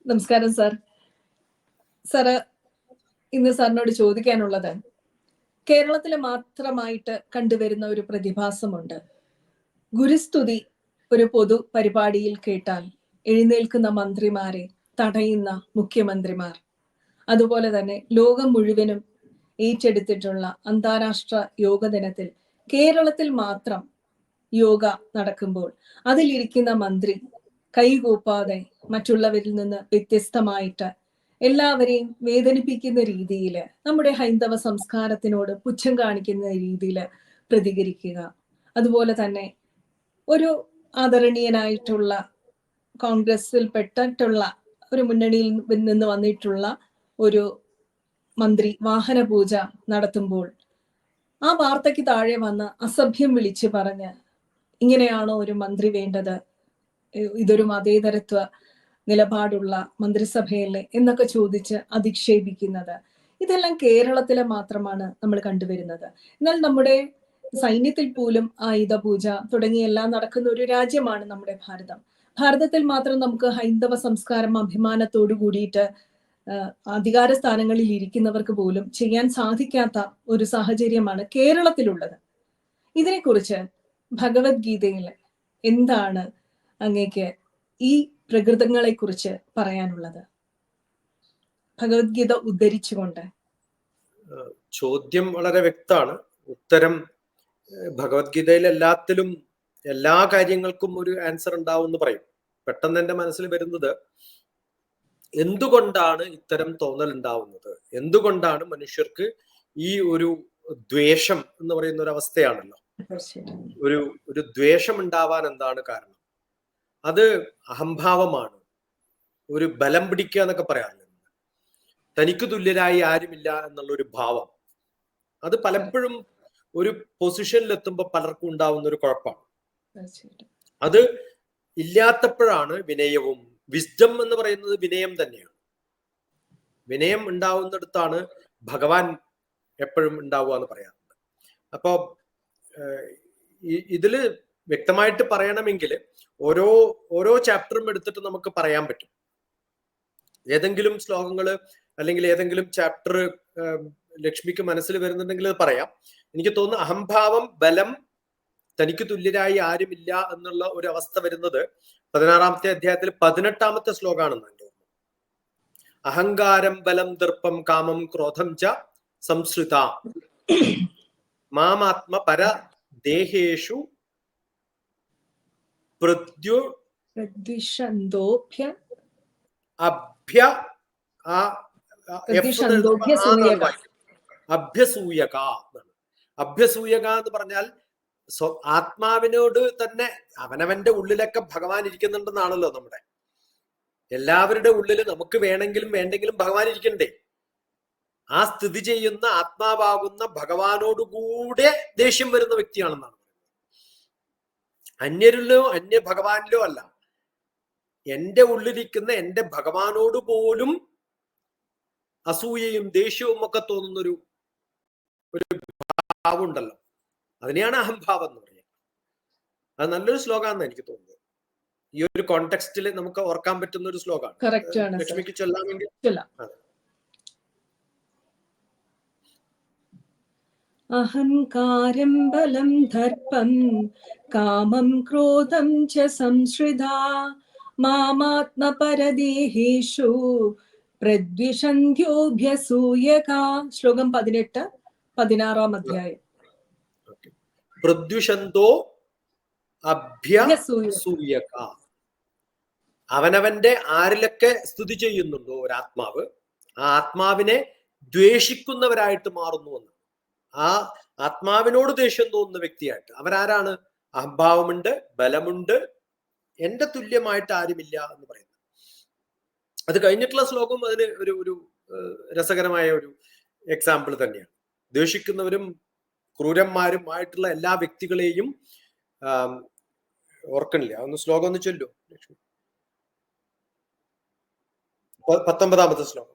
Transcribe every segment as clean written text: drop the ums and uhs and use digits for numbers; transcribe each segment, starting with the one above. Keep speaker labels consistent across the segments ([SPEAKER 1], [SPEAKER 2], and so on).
[SPEAKER 1] നമസ്കാരം sir. Sir, ഇന്ന് സാറിനോട് ചോദിക്കാനുള്ളത്, കേരളത്തിൽ മാത്രമായിട്ട് കണ്ടുവരുന്ന ഒരു പ്രതിഭാസമുണ്ട്. ഗുരുസ്തുതി ഒരു പൊതു പരിപാടിയിൽ കേട്ടാൽ എഴുന്നേൽക്കുന്ന മന്ത്രിമാരെ തടയുന്ന മുഖ്യമന്ത്രിമാർ. അതുപോലെ തന്നെ ലോകം മുഴുവനും ഏറ്റെടുത്തിട്ടുള്ള അന്താരാഷ്ട്ര യോഗ ദിനത്തിൽ കേരളത്തിൽ മാത്രം യോഗ നടക്കുമ്പോൾ അതിലിരിക്കുന്ന മന്ത്രി കൈകൂപ്പാതെ മറ്റുള്ളവരിൽ നിന്ന് വ്യത്യസ്തമായിട്ട് എല്ലാവരെയും വേദനിപ്പിക്കുന്ന രീതിയിൽ, നമ്മുടെ ഹൈന്ദവ സംസ്കാരത്തിനോട് പുച്ഛം കാണിക്കുന്ന രീതിയിൽ പ്രതികരിക്കുക. അതുപോലെ തന്നെ ഒരു ആദരണീയനായിട്ടുള്ള കോൺഗ്രസിൽ പെട്ടിട്ടുള്ള ഒരു മുന്നണിയിൽ നിന്ന് വന്നിട്ടുള്ള ഒരു മന്ത്രി വാഹന പൂജ നടത്തുമ്പോൾ ആ വാർത്തയ്ക്ക് താഴെ വന്ന് അസഭ്യം വിളിച്ചു പറഞ്ഞ്, ഇങ്ങനെയാണോ ഒരു മന്ത്രി വേണ്ടത്, ഇതൊരു മതേതരത്വ നിലപാടുള്ള മന്ത്രിസഭയല്ലേ എന്നൊക്കെ ചോദിച്ച് അധിക്ഷേപിക്കുന്നത്, ഇതെല്ലാം കേരളത്തിലെ മാത്രമാണ് നമ്മൾ കണ്ടുവരുന്നത്. എന്നാൽ നമ്മുടെ സൈന്യത്തിൽ പോലും ആയുധ പൂജ തുടങ്ങിയെല്ലാം നടക്കുന്ന ഒരു രാജ്യമാണ് നമ്മുടെ ഭാരതം. ഭാരതത്തിൽ മാത്രം നമുക്ക് ഹൈന്ദവ സംസ്കാരം അഭിമാനത്തോടു കൂടിയിട്ട് അധികാര സ്ഥാനങ്ങളിൽ ഇരിക്കുന്നവർക്ക് പോലും ചെയ്യാൻ സാധിക്കാത്ത ഒരു സാഹചര്യമാണ് കേരളത്തിലുള്ളത്. ഇതിനെക്കുറിച്ച് ഭഗവത്ഗീതയിൽ എന്താണ് അങ്ങേക്ക് ഈ പ്രകൃതങ്ങളെ കുറിച്ച് പറയാനുള്ളത്? ഭഗവത്ഗീത ഉദ്ധരിച്ചുകൊണ്ട്.
[SPEAKER 2] ചോദ്യം വളരെ വ്യക്തമാണ്. ഉത്തരം ഭഗവത്ഗീതയിൽ എല്ലാത്തിലും എല്ലാ കാര്യങ്ങൾക്കും ഒരു ആൻസർ ഉണ്ടാവും എന്ന് പറയും. പെട്ടെന്ന് എൻ്റെ മനസ്സിൽ വരുന്നത്, എന്തുകൊണ്ടാണ് ഇത്തരം തോന്നൽ ഉണ്ടാവുന്നത്? എന്തുകൊണ്ടാണ് മനുഷ്യർക്ക് ഈ ഒരു ദ്വേഷം എന്ന് പറയുന്ന ഒരു അവസ്ഥയാണല്ലോ, ഒരു ദ്വേഷം ഉണ്ടാവാൻ എന്താണ് കാരണം? അത് അഹംഭാവമാണ്. ഒരു ബലം പിടിക്കുക എന്നൊക്കെ പറയാറില്ല, തനിക്ക് തുല്യരായി ആരുമില്ല എന്നുള്ള ഒരു ഭാവം. അത് പലപ്പോഴും ഒരു പൊസിഷനിൽ എത്തുമ്പോൾ പലർക്കും ഉണ്ടാവുന്ന ഒരു കുഴപ്പമാണ്. അത് ഇല്ലാത്തപ്പോഴാണ് വിനയവും, വിസ്ഡം എന്ന് പറയുന്നത് വിനയം തന്നെയാണ്. വിനയം ഉണ്ടാവുന്നിടത്താണ് ഭഗവാൻ എപ്പോഴും ഉണ്ടാവുക എന്ന് പറയാറുണ്ട്. അപ്പൊ ഇതില് വ്യക്തമായിട്ട് പറയണമെങ്കിൽ ഓരോ ചാപ്റ്ററും എടുത്തിട്ട് നമുക്ക് പറയാൻ പറ്റും. ഏതെങ്കിലും ശ്ലോകങ്ങള് അല്ലെങ്കിൽ ഏതെങ്കിലും ചാപ്റ്റർ ലക്ഷ്മിക്ക് മനസ്സിൽ വരുന്നുണ്ടെങ്കിൽ അത് പറയാം. എനിക്ക് തോന്നുന്നു അഹംഭാവം, ബലം, തനിക്ക് തുല്യരായി ആരുമില്ല എന്നുള്ള ഒരു അവസ്ഥ വരുന്നത് 16ാമത്തെ അധ്യായത്തിൽ 18ാമത്തെ ശ്ലോകമാണെന്ന് എൻ്റെ ഓർമ്മ. അഹങ്കാരം ബലം ദർപ്പം കാമം ക്രോധം ച സംശ്രിത മാമാത്മ പര ദേഹേഷു അഭ്യസൂയക. അഭ്യസൂയക എന്ന് പറഞ്ഞാൽ ആത്മാവിനോട് തന്നെ അവനവന്റെ ഉള്ളിലൊക്കെ ഭഗവാൻ ഇരിക്കുന്നുണ്ടെന്നാണല്ലോ. നമ്മുടെ എല്ലാവരുടെ ഉള്ളിൽ നമുക്ക് വേണമെങ്കിലും വേണ്ടെങ്കിലും ഭഗവാൻ ഇരിക്കണ്ടേ? ആ സ്ഥിതി ചെയ്യുന്ന ആത്മാവാകുന്ന ഭഗവാനോടുകൂടെ ദേഷ്യം വരുന്ന വ്യക്തിയാണെന്നാണ് പറയുന്നത്. അന്യരിലോ അന്യ ഭഗവാനിലോ അല്ല, എന്റെ ഉള്ളിലിരിക്കുന്ന എന്റെ ഭഗവാനോട് പോലും അസൂയയും ദേഷ്യവും ഒക്കെ തോന്നുന്നൊരു ഭാവമുണ്ടല്ലോ, അതിനെയാണ് അഹംഭാവം എന്ന് പറയുന്നത്. അത് നല്ലൊരു ശ്ലോകമാണെന്ന് എനിക്ക് തോന്നുന്നത്. ഈ ഒരു കോണ്ടെക്സ്റ്റിൽ നമുക്ക് ഓർക്കാൻ പറ്റുന്ന ഒരു ശ്ലോകമാണ്. ലക്ഷ്മിക്ക് ചൊല്ലാമെങ്കിൽ
[SPEAKER 1] അഹങ്കാരം ബലം ദർപ്പം കാമം ക്രോധം ച സംശ്രിതാ മാമാത്മപരദേഹേഷു പ്രദ്വിഷന്ത്യോഭ്യസൂയകാ. ശ്ലോകം 18, 16-ാം അധ്യായം.
[SPEAKER 2] പ്രദ്വിഷന്തോ അഭ്യസൂയക. അവനവന്റെ ആരിലൊക്കെ സ്തുതി ചെയ്യുന്നുണ്ടോ ഒരാത്മാവ്, ആ ആത്മാവിനെ ദ്വേഷിക്കുന്നവരായിട്ട് മാറുന്നുവെന്ന്. ആ ആത്മാവിനോട് ദേഷ്യം തോന്നുന്ന വ്യക്തിയായിട്ട്. അവരാരാണ്? അഹംഭാവമുണ്ട്, ബലമുണ്ട്, എന്റെ തുല്യമായിട്ട് ആരുമില്ല എന്ന് പറയുന്നത്. അത് കഴിഞ്ഞിട്ടുള്ള ശ്ലോകം അതിന് ഒരു രസകരമായ ഒരു എക്സാമ്പിൾ തന്നെയാണ്. ദ്വേഷിക്കുന്നവരും ക്രൂരന്മാരുമായിട്ടുള്ള എല്ലാ വ്യക്തികളെയും ഓർക്കണില്ല. ഒന്ന് ശ്ലോകം ഒന്ന് ചൊല്ലു ലക്ഷ്മി. 19ാമത്തെ ശ്ലോകം.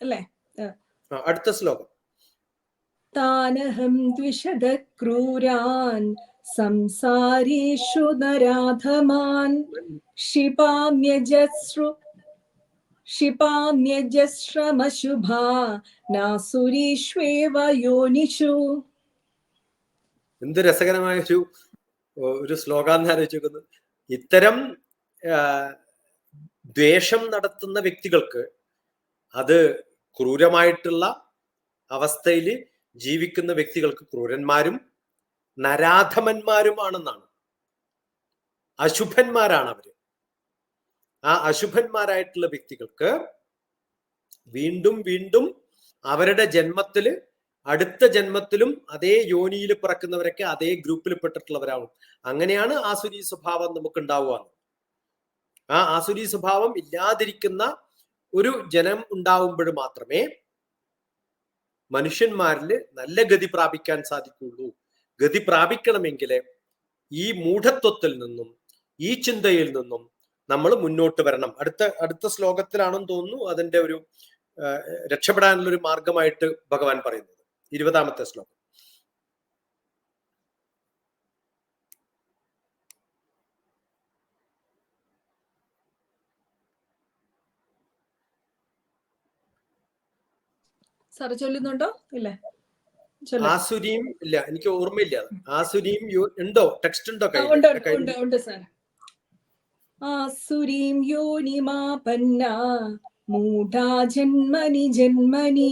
[SPEAKER 1] അല്ലേ?
[SPEAKER 2] അടുത്ത ശ്ലോകം.
[SPEAKER 1] താനഹം ദ്വിഷദ ക്രൂരാൻ സംസാരീഷു നരാധമാൻ ക്ഷിപാമ്യജസ്രമശുഭാ നാസുരീഷ്വേവ യോനിഷു.
[SPEAKER 2] എന്ത് രസകരമായ ഒരു ശ്ലോകാന്ന് ആലോചിക്കുന്നത്. ഇത്തരം ദ്വേഷം നടത്തുന്ന വ്യക്തികൾക്ക് അത് ക്രൂരമായിട്ടുള്ള അവസ്ഥയിൽ ജീവിക്കുന്ന വ്യക്തികൾക്ക് ക്രൂരന്മാരും നരാധമന്മാരുമാണെന്നാണ്. അശുഭന്മാരാണ് അവര്. ആ അശുഭന്മാരായിട്ടുള്ള വ്യക്തികൾക്ക് വീണ്ടും വീണ്ടും അവരുടെ ജന്മത്തില് അടുത്ത ജന്മത്തിലും അതേ യോനിയിൽ പിറക്കുന്നവരൊക്കെ അതേ ഗ്രൂപ്പിൽ പെട്ടിട്ടുള്ളവരാവും. അങ്ങനെയാണ് ആസുരി സ്വഭാവം നമുക്ക് ഉണ്ടാവുക. ആ ആസുരി സ്വഭാവം ഇല്ലാതിരിക്കുന്ന ഒരു ജനം ഉണ്ടാവുമ്പോൾ മാത്രമേ മനുഷ്യന്മാരിൽ നല്ല ഗതി പ്രാപിക്കാൻ സാധിക്കുള്ളൂ. ഗതി പ്രാപിക്കണമെങ്കിൽ ഈ മൂഢത്വത്തിൽ നിന്നും ഈ ചിന്തയിൽ നിന്നും നമ്മൾ മുന്നോട്ട് വരണം. അടുത്ത ശ്ലോകത്തിലാണെന്ന് തോന്നുന്നു അതിന്റെ ഒരു രക്ഷപ്പെടാനുള്ള ഒരു മാർഗമായിട്ട് ഭഗവാൻ പറയുന്നത്. 20ാമത്തെ ശ്ലോകം.
[SPEAKER 1] സാറ് ചൊല്ലുന്നുണ്ടോ? ഇല്ല,
[SPEAKER 2] ആസുരിയും ഇല്ല, എനിക്ക് ഓർമ്മയില്ല. ആസുരിയും ഉണ്ടോ? ടെക്സ്റ്റ് ഉണ്ടോ?
[SPEAKER 1] ഉണ്ട് സാർ. ആസുരീം യോനിമാപന്ന മൂഢാ ജന്മനി ജന്മനി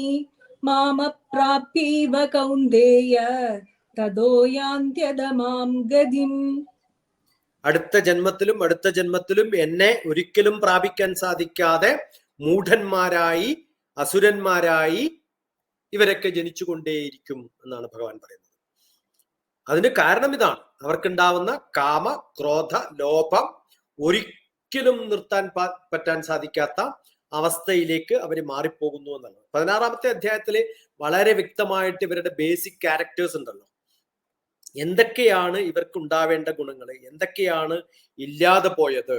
[SPEAKER 1] മാമപ്രാപ്യൈവ കൗന്ദേയ തതോ യാന്ത്യദമാം ഗതിം.
[SPEAKER 2] അടുത്ത ജന്മത്തിലും എന്നെ ഒരിക്കലും പ്രാപിക്കാൻ സാധിക്കാതെ മൂഢന്മാരായി അസുരന്മാരായി ഇവരൊക്കെ ജനിച്ചുകൊണ്ടേയിരിക്കും എന്നാണ് ഭഗവാൻ പറയുന്നത്. അതിന് കാരണം ഇതാണ്. അവർക്കുണ്ടാവുന്ന കാമ ക്രോധ ലോഭം ഒരിക്കലും നിർത്താൻ പറ്റാൻ സാധിക്കാത്ത അവസ്ഥയിലേക്ക് അവർ മാറിപ്പോകുന്നു എന്നാണ്. 16ാമത്തെ അധ്യായത്തില് വളരെ വ്യക്തമായിട്ട് ഇവരുടെ ബേസിക് ക്യാരക്ടേഴ്സ് ഉണ്ടല്ലോ. എന്തൊക്കെയാണ് ഇവർക്ക് ഉണ്ടാവേണ്ട ഗുണങ്ങൾ, എന്തൊക്കെയാണ് ഇല്ലാതെ പോയത്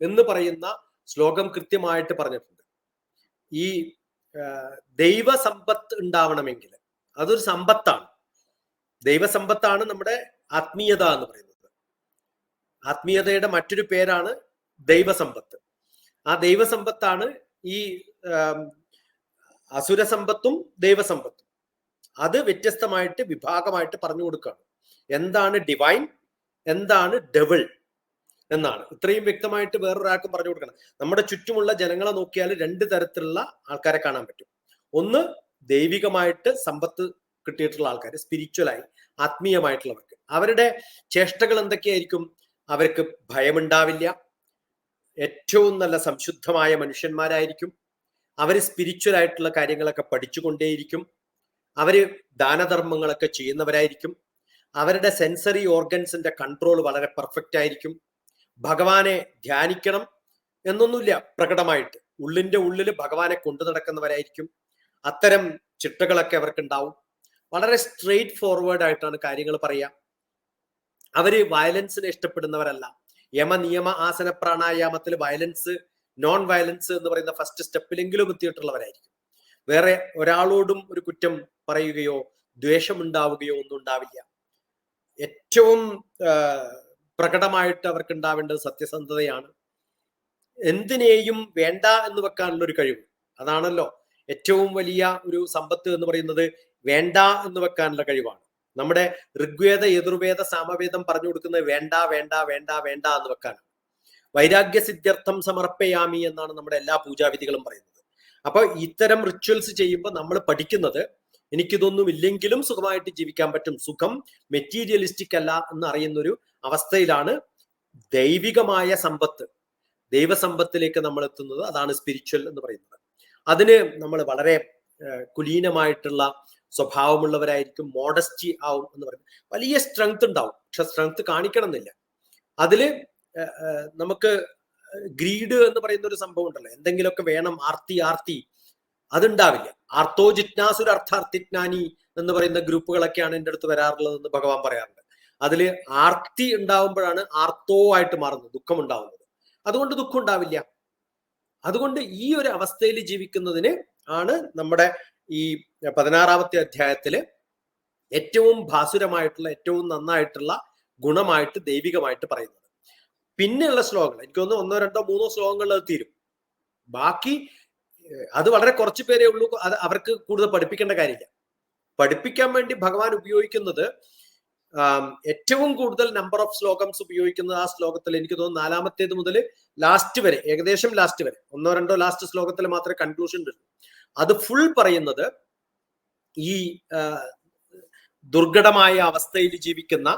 [SPEAKER 2] എന്ന് പറയുന്ന ശ്ലോകം കൃത്യമായിട്ട് പറഞ്ഞിട്ടുണ്ട്. ഈ ദൈവസമ്പത്ത് ഉണ്ടാവണമെങ്കിൽ അതൊരു സമ്പത്താണ്. ദൈവസമ്പത്താണ് നമ്മുടെ ആത്മീയത എന്ന് പറയുന്നത്. ആത്മീയതയുടെ മറ്റൊരു പേരാണ് ദൈവസമ്പത്ത്. ആ ദൈവസമ്പത്താണ് ഈ അസുരസമ്പത്തും ദൈവസമ്പത്തും. അത് വ്യത്യസ്തമായിട്ട് വിഭാഗമായിട്ട് പറഞ്ഞു കൊടുക്കുകയാണ്. എന്താണ് ഡിവൈൻ, എന്താണ് ഡെവിൾ എന്നാണ് ഇത്രയും വ്യക്തമായിട്ട് വേറൊരാൾക്കും പറഞ്ഞു കൊടുക്കണം. നമ്മുടെ ചുറ്റുമുള്ള ജനങ്ങളെ നോക്കിയാൽ 2 തരത്തിലുള്ള ആൾക്കാരെ കാണാൻ പറ്റും. ഒന്ന് ദൈവികമായിട്ട് സമ്പത്ത് കിട്ടിയിട്ടുള്ള ആൾക്കാർ, സ്പിരിച്വലായി ആത്മീയമായിട്ടുള്ളവർക്ക്. അവരുടെ ചേഷ്ടകൾ എന്തൊക്കെയായിരിക്കും? അവർക്ക് ഭയമുണ്ടാവില്ല, ഏറ്റവും നല്ല സംശുദ്ധമായ മനുഷ്യന്മാരായിരിക്കും, അവര് സ്പിരിച്വൽ ആയിട്ടുള്ള കാര്യങ്ങളൊക്കെ പഠിച്ചുകൊണ്ടേയിരിക്കും, അവര് ദാനധർമ്മങ്ങളൊക്കെ ചെയ്യുന്നവരായിരിക്കും, അവരുടെ സെൻസറി ഓർഗൻസിന്റെ കൺട്രോൾ വളരെ പെർഫെക്റ്റ് ആയിരിക്കും, ഭഗവാനെ ധ്യാനിക്കണം എന്നൊന്നുമില്ല, പ്രകടമായിട്ട് ഉള്ളിന്റെ ഉള്ളിൽ ഭഗവാനെ കൊണ്ടു നടക്കുന്നവരായിരിക്കും. അത്തരം ചിട്ടകളൊക്കെ അവർക്ക് ഉണ്ടാവും. വളരെ സ്ട്രെയിറ്റ് ഫോർവേഡ് ആയിട്ടാണ് കാര്യങ്ങൾ പറയുക. അവര് വയലൻസിനെ ഇഷ്ടപ്പെടുന്നവരല്ല. യമ നിയമ ആസന പ്രാണായാമത്തിൽ വയലൻസ്, നോൺ വയലൻസ് എന്ന് പറയുന്ന ഫസ്റ്റ് സ്റ്റെപ്പിലെങ്കിലും എത്തിയിട്ടുള്ളവരായിരിക്കും. വേറെ ഒരാളോടും ഒരു കുറ്റം പറയുകയോ ദ്വേഷമുണ്ടാവുകയോ ഒന്നും ഉണ്ടാവില്ല. ഏറ്റവും പ്രകടമായിട്ട് അവർക്ക് ഉണ്ടാവേണ്ടത് സത്യസന്ധതയാണ്. എന്തിനേയും വേണ്ട എന്ന് വെക്കാനുള്ള ഒരു കഴിവ്. അതാണല്ലോ ഏറ്റവും വലിയ ഒരു സമ്പത്ത് എന്ന് പറയുന്നത്, വേണ്ട എന്ന് വെക്കാനുള്ള കഴിവാണ്. നമ്മുടെ ഋഗ്വേദ യജുർവേദ സാമവേദം പറഞ്ഞു കൊടുക്കുന്നത് വേണ്ട വേണ്ട വേണ്ട വേണ്ട എന്ന് വെക്കാനാണ്. വൈരാഗ്യ സിദ്ധ്യർത്ഥം സമർപ്പയാമി എന്നാണ് നമ്മുടെ എല്ലാ പൂജാവിധികളും പറയുന്നത്. അപ്പൊ ഇത്തരം റിച്വൽസ് ചെയ്യുമ്പോൾ നമ്മൾ പഠിക്കുന്നത്, എനിക്കിതൊന്നും ഇല്ലെങ്കിലും സുഖമായിട്ട് ജീവിക്കാൻ പറ്റും, സുഖം മെറ്റീരിയലിസ്റ്റിക് അല്ല എന്ന് അറിയുന്നൊരു അവസ്ഥയിലാണ് ദൈവികമായ സമ്പത്ത്, ദൈവസമ്പത്തിലേക്ക് നമ്മൾ എത്തുന്നത്. അതാണ് സ്പിരിച്വൽ എന്ന് പറയുന്നത്. അതിന് നമ്മൾ വളരെ കുലീനമായിട്ടുള്ള സ്വഭാവമുള്ളവരായിരിക്കും, മോഡസ്റ്റി ആവും എന്ന് പറയുന്നത്. വലിയ സ്ട്രെങ്ത് ഉണ്ടാവും, പക്ഷെ സ്ട്രെങ്ത് കാണിക്കണം എന്നില്ല. അതില് നമുക്ക് ഗ്രീഡ് എന്ന് പറയുന്ന ഒരു സംഭവം ഉണ്ടല്ലോ, എന്തെങ്കിലുമൊക്കെ വേണം, ആർത്തി അതുണ്ടാവില്ല. ആർത്തോ ജിജ്ഞാസുര അർത്ഥാർത്ഥിജ്ഞാനി എന്ന് പറയുന്ന ഗ്രൂപ്പുകളൊക്കെയാണ് എൻ്റെ അടുത്ത് വരാറുള്ളതെന്ന് ഭഗവാൻ പറയാറുണ്ട്. അതിൽ ആർത്തി ഉണ്ടാവുമ്പോഴാണ് ആർത്തോ ആയിട്ട് മാറുന്നത്, ദുഃഖം ഉണ്ടാവുന്നത്. അതുകൊണ്ട് ദുഃഖം ഉണ്ടാവില്ല. അതുകൊണ്ട് ഈ ഒരു അവസ്ഥയിൽ ജീവിക്കുന്നതിന് ആണ് നമ്മുടെ ഈ 16-ാമത്തെ അധ്യായത്തില് ഏറ്റവും ഭാസുരമായിട്ടുള്ള, ഏറ്റവും നന്നായിട്ടുള്ള ഗുണമായിട്ട്, ദൈവികമായിട്ട് പറയുന്നത്. പിന്നെയുള്ള ശ്ലോകങ്ങൾ എനിക്ക് തോന്നുന്നു 1, 2, 3 ശ്ലോകങ്ങളിൽ അത് തീരും. ബാക്കി അത് വളരെ കുറച്ച് പേരേ ഉള്ളൂ. അത് അവർക്ക് കൂടുതൽ പഠിപ്പിക്കേണ്ട കാര്യമില്ല. പഠിപ്പിക്കാൻ വേണ്ടി ഭഗവാൻ ഉപയോഗിക്കുന്നത് ഏറ്റവും കൂടുതൽ നമ്പർ ഓഫ് ശ്ലോകംസ് ഉപയോഗിക്കുന്നത് ആ ശ്ലോകത്തിൽ എനിക്ക് തോന്നുന്നു 4-ാമത്തേത് മുതൽ ലാസ്റ്റ് വരെ, ഏകദേശം ലാസ്റ്റ് വരെ 1, 2 ലാസ്റ്റ് ശ്ലോകത്തിൽ മാത്രമേ കൺക്ലൂഷൻ ഉള്ളൂ. അത് ഫുൾ പറയുന്നത് ഈ ദുർഘടമായ അവസ്ഥയിൽ ജീവിക്കുന്ന,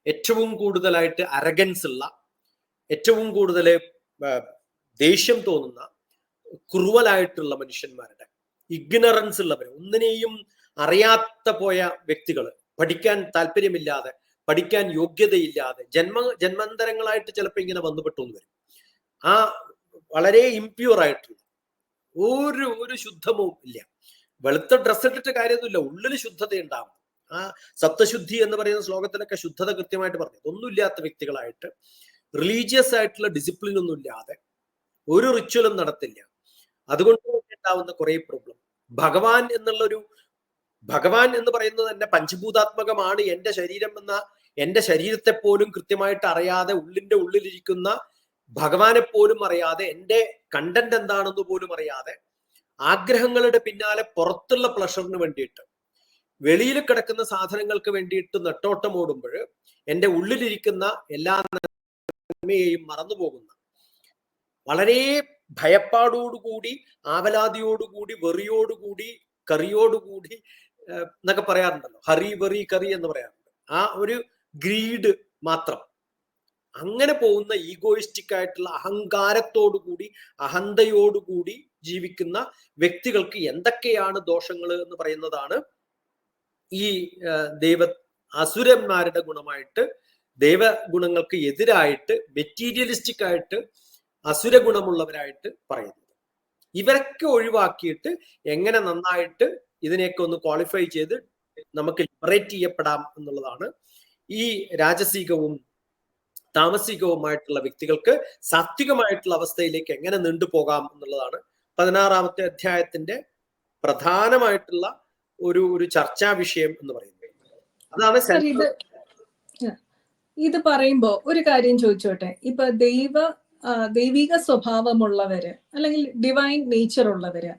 [SPEAKER 2] ഏറ്റവും കൂടുതലായിട്ട് അരഗൻസ് ഉള്ള, ഏറ്റവും കൂടുതൽ ദേഷ്യം തോന്നുന്ന, ക്രൂവലായിട്ടുള്ള മനുഷ്യന്മാരുടെ, ഇഗ്നറൻസ് ഉള്ളവർ, ഒന്നിനെയും അറിയാത്ത പോയ വ്യക്തികൾ, പഠിക്കാൻ താല്പര്യമില്ലാതെ, പഠിക്കാൻ യോഗ്യതയില്ലാതെ, ജന്മാന്തരങ്ങളായിട്ട് ചിലപ്പോൾ ഇങ്ങനെ വന്നുപെട്ടു എന്ന് വരും. ആ വളരെ ഇംപ്യൂർ ആയിട്ടുള്ള, ഒരു ശുദ്ധമോ ഇല്ല. വെളുത്ത ഡ്രസ്സ് ഇട്ടിട്ട് കാര്യമൊന്നുമില്ല, ഉള്ളിൽ ശുദ്ധത ഉണ്ടാവും. ആ സത്വശുദ്ധി എന്ന് പറയുന്ന ശ്ലോകത്തിലൊക്കെ ശുദ്ധത കൃത്യമായിട്ട് പറഞ്ഞു. ഒന്നുമില്ലാത്ത വ്യക്തികളായിട്ട്, റിലീജിയസ് ആയിട്ടുള്ള ഡിസിപ്ലിൻ ഒന്നും ഇല്ലാതെ, ഒരു റിച്വലും നടത്തില്ല. അതുകൊണ്ട് ഉണ്ടാവുന്ന കുറെ പ്രോബ്ലം. ഭഗവാൻ എന്ന് പറയുന്നത് തന്നെ പഞ്ചഭൂതാത്മകമാണ് എന്റെ ശരീരം എന്ന, എന്റെ ശരീരത്തെ പോലും കൃത്യമായിട്ട് അറിയാതെ, ഉള്ളിന്റെ ഉള്ളിലിരിക്കുന്ന ഭഗവാനെ പോലും അറിയാതെ, എന്റെ കണ്ടന്റ് എന്താണെന്ന് പോലും അറിയാതെ, ആഗ്രഹങ്ങളുടെ പിന്നാലെ പുറത്തുള്ള പ്ലഷറിന് വേണ്ടിയിട്ട്, വെളിയിൽ കിടക്കുന്ന സാധനങ്ങൾക്ക് വേണ്ടിയിട്ട് നെട്ടോട്ടം ഓടുമ്പോൾ എന്റെ ഉള്ളിലിരിക്കുന്ന എല്ലാ നന്മയെയും മറന്നുപോകുന്ന, വളരെ ഭയപ്പാടോടുകൂടി, ആവലാതിയോടുകൂടി, വെറിയോടുകൂടി, കറിയോടുകൂടി എന്നൊക്കെ പറയാറുണ്ടല്ലോ, ഹറി വെറി കറി എന്ന് പറയാറുണ്ട്. ആ ഒരു ഗ്രീഡ് മാത്രം, അങ്ങനെ പോകുന്ന ഈഗോയിസ്റ്റിക് ആയിട്ടുള്ള അഹങ്കാരത്തോടുകൂടി, അഹന്തയോടുകൂടി ജീവിക്കുന്ന വ്യക്തികൾക്ക് എന്തൊക്കെയാണ് ദോഷങ്ങൾ എന്ന് പറയുന്നതാണ് ഈ അസുരന്മാരുടെ ഗുണമായിട്ട്, ദൈവഗുണങ്ങൾക്ക് എതിരായിട്ട്, മെറ്റീരിയലിസ്റ്റിക് ആയിട്ട് അസുര ഗുണമുള്ളവരായിട്ട് പറയുന്നത്. ഇവരൊക്കെ ഒഴിവാക്കിയിട്ട് എങ്ങനെ നന്നായിട്ട് ഇതിനെയൊക്കെ ഒന്ന് ക്വാളിഫൈ ചെയ്ത് നമുക്ക് ലിബറേറ്റ് ചെയ്യപ്പെടാം എന്നുള്ളതാണ്. ഈ രാജസികവും താമസികവുമായിട്ടുള്ള വ്യക്തികൾക്ക് സാത്വികമായിട്ടുള്ള അവസ്ഥയിലേക്ക് എങ്ങനെ നീണ്ടുപോകാം എന്നുള്ളതാണ് 16-ാമത്തെ അധ്യായത്തിന്റെ പ്രധാനമായിട്ടുള്ള ഒരു ചർച്ചാ വിഷയം എന്ന് പറയുന്നത്. അതാണ്
[SPEAKER 1] ഇത് പറയുമ്പോ ഒരു കാര്യം ചോദിച്ചോട്ടെ. ഇപ്പൊ ദൈവിക സ്വഭാവമുള്ളവര്, അല്ലെങ്കിൽ ഡിവൈൻ നേച്ചർ ഉള്ളവര്,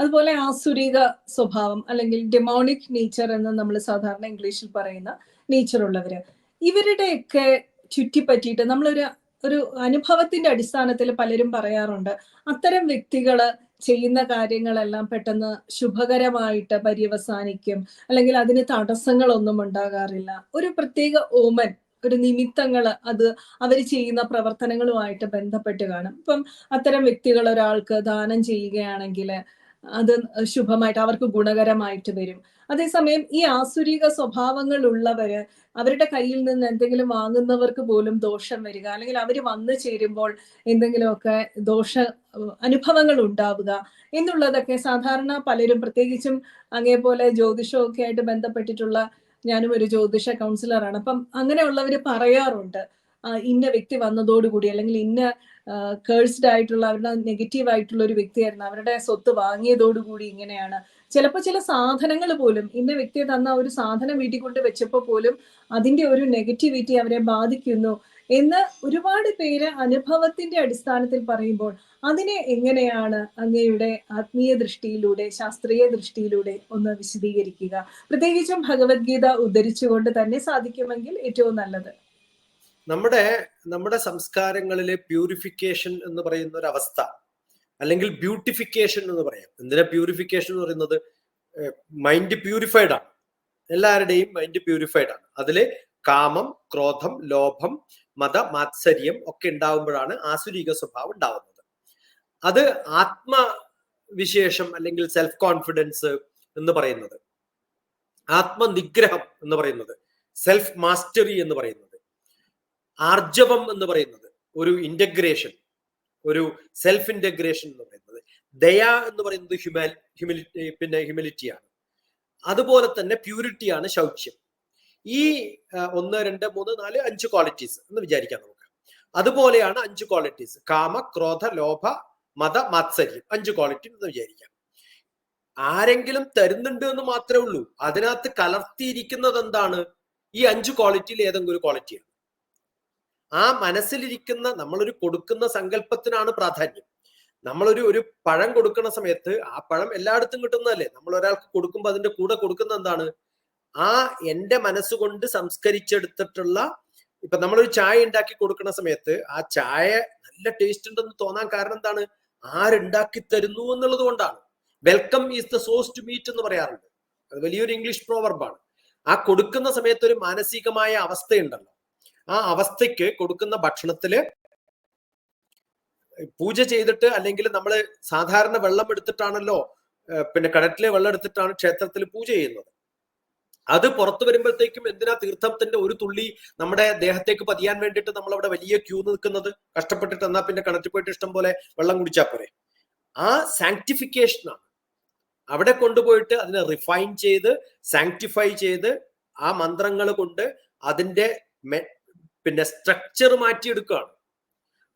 [SPEAKER 1] അതുപോലെ ആസുരിക സ്വഭാവം അല്ലെങ്കിൽ ഡെമോണിക് നേച്ചർ എന്ന് നമ്മൾ സാധാരണ ഇംഗ്ലീഷിൽ പറയുന്ന നേച്ചർ ഉള്ളവര്, ഇവരുടെയൊക്കെ ചുറ്റിപ്പറ്റിയിട്ട് ഒരു അനുഭവത്തിന്റെ അടിസ്ഥാനത്തിൽ പലരും പറയാറുണ്ട്, അത്തരം വ്യക്തികള് ചെയ്യുന്ന കാര്യങ്ങളെല്ലാം പെട്ടെന്ന് ശുഭകരമായിട്ട് പര്യവസാനിക്കും, അല്ലെങ്കിൽ അതിന് തടസ്സങ്ങളൊന്നും ഉണ്ടാകാറില്ല. ഒരു പ്രത്യേക ഓമൻ, ഒരു നിമിത്തങ്ങള് അത് അവർ ചെയ്യുന്ന പ്രവർത്തനങ്ങളുമായിട്ട് ബന്ധപ്പെട്ട് കാണും. ഇപ്പം അത്തരം വ്യക്തികൾ ഒരാൾക്ക് ദാനം ചെയ്യുകയാണെങ്കിൽ അത് ശുഭമായിട്ട്, അവർക്ക് ഗുണകരമായിട്ട് വരും. അതേസമയം ഈ ആസുരിക സ്വഭാവങ്ങൾ ഉള്ളവര്, അവരുടെ കയ്യിൽ നിന്ന് എന്തെങ്കിലും വാങ്ങുന്നവർക്ക് പോലും ദോഷം വരിക, അല്ലെങ്കിൽ അവർ വന്നു ചേരുമ്പോൾ എന്തെങ്കിലുമൊക്കെ ദോഷ അനുഭവങ്ങൾ ഉണ്ടാവുക എന്നുള്ളതൊക്കെ സാധാരണ പലരും, പ്രത്യേകിച്ചും അങ്ങേപോലെ ജ്യോതിഷമൊക്കെ ആയിട്ട് ബന്ധപ്പെട്ടിട്ടുള്ള, ഞാനും ഒരു ജ്യോതിഷ കൗൺസിലറാണ്, അപ്പം അങ്ങനെയുള്ളവർ പറയാറുണ്ട്, ഇന്ന വ്യക്തി വന്നതോടുകൂടി, അല്ലെങ്കിൽ ഇന്ന കേഴ്സ്ഡ് ആയിട്ടുള്ള, അവരുടെ നെഗറ്റീവ് ആയിട്ടുള്ള ഒരു വ്യക്തിയായിരുന്നു, അവരുടെ സ്വത്ത് വാങ്ങിയതോടുകൂടി ഇങ്ങനെയാണ്. ചിലപ്പോൾ ചില സാധനങ്ങൾ പോലും, ഇന്ന വ്യക്തി തന്ന ഒരു സാധനം വീട്ടിൽ കൊണ്ട് വെച്ചപ്പോൾ പോലും അതിന്റെ ഒരു നെഗറ്റിവിറ്റി അവരെ ബാധിക്കുന്നു എന്ന് ഒരുപാട് പേര് അനുഭവത്തിന്റെ അടിസ്ഥാനത്തിൽ പറയുമ്പോൾ, അതിനെ എങ്ങനെയാണ് അങ്ങയുടെ ആത്മീയ ദൃഷ്ടിയിലൂടെ, ശാസ്ത്രീയ ദൃഷ്ടിയിലൂടെ ഒന്ന് വിശദീകരിക്കുക? പ്രത്യേകിച്ചും ഭഗവത്ഗീത ഉദ്ധരിച്ചുകൊണ്ട് തന്നെ സാധിക്കുമെങ്കിൽ ഏറ്റവും നല്ലത്.
[SPEAKER 2] നമ്മുടെ സംസ്കാരങ്ങളിലെ പ്യൂരിഫിക്കേഷൻ എന്ന് പറയുന്ന ഒരു അവസ്ഥ, അല്ലെങ്കിൽ ബ്യൂട്ടിഫിക്കേഷൻ എന്ന് പറയാം. എന്തിനാ പ്യൂരിഫിക്കേഷൻ എന്ന് പറയുന്നത്? മൈൻഡ് പ്യൂരിഫൈഡ് ആണ്, എല്ലാവരുടെയും മൈൻഡ് പ്യൂരിഫൈഡ് ആണ്. അതില് കാമം, ക്രോധം, ലോഭം, മത, മാത്സര്യം ഒക്കെ ഉണ്ടാവുമ്പോഴാണ് ആസുരിക സ്വഭാവം ഉണ്ടാവുന്നത്. അത് ആത്മവിശേഷം അല്ലെങ്കിൽ സെൽഫ് കോൺഫിഡൻസ് എന്ന് പറയുന്നത്, ആത്മനിഗ്രഹം എന്ന് പറയുന്നത്, സെൽഫ് മാസ്റ്ററി എന്ന് പറയുന്നത്, ആർജവം എന്ന് പറയുന്നത്, ഒരു ഇന്റഗ്രേഷൻ, ഒരു സെൽഫ് ഇന്റഗ്രേഷൻ എന്ന് പറയുന്നത്, ദയ എന്ന് പറയുന്നത് ഹ്യൂമിലിറ്റിയാണ്. അതുപോലെ തന്നെ പ്യൂരിറ്റിയാണ് ശൗച്യം. ഈ 1, 2, 3, 4, 5 ക്വാളിറ്റീസ് എന്ന് വിചാരിക്കാം നമുക്ക്. അതുപോലെയാണ് 5 ക്വാളിറ്റീസ്: കാമ, ക്രോധ, ലോഭ, മത, മാത്സര്യം, 5 ക്വാളിറ്റി എന്ന് വിചാരിക്കാം. ആരെങ്കിലും തരുന്നുണ്ട് എന്ന് മാത്രമേ ഉള്ളൂ. അതിനകത്ത് കലർത്തിയിരിക്കുന്നത് എന്താണ്? ഈ 5 ക്വാളിറ്റിയിൽ ഏതെങ്കിലും ഒരു ക്വാളിറ്റിയാണ്. ആ മനസ്സിലിരിക്കുന്ന നമ്മളൊരു കൊടുക്കുന്ന സങ്കല്പത്തിനാണ് പ്രാധാന്യം. നമ്മളൊരു പഴം കൊടുക്കുന്ന സമയത്ത് ആ പഴം എല്ലായിടത്തും കിട്ടുന്നതല്ലേ. നമ്മൾ ഒരാൾക്ക് കൊടുക്കുമ്പോൾ അതിന്റെ കൂടെ കൊടുക്കുന്ന എന്താണ്? ആ എന്റെ മനസ്സുകൊണ്ട് സംസ്കരിച്ചെടുത്തിട്ടുള്ള, ഇപ്പൊ നമ്മളൊരു ചായ ഉണ്ടാക്കി കൊടുക്കുന്ന സമയത്ത് ആ ചായ നല്ല ടേസ്റ്റ് ഉണ്ടെന്ന് തോന്നാൻ കാരണം എന്താണ്? ആരുണ്ടാക്കി തരുന്നു എന്നുള്ളത് കൊണ്ടാണ്. Welcome is the source to meet എന്ന് പറയാറുണ്ട്. അത് വലിയൊരു ഇംഗ്ലീഷ് പ്രോവർബാണ്. ആ കൊടുക്കുന്ന സമയത്ത് ഒരു മാനസികമായ അവസ്ഥയുണ്ടല്ലോ. ആ അവസ്ഥയ്ക്ക് കൊടുക്കുന്ന ഭക്ഷണത്തില് പൂജ ചെയ്തിട്ട്, അല്ലെങ്കിൽ നമ്മൾ സാധാരണ വെള്ളം എടുത്തിട്ടാണല്ലോ, പിന്നെ കിണറ്റിലെ വെള്ളം എടുത്തിട്ടാണ് ക്ഷേത്രത്തിൽ പൂജ ചെയ്യുന്നത്. അത് പുറത്തു വരുമ്പോഴത്തേക്കും എന്തിനാ തീർത്ഥത്തിന്റെ ഒരു തുള്ളി നമ്മുടെ ദേഹത്തേക്ക് പതിയാൻ വേണ്ടിയിട്ട് നമ്മൾ അവിടെ വലിയ ക്യൂ നിൽക്കുന്നത്? കഷ്ടപ്പെട്ടിട്ട് എന്നാ പിന്നെ കിണറ്റിൽ പോയിട്ട് ഇഷ്ടം പോലെ വെള്ളം കുടിച്ചാൽ പോരെ. ആ സാങ്ക്ടിഫിക്കേഷനാണ്. അവിടെ കൊണ്ടുപോയിട്ട് അതിനെ റിഫൈൻ ചെയ്ത് സാങ്ക്ടിഫൈ ചെയ്ത് ആ മന്ത്രങ്ങൾ കൊണ്ട് അതിന്റെ പിന്നെ സ്ട്രക്ചർ മാറ്റിയെടുക്കുകയാണ്.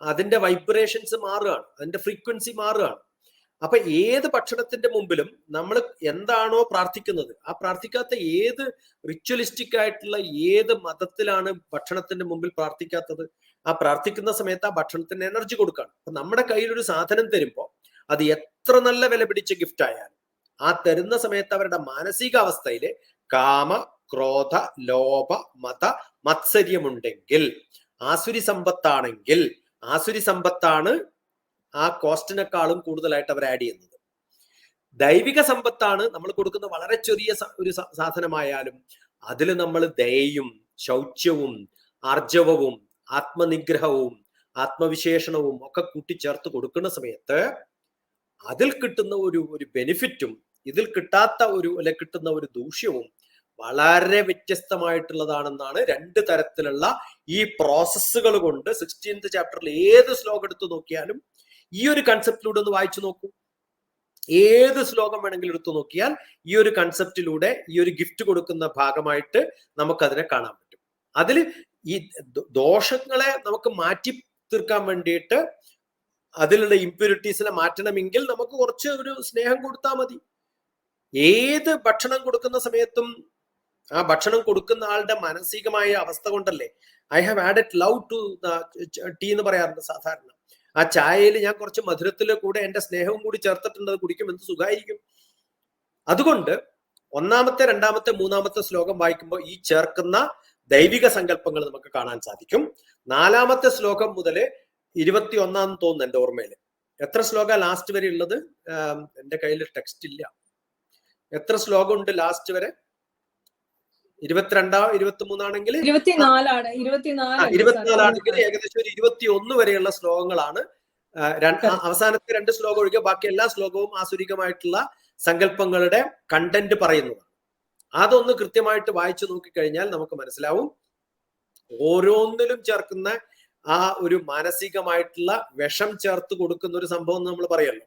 [SPEAKER 2] അതിന്റെ വൈബ്രേഷൻസ് മാറുകയാണ്, അതിന്റെ ഫ്രീക്വൻസി മാറുകയാണ്. അപ്പൊ ഏത് ഭക്ഷണത്തിന്റെ മുമ്പിലും നമ്മൾ എന്താണോ പ്രാർത്ഥിക്കുന്നത്, ആ പ്രാർത്ഥിക്കാത്ത ഏത് റിച്വലിസ്റ്റിക് ആയിട്ടുള്ള ഏത് മതത്തിലാണ് ഭക്ഷണത്തിന്റെ മുമ്പിൽ പ്രാർത്ഥിക്കാത്തത്? ആ പ്രാർത്ഥിക്കുന്ന സമയത്ത് ആ ഭക്ഷണത്തിന് എനർജി കൊടുക്കുകയാണ്. അപ്പൊ നമ്മുടെ കയ്യിൽ ഒരു സാധനം തരുമ്പോൾ അത് എത്ര നല്ല വില പിടിച്ച ഗിഫ്റ്റ് ആയാലും ആ തരുന്ന സമയത്ത് അവരുടെ മാനസികാവസ്ഥയില് കാമ, ക്രോധ, ലോഭ, മത, മത്സര്യമുണ്ടെങ്കിൽ, ആസുരി സമ്പത്താണെങ്കിൽ, ആസുരി സമ്പത്താണ് ആ കോസ്റ്റിനെക്കാളും കൂടുതലായിട്ട് അവർ ആഡ് ചെയ്യുന്നത്. ദൈവിക സമ്പത്താണ് നമ്മൾ കൊടുക്കുന്ന വളരെ ചെറിയ ഒരു സാധനമായാലും അതിൽ നമ്മൾ ദയയും ശൗച്യവും ആർജവവും ആത്മനിഗ്രഹവും ആത്മവിശേഷണവും ഒക്കെ കൂട്ടിച്ചേർത്ത് കൊടുക്കുന്ന സമയത്ത് അതിൽ കിട്ടുന്ന ഒരു ബെനിഫിറ്റും ഇതിൽ കിട്ടാത്ത കിട്ടുന്ന ഒരു ദൂഷ്യവും വളരെ വ്യത്യസ്തമായിട്ടുള്ളതാണെന്നാണ്. 2 തരത്തിലുള്ള ഈ പ്രോസസ്സുകൾ കൊണ്ട് 16th ചാപ്റ്ററിൽ ഏത് ശ്ലോകം എടുത്തു നോക്കിയാലും ഈ ഒരു കൺസെപ്റ്റിലൂടെ ഒന്ന് വായിച്ചു നോക്കൂ. ഏത് ശ്ലോകം വേണമെങ്കിലും എടുത്തു നോക്കിയാൽ ഈ ഒരു കൺസെപ്റ്റിലൂടെ ഈ ഒരു ഗിഫ്റ്റ് കൊടുക്കുന്ന ഭാഗമായിട്ട് നമുക്കതിനെ കാണാൻ പറ്റും. അതിൽ ഈ ദോഷങ്ങളെ നമുക്ക് മാറ്റി തീർക്കാൻ വേണ്ടിയിട്ട്, അതിലുള്ള ഇമ്പ്യൂരിറ്റീസിനെ മാറ്റണമെങ്കിൽ നമുക്ക് കുറച്ച് ഒരു സ്നേഹം കൊടുത്താൽ മതി. ഏത് ഭക്ഷണം കൊടുക്കുന്ന സമയത്തും ആ ഭക്ഷണം കൊടുക്കുന്ന ആളുടെ മാനസികമായ അവസ്ഥ കൊണ്ടല്ലേ. I have added love to tea എന്ന് പറയാറുണ്ട് സാധാരണ. ആ ചായയിൽ ഞാൻ കുറച്ച് മധുരത്തില് കൂടെ എന്റെ സ്നേഹവും കൂടി ചേർത്തിട്ടുണ്ട്, അത് കുടിക്കും, എന്ത് സുഖമായിരിക്കും. അതുകൊണ്ട് 1ാമത്തെ 2ാമത്തെ 3ാമത്തെ ശ്ലോകം വായിക്കുമ്പോൾ ഈ ചേർക്കുന്ന ദൈവിക സങ്കല്പങ്ങൾ നമുക്ക് കാണാൻ സാധിക്കും. 4ാമത്തെ ശ്ലോകം മുതൽ 21 തോന്നുന്നു എന്റെ ഓർമ്മയില്. എത്ര ശ്ലോക ലാസ്റ്റ് വരെ ഉള്ളത്? എന്റെ കയ്യിൽ ടെക്സ്റ്റ് ഇല്ല. എത്ര ശ്ലോകം ഉണ്ട് ലാസ്റ്റ് വരെ? 22 23 ആണെങ്കിൽ 24 ആണെങ്കിൽ ഏകദേശം ഒരു 21 വരെയുള്ള ശ്ലോകങ്ങളാണ്. അവസാനത്തെ 2 ശ്ലോകം ഒഴികെ ബാക്കി എല്ലാ ശ്ലോകവും ആസുരികമായിട്ടുള്ള സങ്കല്പങ്ങളുടെ കണ്ടന്റ് പറയുന്നതാണ്. അതൊന്ന് കൃത്യമായിട്ട് വായിച്ചു നോക്കിക്കഴിഞ്ഞാൽ നമുക്ക് മനസ്സിലാവും. ഓരോന്നിലും ചേർക്കുന്ന ആ ഒരു മാനസികമായിട്ടുള്ള വിഷം ചേർത്ത് കൊടുക്കുന്ന ഒരു സംഭവം നമ്മൾ പറയല്ലോ.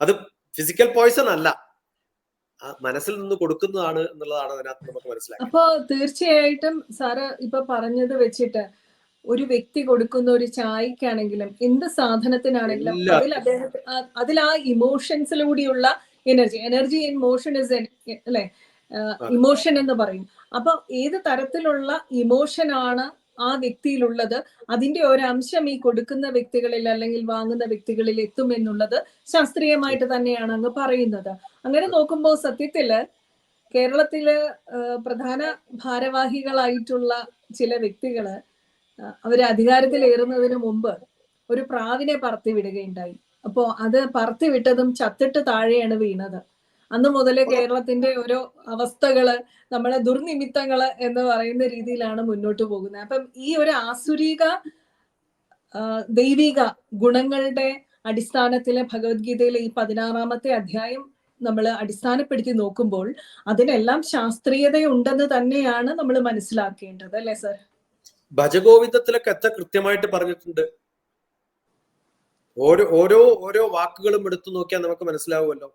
[SPEAKER 2] അത് ഫിസിക്കൽ പോയ്സൺ അല്ല, മനസ്സിൽ നിന്ന് കൊടുക്കുന്നതാണ് എന്നുള്ളതാണ് അതിനകത്ത് നമുക്ക് മനസ്സിലാക്കുക.
[SPEAKER 1] അപ്പൊ തീർച്ചയായിട്ടും സാറ് ഇപ്പൊ പറഞ്ഞത് വെച്ചിട്ട് ഒരു വ്യക്തി കൊടുക്കുന്ന ഒരു ചായക്കാണെങ്കിലും എന്ത് സാധനത്തിനാണെങ്കിലും അതിൽ ആ ഇമോഷൻസിലൂടെയുള്ള എനർജി ഇൻ മോഷൻ ഇസ് അല്ലെ, ഇമോഷൻ എന്ന് പറയും. അപ്പൊ ഏത് തരത്തിലുള്ള ഇമോഷനാണ് ആ വ്യക്തിയിലുള്ളത്, അതിന്റെ ഒരു അംശം ഈ കൊടുക്കുന്ന വ്യക്തികളിൽ അല്ലെങ്കിൽ വാങ്ങുന്ന വ്യക്തികളിൽ എത്തും എന്നുള്ളത് ശാസ്ത്രീയമായിട്ട് തന്നെയാണ് അങ്ങ് പറയുന്നത്. അങ്ങനെ നോക്കുമ്പോൾ സത്യത്തില് കേരളത്തില് പ്രധാന ഭാരവാഹികളായിട്ടുള്ള ചില വ്യക്തികള് അവര് അധികാരത്തിലേറുന്നതിന് മുമ്പ് ഒരു പ്രാവിനെ പറത്തി വിടുകയുണ്ടായി. അപ്പോ അത് പറത്തി വിട്ടതും ചത്തിട്ട് താഴെയാണ് വീണത്. അന്ന് മുതലേ കേരളത്തിന്റെ ഓരോ അവസ്ഥകള് നമ്മളെ ദുർനിമിത്തങ്ങള് എന്ന് പറയുന്ന രീതിയിലാണ് മുന്നോട്ട് പോകുന്നത്. അപ്പം ഈ ഒരു ആസുരിക ദൈവിക ഗുണങ്ങളുടെ അടിസ്ഥാനത്തിലെ ഭഗവത്ഗീതയിലെ ഈ 16ാമത്തെ അധ്യായം നമ്മൾ അടിസ്ഥാനപ്പെടുത്തി നോക്കുമ്പോൾ അതിനെല്ലാം ശാസ്ത്രീയതയുണ്ടെന്ന് തന്നെയാണ് നമ്മൾ മനസ്സിലാക്കേണ്ടത്, അല്ലേ സർ?
[SPEAKER 2] ഭജഗോവിന്ദത്തിലൊക്കെ എത്ര കൃത്യമായിട്ട് പറഞ്ഞിട്ടുണ്ട്. ഓരോ വാക്കുകളും എടുത്തു നോക്കിയാൽ നമുക്ക് മനസ്സിലാവുമല്ലോ.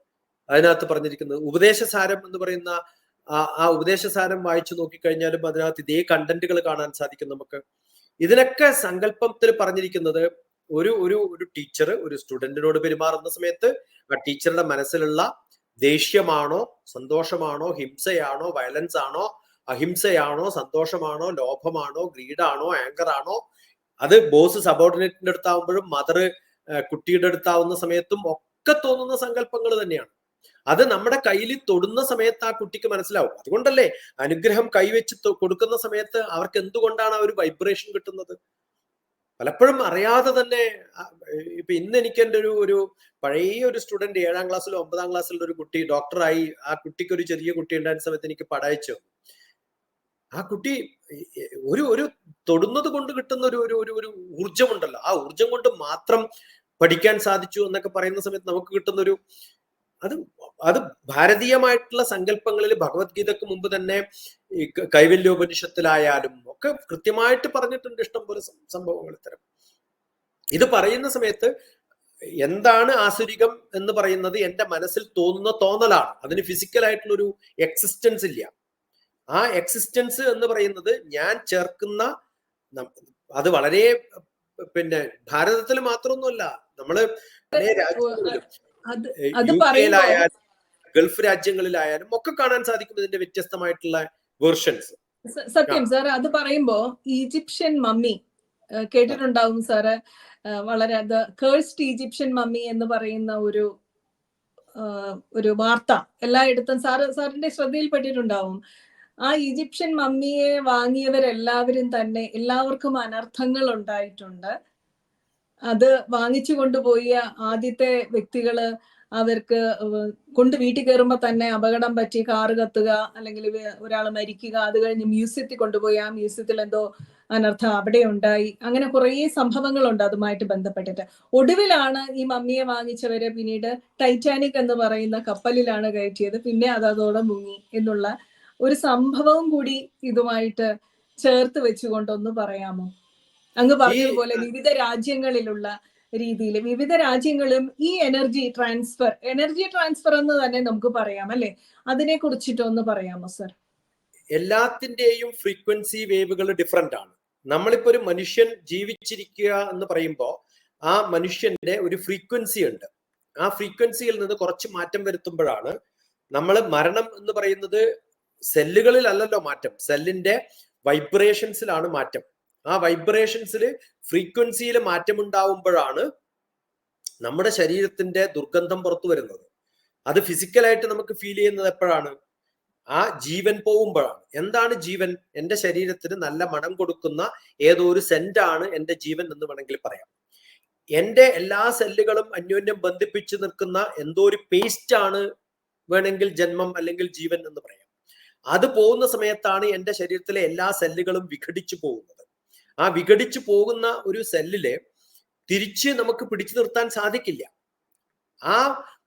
[SPEAKER 2] അതിനകത്ത് പറഞ്ഞിരിക്കുന്നത് ഉപദേശസാരം എന്ന് പറയുന്ന ആ ഉപദേശസാരം വായിച്ചു നോക്കിക്കഴിഞ്ഞാലും അതിനകത്ത് ഇതേ കണ്ടന്റുകൾ കാണാൻ സാധിക്കും നമുക്ക്. ഇതിനൊക്കെ സങ്കല്പത്തിൽ പറഞ്ഞിരിക്കുന്നത് ഒരു ടീച്ചർ ഒരു സ്റ്റുഡന്റിനോട് പെരുമാറുന്ന സമയത്ത് ആ ടീച്ചറുടെ മനസ്സിലുള്ള ദേഷ്യമാണോ, സന്തോഷമാണോ, ഹിംസയാണോ, വയലൻസ് ആണോ, അഹിംസയാണോ, സന്തോഷമാണോ, ലോഭമാണോ, ഗ്രീഡാണോ, ആങ്കർ ആണോ, അത് ബോസ് സബോർഡിനേറ്റിന്റെ അടുത്താവുമ്പോഴും മദർ കുട്ടിയുടെ അടുത്താവുന്ന സമയത്തും ഒക്കെ തോന്നുന്ന സങ്കല്പങ്ങൾ തന്നെയാണ്. അത് നമ്മുടെ കയ്യിൽ തൊടുന്ന സമയത്ത് ആ കുട്ടിക്ക് മനസ്സിലാവും. അതുകൊണ്ടല്ലേ അനുഗ്രഹം കൈവച്ച് കൊടുക്കുന്ന സമയത്ത് അവർക്ക് എന്തുകൊണ്ടാണ് ആ ഒരു വൈബ്രേഷൻ കിട്ടുന്നത്? പലപ്പോഴും അറിയാതെ തന്നെ. ഇപ്പൊ ഇന്ന് എനിക്ക് എൻ്റെ ഒരു പഴയ ഒരു സ്റ്റുഡന്റ് 7ാം ക്ലാസ്സിലോ 9ാം ക്ലാസ്സിലുള്ള ഒരു കുട്ടി ഡോക്ടറായി. ആ കുട്ടിക്ക് ഒരു ചെറിയ കുട്ടി ഉണ്ടായിരുന്ന സമയത്ത് എനിക്ക് പഠിച്ചു. ആ കുട്ടി ഒരു തൊടുന്നത് കൊണ്ട് കിട്ടുന്ന ഒരു ഊർജമുണ്ടല്ലോ, ആ ഊർജം കൊണ്ട് മാത്രം പഠിക്കാൻ സാധിച്ചു എന്നൊക്കെ പറയുന്ന സമയത്ത് നമുക്ക് കിട്ടുന്ന അത് ഭാരതീയമായിട്ടുള്ള സങ്കല്പങ്ങളിൽ ഭഗവത്ഗീതക്ക് മുമ്പ് തന്നെ ഈ കൈവല്യോപനിഷത്തിലായാലും ഒക്കെ കൃത്യമായിട്ട് പറഞ്ഞിട്ടുണ്ട് ഇഷ്ടംപോലെ സംഭവങ്ങൾ. ഇത്തരം ഇത് പറയുന്ന സമയത്ത് എന്താണ് ആസുരികം എന്ന് പറയുന്നത് എൻ്റെ മനസ്സിൽ തോന്നുന്ന തോന്നലാണ്. അതിന് ഫിസിക്കലായിട്ടുള്ള ഒരു എക്സിസ്റ്റൻസ് ഇല്ല. ആ എക്സിസ്റ്റൻസ് എന്ന് പറയുന്നത് ഞാൻ ചേർക്കുന്ന, അത് വളരെ പിന്നെ ഭാരതത്തിൽ മാത്രമൊന്നുമല്ല, നമ്മള് പല രാജ്യങ്ങളിലും യുകെയിലായാലും ഗൾഫ് രാജ്യങ്ങളിലായാലും ഒക്കെ കാണാൻ സാധിക്കും ഇതിന്റെ വ്യത്യസ്തമായിട്ടുള്ള വേർഷൻസ്.
[SPEAKER 1] സത്യം സാർ, അത് പറയുമ്പോ ഈജിപ്ഷ്യൻ മമ്മി കേട്ടിട്ടുണ്ടാവും സാറ്. വളരെ കേഴ്സ്ഡ് ഈജിപ്ഷ്യൻ മമ്മി എന്ന് പറയുന്ന ഒരു വാർത്ത എല്ലായിടത്തും സാറിന്റെ ശ്രദ്ധയിൽപ്പെട്ടിട്ടുണ്ടാവും. ആ ഈജിപ്ഷ്യൻ മമ്മിയെ വാങ്ങിയവരെല്ലാവരും തന്നെ എല്ലാവർക്കും അനർത്ഥങ്ങൾ ഉണ്ടായിട്ടുണ്ട്. അത് വാങ്ങിച്ചു കൊണ്ടുപോയി ആദ്യത്തെ വ്യക്തികള് അവർക്ക് വീട്ടിൽ കയറുമ്പോൾ തന്നെ അപകടം പറ്റി കാറ് കത്തുക, അല്ലെങ്കിൽ ഒരാൾ മരിക്കുക, അത് കഴിഞ്ഞ് മ്യൂസിയത്തിൽ കൊണ്ടുപോയി ആ മ്യൂസിയത്തിൽ എന്തോ അനർത്ഥം അവിടെ ഉണ്ടായി. അങ്ങനെ കുറേ സംഭവങ്ങളുണ്ട് അതുമായിട്ട് ബന്ധപ്പെട്ടിട്ട്. ഒടുവിലാണ് ഈ മമ്മിയെ വാങ്ങിച്ചവരെ പിന്നീട് ടൈറ്റാനിക് എന്ന് പറയുന്ന കപ്പലിലാണ് കയറ്റിയത്. പിന്നെ അതോടെ മുങ്ങി എന്നുള്ള ഒരു സംഭവം കൂടി ഇതുമായിട്ട് ചേർത്ത് വെച്ചുകൊണ്ടൊന്ന് പറയാമോ? അങ്ങ് പറഞ്ഞതുപോലെ വിവിധ രാജ്യങ്ങളിലുള്ള രീതിയിൽ വിവിധ രാജ്യങ്ങളും ഈ എനർജി ട്രാൻസ്ഫർ എന്ന് തന്നെ നമുക്ക് പറയാം അല്ലെ? അതിനെ കുറിച്ചിട്ടൊന്ന് പറയാമോ സർ?
[SPEAKER 2] എല്ലാത്തിന്റെയും ഫ്രീക്വൻസി വേവുകൾ ഡിഫറെന്റ് ആണ്. നമ്മളിപ്പോ ഒരു മനുഷ്യൻ ജീവിച്ചിരിക്കുക എന്ന് പറയുമ്പോൾ ആ മനുഷ്യന്റെ ഒരു ഫ്രീക്വൻസി ഉണ്ട്. ആ ഫ്രീക്വൻസിയിൽ നിന്ന് കുറച്ച് മാറ്റം വരുത്തുമ്പോഴാണ് നമ്മൾ മരണം എന്ന് പറയുന്നത്. സെല്ലുകളിൽ അല്ലല്ലോ മാറ്റം, സെല്ലിന്റെ വൈബ്രേഷൻസിലാണ് മാറ്റം. ആ വൈബ്രേഷൻസിൽ ഫ്രീക്വൻസിയിൽ മാറ്റമുണ്ടാവുമ്പോഴാണ് നമ്മുടെ ശരീരത്തിന്റെ ദുർഗന്ധം പുറത്തു വരുന്നത്. അത് ഫിസിക്കലായിട്ട് നമുക്ക് ഫീൽ ചെയ്യുന്നത് എപ്പോഴാണ്? ആ ജീവൻ പോകുമ്പോഴാണ്. എന്താണ് ജീവൻ? എൻ്റെ ശരീരത്തിന് നല്ല മണം കൊടുക്കുന്ന ഏതോ ഒരു സെന്റാണ് എൻ്റെ ജീവൻ എന്ന് വേണമെങ്കിൽ പറയാം. എൻ്റെ എല്ലാ സെല്ലുകളും അന്യോന്യം ബന്ധിപ്പിച്ച് നിൽക്കുന്ന എന്തോ ഒരു പേസ്റ്റ് ആണ് വേണമെങ്കിൽ ജന്മം അല്ലെങ്കിൽ ജീവൻ എന്ന് പറയാം. അത് പോകുന്ന സമയത്താണ് എൻ്റെ ശരീരത്തിലെ എല്ലാ സെല്ലുകളും വിഘടിച്ചു പോകുന്നത്. ആ വിഘടിച്ചു പോകുന്ന ഒരു സെല്ലിലെ തിരിച്ച് നമുക്ക് പിടിച്ചു നിർത്താൻ സാധിക്കില്ല. ആ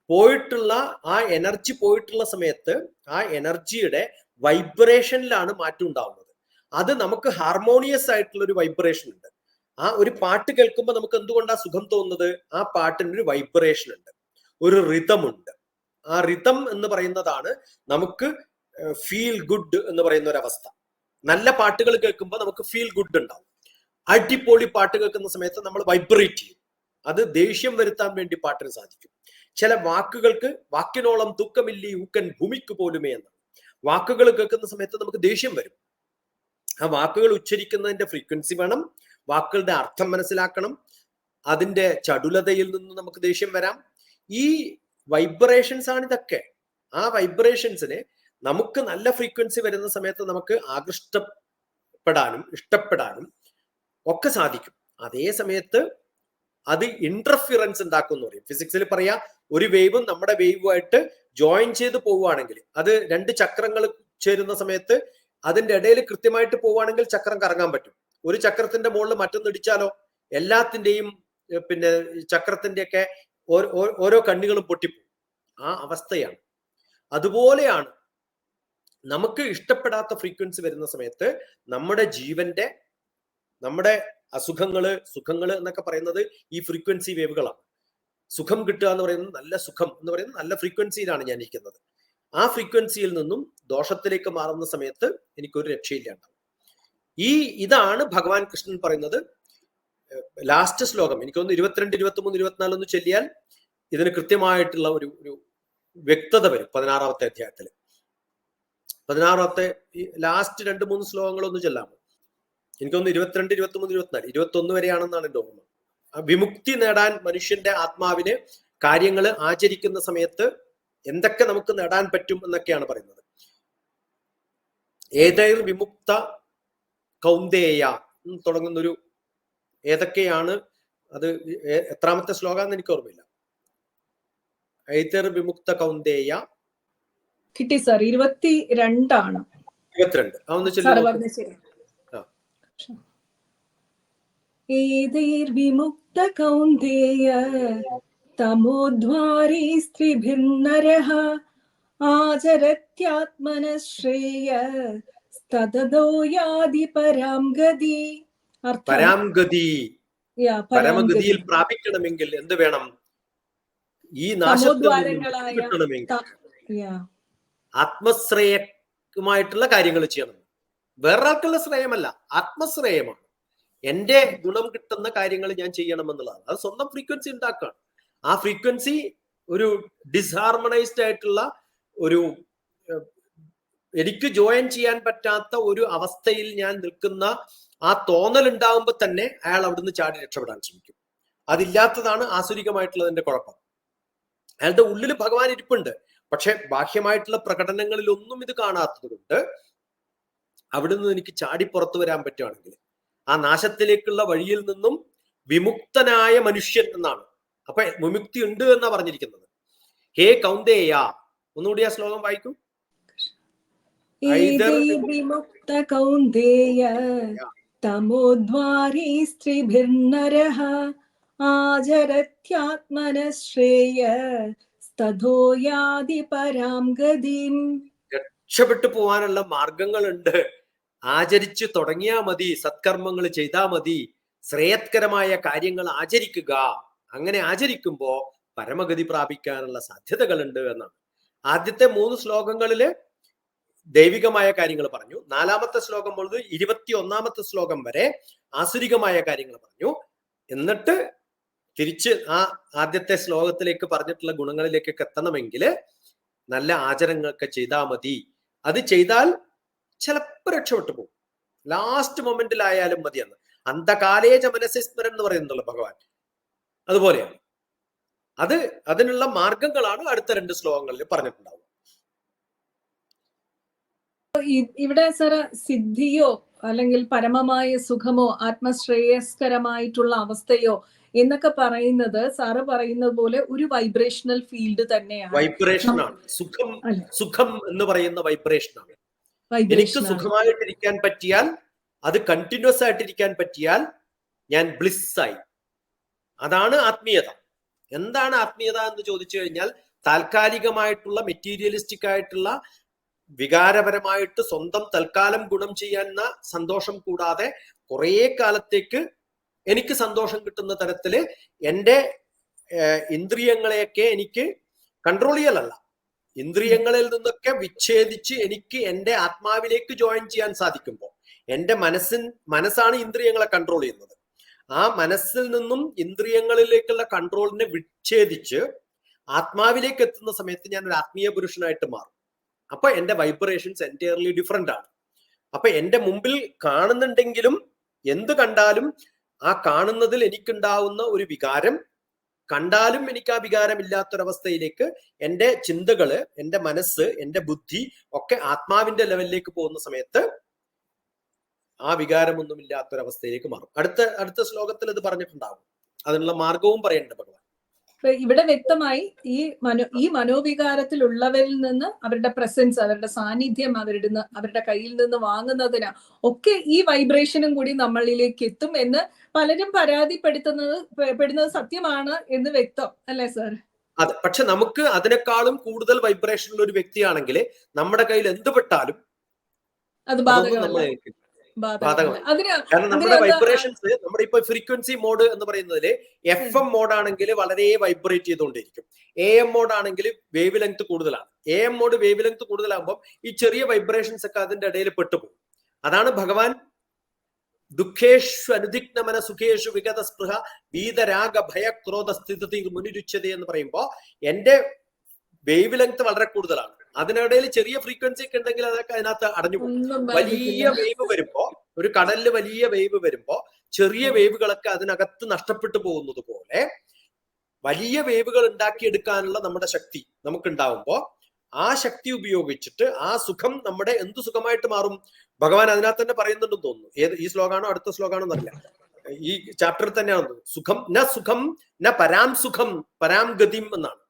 [SPEAKER 2] പോയിട്ടുള്ള ആ എനർജി പോയിട്ടുള്ള സമയത്ത് ആ എനർജിയുടെ വൈബ്രേഷനിലാണ് മാറ്റം ഉണ്ടാവുന്നത്. അത് നമുക്ക് ഹാർമോണിയസ് ആയിട്ടുള്ള ഒരു വൈബ്രേഷൻ ഉണ്ട്. ആ ഒരു പാട്ട് കേൾക്കുമ്പോൾ നമുക്ക് എന്തുകൊണ്ടാണ് സുഖം തോന്നുന്നത്? ആ പാട്ടിന് ഒരു വൈബ്രേഷൻ ഉണ്ട്, ഒരു റിതം ഉണ്ട്. ആ റിതം എന്ന് പറയുന്നതാണ് നമുക്ക് ഫീൽ ഗുഡ് എന്ന് പറയുന്ന ഒരു അവസ്ഥ. നല്ല പാട്ടുകൾ കേൾക്കുമ്പോൾ നമുക്ക് ഫീൽ ഗുഡ് ഉണ്ടാവും. അടിപൊളി പാട്ട് കേൾക്കുന്ന സമയത്ത് നമ്മൾ വൈബ്രേറ്റ് ചെയ്യും. അത് ദേഷ്യം വരുത്താൻ വേണ്ടി പാട്ടിന് സാധിക്കും. ചില വാക്കുകൾക്ക് വാക്കിനോളം ദുഃഖമില്ലി ഊക്കൻ ഭൂമിക്ക് പോലുമേ എന്നാണ്. വാക്കുകൾ കേൾക്കുന്ന സമയത്ത് നമുക്ക് ദേഷ്യം വരും. ആ വാക്കുകൾ ഉച്ചരിക്കുന്നതിന്റെ ഫ്രീക്വൻസി വേണം, വാക്കുകളുടെ അർത്ഥം മനസ്സിലാക്കണം. അതിന്റെ ചടുലതയിൽ നിന്ന് നമുക്ക് ദേഷ്യം വരാം. ഈ വൈബ്രേഷൻസ് ആണ് ഇതൊക്കെ. ആ വൈബ്രേഷൻസിനെ നമുക്ക് നല്ല ഫ്രീക്വൻസി വരുന്ന സമയത്ത് നമുക്ക് ആകൃഷ്ടപ്പെടാനും ഇഷ്ടപ്പെടാനും ഒക്കെ സാധിക്കും. അതേ സമയത്ത് അത് ഇന്റർഫിയറൻസ് ഉണ്ടാക്കും എന്ന് പറയും. ഫിസിക്സിൽ പറയാ, ഒരു വേവും നമ്മുടെ വേവുമായിട്ട് ജോയിൻ ചെയ്ത് പോവുകയാണെങ്കിൽ, അത് രണ്ട് ചക്രങ്ങൾ ചേരുന്ന സമയത്ത് അതിന്റെ ഇടയിൽ കൃത്യമായിട്ട് പോവുകയാണെങ്കിൽ ചക്രം കറങ്ങാൻ പറ്റും. ഒരു ചക്രത്തിന്റെ മുകളിൽ മറ്റൊന്ന് ഇടിച്ചാലോ എല്ലാത്തിന്റെയും പിന്നെ ചക്രത്തിന്റെ ഒക്കെ ഓരോ കണ്ണികളും പൊട്ടിപ്പോകും. ആ അവസ്ഥയാണ്. അതുപോലെയാണ് നമുക്ക് ഇഷ്ടപ്പെടാത്ത ഫ്രീക്വൻസി വരുന്ന സമയത്ത് നമ്മുടെ ജീവന്റെ, നമ്മുടെ അസുഖങ്ങള് സുഖങ്ങള് എന്നൊക്കെ പറയുന്നത് ഈ ഫ്രീക്വൻസി വേവുകളാണ്. സുഖം കിട്ടുക എന്ന് പറയുന്നത്, നല്ല സുഖം എന്ന് പറയുന്നത് നല്ല ഫ്രീക്വൻസിയിലാണ് ഞാൻ ഇരിക്കുന്നത്. ആ ഫ്രീക്വൻസിയിൽ നിന്നും ദോഷത്തിലേക്ക് മാറുന്ന സമയത്ത് എനിക്കൊരു രക്ഷയില്ലാണ്ടാവും. ഇതാണ് ഭഗവാൻ കൃഷ്ണൻ പറയുന്നത്. ലാസ്റ്റ് ശ്ലോകം എനിക്ക് തോന്നുന്നു 22, 23, 24 ഒന്ന് ചൊല്ലിയാൽ ഇതിന് കൃത്യമായിട്ടുള്ള വ്യക്തത വരും 16ാമത്തെ അധ്യായത്തിൽ. 16ാമത്തെ ലാസ്റ്റ് 2-3 ശ്ലോകങ്ങളൊന്നും ചെല്ലാമോ? എനിക്കൊന്ന് 22, 23, 24, 21 വരെയാണെന്നാണ് എന്റെ ഓർമ്മ. വിമുക്തി നേടാൻ മനുഷ്യന്റെ ആത്മാവിന് കാര്യങ്ങൾ ആചരിക്കുന്ന സമയത്ത് എന്തൊക്കെ നമുക്ക് നേടാൻ പറ്റും എന്നൊക്കെയാണ് പറയുന്നത്. ഏതൈർ വിമുക്ത കൗന്ദേയ തുടങ്ങുന്നൊരു ഏതൊക്കെയാണ് അത്, എത്രാമത്തെ ശ്ലോകാന്ന് എനിക്ക് ഓർമ്മയില്ല. ഏതൈർ വിമുക്ത കൗന്ദേയ
[SPEAKER 1] കിട്ടി സാർ, 22
[SPEAKER 2] 22. അതൊന്ന് ചൊല്ലി.
[SPEAKER 1] ഏതൈർവിമുക്ത കൗന്ദേയ തമോദ്വാരേ സ്ത്രീഭിർനരഃ ആചരത്യാത്മനശ്രേയ തതോ യാതി പരാം ഗതി.
[SPEAKER 2] പരമഗതിയിൽ പ്രാപിക്കണമെങ്കിൽ എന്ത് വേണം? ഈ നാശത്തിൽ കിട്ടണമെങ്കിൽ ആത്മശ്രേയമായിട്ടുള്ള കാര്യങ്ങൾ ചെയ്യണം. വേറൊരാൾക്കുള്ള ശ്രേയമല്ല, ആത്മശ്രേയമാണ്. എന്റെ ഗുണം കിട്ടുന്ന കാര്യങ്ങൾ ഞാൻ ചെയ്യണമെന്നുള്ളതാണ്. അത് സ്വന്തം ഫ്രീക്വൻസി ഉണ്ടാക്കുകയാണ്. ആ ഫ്രീക്വൻസി ഒരു ഡിസ്ഹാർമണൈസ്ഡ് ആയിട്ടുള്ള ഒരു, എനിക്ക് ജോയിൻ ചെയ്യാൻ പറ്റാത്ത ഒരു അവസ്ഥയിൽ ഞാൻ നിൽക്കുന്ന ആ തോന്നൽ ഉണ്ടാകുമ്പോൾ തന്നെ അയാൾ അവിടുന്ന് ചാടി രക്ഷപ്പെടാൻ ശ്രമിക്കും. അതില്ലാത്തതാണ് ആസുരികമായിട്ടുള്ളതിന്റെ കുഴപ്പം. അയാളുടെ ഉള്ളിൽ ഭഗവാൻ ഇരിപ്പുണ്ട്, പക്ഷെ ബാഹ്യമായിട്ടുള്ള പ്രകടനങ്ങളിലൊന്നും ഇത് കാണാത്തത് കൊണ്ട് അവിടുന്ന് എനിക്ക് ചാടി പുറത്തു വരാൻ പറ്റുകയാണെങ്കിൽ ആ നാശത്തിലേക്കുള്ള വഴിയിൽ നിന്നും വിമുക്തനായ മനുഷ്യൻ എന്നാണ്. അപ്പൊ വിമുക്തി ഉണ്ട് എന്നാ പറഞ്ഞിരിക്കുന്നത്. ഹേ കൗന്ദേയ, ഒന്നുകൂടി ആ ശ്ലോകം വായിക്കൂ.
[SPEAKER 1] വിമുക്ത കൗന്ദേയ തമോദ്വാരേ സ്ത്രീഭിർനരഃ ആചരത്യാത്മനശ്രേയ തതോ യാതി പരാം ഗതിം.
[SPEAKER 2] രക്ഷപ്പെട്ടു പോവാനുള്ള മാർഗങ്ങളുണ്ട്. ആചരിച്ചു തുടങ്ങിയാ മതി, സത്കർമ്മങ്ങൾ ചെയ്താൽ മതി, ശ്രേയത്കരമായ കാര്യങ്ങൾ ആചരിക്കുക. അങ്ങനെ ആചരിക്കുമ്പോ പരമഗതി പ്രാപിക്കാനുള്ള സാധ്യതകളുണ്ട് എന്നാണ്. ആദ്യത്തെ 3 ശ്ലോകങ്ങളില് ദൈവികമായ കാര്യങ്ങൾ പറഞ്ഞു. 4ാമത്തെ ശ്ലോകം മുതൽ 21ാമത്തെ ശ്ലോകം വരെ ആസുരികമായ കാര്യങ്ങൾ പറഞ്ഞു. എന്നിട്ട് തിരിച്ച് ആ ആദ്യത്തെ ശ്ലോകത്തിലേക്ക് പറഞ്ഞിട്ടുള്ള ഗുണങ്ങളിലേക്കൊക്കെ എത്തണമെങ്കിൽ നല്ല ആചരണങ്ങളൊക്കെ ചെയ്താൽ മതി. അത് ചെയ്താൽ ചിലപ്പോൾ രക്ഷപ്പെട്ടു പോകും. ലാസ്റ്റ് മൊമെന്റിലായാലും മതിയെന്ന്. അന്ധകാലേജ മനസ്സ്മരൻ എന്ന് പറയുന്നുണ്ടല്ലോ ഭഗവാൻ, അതുപോലെയാണ്. അതിനുള്ള മാർഗങ്ങളാണ് അടുത്ത 2 ശ്ലോകങ്ങളിൽ പറഞ്ഞിട്ടുണ്ടാവുക.
[SPEAKER 1] ഇവിടെ സാർ സിദ്ധിയോ അല്ലെങ്കിൽ പരമമായ സുഖമോ ആത്മശ്രേയസ്കരമായിട്ടുള്ള അവസ്ഥയോ എന്നൊക്കെ പറയുന്നത് സാറ് പറയുന്നത് പോലെ ഒരു വൈബ്രേഷണൽ ഫീൽഡ് തന്നെയാണ്.
[SPEAKER 2] വൈബ്രേഷനാണ് സുഖം എന്ന് പറയുന്ന വൈബ്രേഷനാണ്. എനിക്ക് സുഖമായിട്ടിരിക്കാൻ പറ്റിയാൽ, അത് കണ്ടിന്യൂസ് ആയിട്ടിരിക്കാൻ പറ്റിയാൽ ഞാൻ ബ്ലിസ്സായി. അതാണ് ആത്മീയത. എന്താണ് ആത്മീയത എന്ന് ചോദിച്ചു കഴിഞ്ഞാൽ, താൽക്കാലികമായിട്ടുള്ള മെറ്റീരിയലിസ്റ്റിക് ആയിട്ടുള്ള വികാരപരമായിട്ട് സ്വന്തം തൽക്കാലം ഗുണം ചെയ്യാവുന്ന സന്തോഷം കൂടാതെ കുറെ കാലത്തേക്ക് എനിക്ക് സന്തോഷം കിട്ടുന്ന തരത്തില് എൻ്റെ ഇന്ദ്രിയങ്ങളെയൊക്കെ എനിക്ക് കൺട്രോൾ ചെയ്യലല്ല, ഇന്ദ്രിയങ്ങളിൽ നിന്നൊക്കെ വിച്ഛേദിച്ച് എനിക്ക് എൻ്റെ ആത്മാവിലേക്ക് ജോയിൻ ചെയ്യാൻ സാധിക്കുമ്പോൾ, എൻ്റെ മനസ്സാണ് ഇന്ദ്രിയങ്ങളെ കൺട്രോൾ ചെയ്യുന്നത്. ആ മനസ്സിൽ നിന്നും ഇന്ദ്രിയങ്ങളിലേക്കുള്ള കൺട്രോളിനെ വിച്ഛേദിച്ച് ആത്മാവിലേക്ക് എത്തുന്ന സമയത്ത് ഞാൻ ഒരു ആത്മീയ പുരുഷനായിട്ട് മാറും. അപ്പൊ എൻ്റെ വൈബ്രേഷൻസ് എൻറ്റയർലി ഡിഫറെന്റ് ആണ്. അപ്പൊ എൻ്റെ മുമ്പിൽ കാണുന്നുണ്ടെങ്കിലും എന്ത് കണ്ടാലും ആ കാണുന്നതിൽ എനിക്കുണ്ടാവുന്ന ഒരു വികാരം, കണ്ടാലും എനിക്ക് ആ വികാരം ഇല്ലാത്തൊരവസ്ഥയിലേക്ക് എൻ്റെ ചിന്തകള്, എൻ്റെ മനസ്സ്, എൻ്റെ ബുദ്ധി ഒക്കെ ആത്മാവിന്റെ ലെവലിലേക്ക് പോകുന്ന സമയത്ത് ആ വികാരമൊന്നും ഇല്ലാത്തൊരവസ്ഥയിലേക്ക് മാറും. അടുത്ത ശ്ലോകത്തിൽ ഇത് പറഞ്ഞിട്ടുണ്ടാവും. അതിനുള്ള മാർഗവും പറയുന്നുണ്ട് ഭഗവാൻ.
[SPEAKER 1] ഇവിടെ വ്യക്തമായി ഈ മനോവികാരത്തിലുള്ളവരിൽ നിന്ന് അവരുടെ പ്രസൻസ്, അവരുടെ സാന്നിധ്യം അവരുടെ കയ്യിൽ നിന്ന് വാങ്ങുന്നതിന് ഒക്കെ ഈ വൈബ്രേഷനും കൂടി നമ്മളിലേക്ക് എത്തും എന്ന് പലരും പരാതിപ്പെടുന്നത് സത്യമാണ് എന്ന് വ്യക്തം അല്ലേ സാർ?
[SPEAKER 2] അതെ. പക്ഷെ നമുക്ക് അതിനേക്കാളും കൂടുതൽ വൈബ്രേഷൻ ഉള്ള ഒരു വ്യക്തിയാണെങ്കിൽ നമ്മുടെ കയ്യിൽ എന്ത് പെട്ടാലും
[SPEAKER 1] അത് ബാധകമല്ല.
[SPEAKER 2] കാരണം നമ്മുടെ വൈബ്രേഷൻസ്, നമ്മുടെ ഇപ്പൊ ഫ്രീക്വൻസി മോഡ് എന്ന് പറയുന്നതില് FM മോഡ് ആണെങ്കിൽ വളരെ വൈബ്രേറ്റ് ചെയ്തുകൊണ്ടിരിക്കും. AM മോഡ് ആണെങ്കിൽ വേവ് ലെങ്ത് കൂടുതലാണ്. AM മോഡ് വേവ് ലെങ്ത് കൂടുതലാകുമ്പോൾ ഈ ചെറിയ വൈബ്രേഷൻസ് ഒക്കെ അതിന്റെ ഇടയിൽ പെട്ടുപോകും. അതാണ് ഭഗവാൻ ദുഃഖേഷു അനുദിഗ്നമന സുഖേഷു വിഗത സ്പൃഹ വീതരാഗ ഭയ ക്രോധ സ്ഥിതി മുനിരുച്ചത എന്ന് പറയുമ്പോൾ എന്റെ വേവ് ലെങ്ത് വളരെ കൂടുതലാണ്. അതിനിടയിൽ ചെറിയ ഫ്രീക്വൻസി ഒക്കെ ഉണ്ടെങ്കിൽ അതൊക്കെ അതിനകത്ത് അടഞ്ഞു പോകും. വലിയ വേവ് വരുമ്പോ, ഒരു കടലിൽ വലിയ വേവ് വരുമ്പോ ചെറിയ വേവുകളൊക്കെ അതിനകത്ത് നഷ്ടപ്പെട്ടു പോകുന്നത് പോലെ വലിയ വേവുകൾ ഉണ്ടാക്കിയെടുക്കാനുള്ള നമ്മുടെ ശക്തി നമുക്കുണ്ടാവുമ്പോ ആ ശക്തി ഉപയോഗിച്ചിട്ട് ആ സുഖം നമ്മുടെ എന്ത് സുഖമായിട്ട് മാറും? ഭഗവാൻ അതിനകത്ത് തന്നെ പറയുന്നുണ്ടെന്ന് തോന്നുന്നു. ഏത് ഈ ശ്ലോകാണോ അടുത്ത ശ്ലോകാണോ എന്നറിയില്ല, ഈ ചാപ്റ്ററിൽ തന്നെയാണ്. സുഖം ന പരാം സുഖം പരാം ഗതിം എന്നാണ്.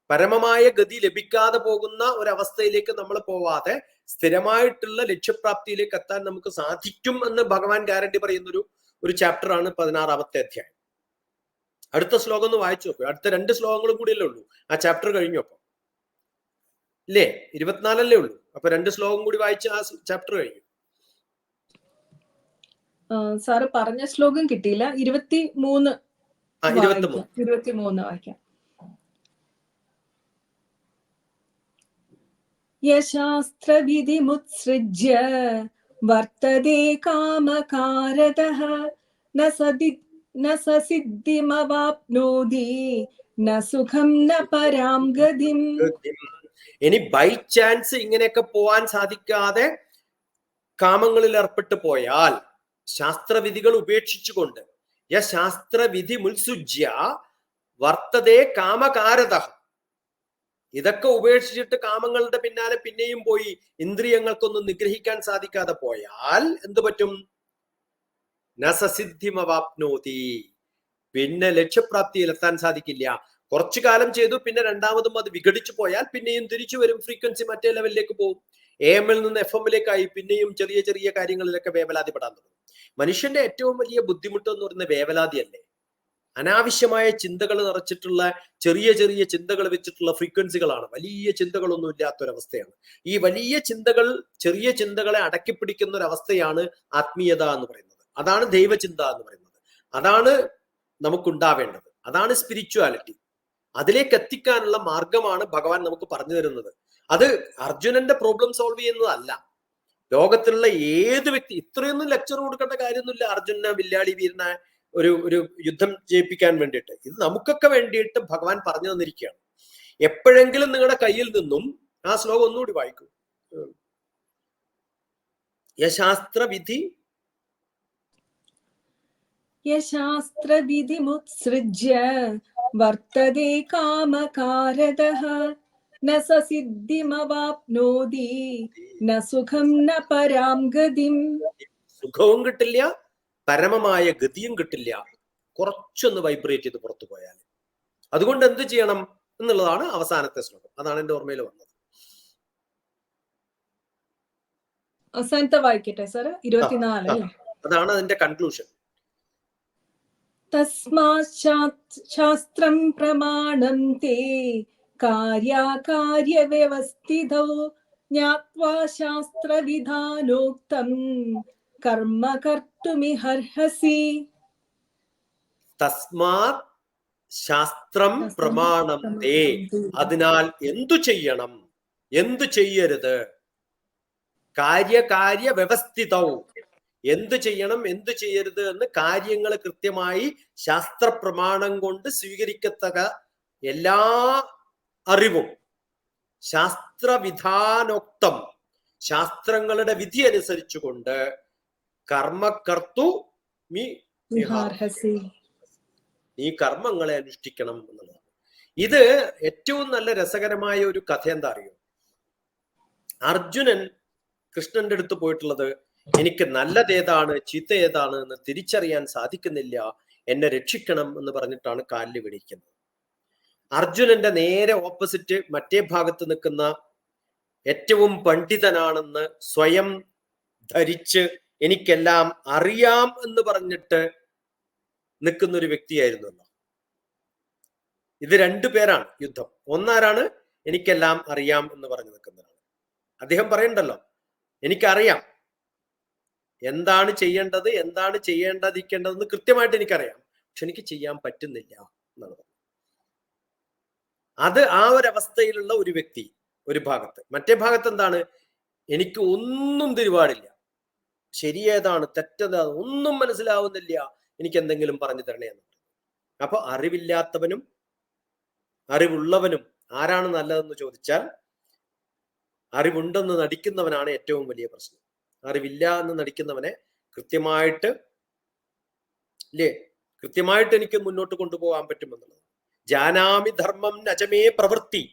[SPEAKER 2] പരമമായ ഗതി ലഭിക്കാതെ പോകുന്ന ഒരവസ്ഥയിലേക്ക് നമ്മൾ പോവാതെ സ്ഥിരമായിട്ടുള്ള ലക്ഷ്യപ്രാപ്തിയിലേക്ക് എത്താൻ നമുക്ക് സാധിക്കും എന്ന് ഭഗവാൻ ഗ്യാരണ്ടി പറയുന്ന ഒരു ചാപ്റ്ററാണ് 16ാമത്തെ അധ്യായം. അടുത്ത ശ്ലോകം ഒന്ന് വായിച്ചു നോക്കൂ. അടുത്ത 2 ശ്ലോകങ്ങളും കൂടിയല്ലേ ഉള്ളൂ, ആ ചാപ്റ്റർ കഴിഞ്ഞു. അപ്പൊ ഇല്ലേ, 24 ഉള്ളൂ. അപ്പൊ 2 ശ്ലോകം കൂടി വായിച്ച് ആ ചാപ്റ്റർ കഴിഞ്ഞു.
[SPEAKER 1] സാറ് പറഞ്ഞ ശ്ലോകം കിട്ടിയില്ല. 23 വായിക്കാം. യശാസ്ത്രവിധിമുത്സൃജ്യ വർത്തതേ കാമകാരതഃ ന സസിദ്ധിമവാപ്നോതി ന സുഖം ന പരാം ഗതിം.
[SPEAKER 2] ഇനി ബൈ ചാൻസ് ഇങ്ങനെയൊക്കെ പോവാൻ സാധിക്കാതെ കാമങ്ങളിൽ ഏർപ്പെട്ടു പോയാൽ, ശാസ്ത്രവിധികൾ ഉപേക്ഷിച്ചുകൊണ്ട്, യശാസ്ത്രവിധി മുത്സുജ്യ വർത്തതേ കാമകാരതഃ, ഇതൊക്കെ ഉപേക്ഷിച്ചിട്ട് കാമങ്ങളുടെ പിന്നാലെ പിന്നെയും പോയി ഇന്ദ്രിയങ്ങൾക്കൊന്നും നിഗ്രഹിക്കാൻ സാധിക്കാതെ പോയാൽ എന്തു പറ്റും? നസസിദ്ധിമവാപ്നോതി, പിന്നെ ലക്ഷ്യപ്രാപ്തിയിൽ എത്താൻ സാധിക്കില്ല. കുറച്ചു കാലം ചെയ്തു, പിന്നെ രണ്ടാമതും അത് വിഘടിച്ചു പോയാൽ പിന്നെയും തിരിച്ചു വരും, ഫ്രീക്വൻസി മറ്റേ ലെവലിലേക്ക് പോകും. AM-ൽ നിന്ന് FM-ലേക്കായി പിന്നെയും ചെറിയ ചെറിയ കാര്യങ്ങളിലൊക്കെ വേവലാതിപ്പെടാൻ തുടങ്ങും. മനുഷ്യന്റെ ഏറ്റവും വലിയ ബുദ്ധിമുട്ട് എന്ന് പറയുന്നത് വേവലാതിയല്ലേ? അനാവശ്യമായ ചിന്തകൾ നിറച്ചിട്ടുള്ള ചെറിയ ചെറിയ ചിന്തകൾ വെച്ചിട്ടുള്ള ഫ്രീക്വൻസികളാണ്. വലിയ ചിന്തകളൊന്നും ഇല്ലാത്തൊരവസ്ഥയാണ്. ഈ വലിയ ചിന്തകൾ, ചെറിയ ചിന്തകളെ അടക്കിപ്പിടിക്കുന്ന ഒരു അവസ്ഥയാണ് ആത്മീയത എന്ന് പറയുന്നത്. അതാണ് ദൈവചിന്ത എന്ന് പറയുന്നത്. അതാണ് നമുക്കുണ്ടാവേണ്ടത്. അതാണ് സ്പിരിച്വാലിറ്റി. അതിലേക്ക് എത്തിക്കാനുള്ള മാർഗമാണ് ഭഗവാൻ നമുക്ക് പറഞ്ഞു തരുന്നത്. അത് അർജുനന്റെ പ്രോബ്ലം സോൾവ് ചെയ്യുന്നതല്ല. ലോകത്തിലുള്ള ഏത് വ്യക്തി, ഇത്രയൊന്നും ലെക്ചർ കൊടുക്കേണ്ട കാര്യമൊന്നുമില്ല അർജുന വില്ലാളി വീരന ഒരു യുദ്ധം ജയിപ്പിക്കാൻ വേണ്ടിയിട്ട്. ഇത് നമുക്കൊക്കെ വേണ്ടിയിട്ട് ഭഗവാൻ പറഞ്ഞു തന്നിരിക്കുകയാണ്. എപ്പോഴെങ്കിലും നിങ്ങളുടെ കയ്യിൽ നിന്നും ആ ശ്ലോകം ഒന്നുകൂടി വായിക്കൂ.
[SPEAKER 1] യശാസ്ത്രവിധിമുത്സൃജ്യ വർത്തതേ കാമകാരതഃ ന സസിദ്ധിമവാപ്നോതി ന സുഖം ന പരാം ഗതിം.
[SPEAKER 2] സുഖവും കിട്ടില്ല, പരമമായ ഗതിയും കിട്ടില്ല, കുറച്ചൊന്ന് വൈബ്രേറ്റ് ചെയ്ത് പുറത്തു പോയാൽ. അതുകൊണ്ട് എന്ത് ചെയ്യണം എന്നുള്ളതാണ് അവസാനത്തെ ശ്ലോകം. അതാണ് എന്റെ ഓർമ്മയിൽ വന്നത്.
[SPEAKER 1] അവസാനത്തെ വായിക്കട്ടെ സാർ, 24 അല്ലേ?
[SPEAKER 2] അതാണ് അതിന്റെ കൺക്ലൂഷൻ.
[SPEAKER 1] തസ്മാത് ശാസ്ത്രം പ്രമാണം തേ കാര്യാകാര്യവ്യവസ്ഥിതോ ജ്ഞാത്വാ ശാസ്ത്രവിധാനോക്തം കർമ്മ കർത്തുമിഹർഹസി.
[SPEAKER 2] തസ്മാത് ശാസ്ത്രം പ്രമാണം തേ, അതിനാൽ എന്തു ചെയ്യണം, എന്തു ചെയ്യരുത്. കാര്യകാര്യ വ്യവസ്ഥിതവും, എന്ത് ചെയ്യണം എന്ത് ചെയ്യരുത് എന്ന് കാര്യങ്ങൾ കൃത്യമായി ശാസ്ത്രപ്രമാണം കൊണ്ട് സ്വീകരിക്കത്തക്ക എല്ലാ അറിവും ശാസ്ത്രവിധാനോക്തം, ശാസ്ത്രങ്ങളുടെ വിധി അനുസരിച്ചുകൊണ്ട് കർമ്മകർത്തു നീ കർമ്മങ്ങളെ അനുഷ്ഠിക്കണം എന്നുള്ളതാണ്. ഇത് ഏറ്റവും നല്ല രസകരമായ ഒരു കഥ എന്താ അറിയോ? അർജുനൻ കൃഷ്ണന്റെ അടുത്ത് പോയിട്ടുള്ളത്, എനിക്ക് നല്ലതേതാണ് ചീത്ത ഏതാണ് എന്ന് തിരിച്ചറിയാൻ സാധിക്കുന്നില്ല, എന്നെ രക്ഷിക്കണം എന്ന് പറഞ്ഞിട്ടാണ് കാലിൽ വീണിരിക്കുന്നത്. അർജുനന്റെ നേരെ ഓപ്പോസിറ്റ് മറ്റേ ഭാഗത്ത് നിൽക്കുന്ന ഏറ്റവും പണ്ഡിതനാണെന്ന് സ്വയം ധരിച്ച് എനിക്കെല്ലാം അറിയാം എന്ന് പറഞ്ഞിട്ട് നിൽക്കുന്ന ഒരു വ്യക്തിയായിരുന്നല്ലോ. ഇത് 2 പേരാണ് യുദ്ധം. ഒന്നാരാണ്? എനിക്കെല്ലാം അറിയാം എന്ന് പറഞ്ഞു നിൽക്കുന്നതാണ്. അദ്ദേഹം പറയണ്ടല്ലോ, എനിക്കറിയാം എന്താണ് ചെയ്യേണ്ടത്, എന്താണ് ചെയ്യേണ്ടതിരിക്കേണ്ടതെന്ന് കൃത്യമായിട്ട് എനിക്കറിയാം, പക്ഷെ എനിക്ക് ചെയ്യാൻ പറ്റുന്നില്ല എന്നുള്ളത്. അത് ആ ഒരവസ്ഥയിലുള്ള ഒരു വ്യക്തി ഒരു ഭാഗത്ത്. മറ്റേ ഭാഗത്ത് എന്താണ്? എനിക്ക് ഒന്നും തിരുവാടില്ല, ശരിയേതാണ് തെറ്റേതാണ് ഒന്നും മനസ്സിലാവുന്നില്ല, എനിക്ക് എന്തെങ്കിലും പറഞ്ഞു തരണേ എന്ന്. അപ്പൊ അറിവില്ലാത്തവനും അറിവുള്ളവനും ആരാണ് നല്ലതെന്ന് ചോദിച്ചാൽ അറിവുണ്ടെന്ന് നടിക്കുന്നവനാണ് ഏറ്റവും വലിയ പ്രശ്നം. അറിവില്ല എന്ന് നടിക്കുന്നവനെ കൃത്യമായിട്ട് എനിക്ക് മുന്നോട്ട് കൊണ്ടുപോകാൻ പറ്റുമെന്നുള്ളത്. ജാനാമി ധർമ്മം നചമേ പ്രവൃത്തി,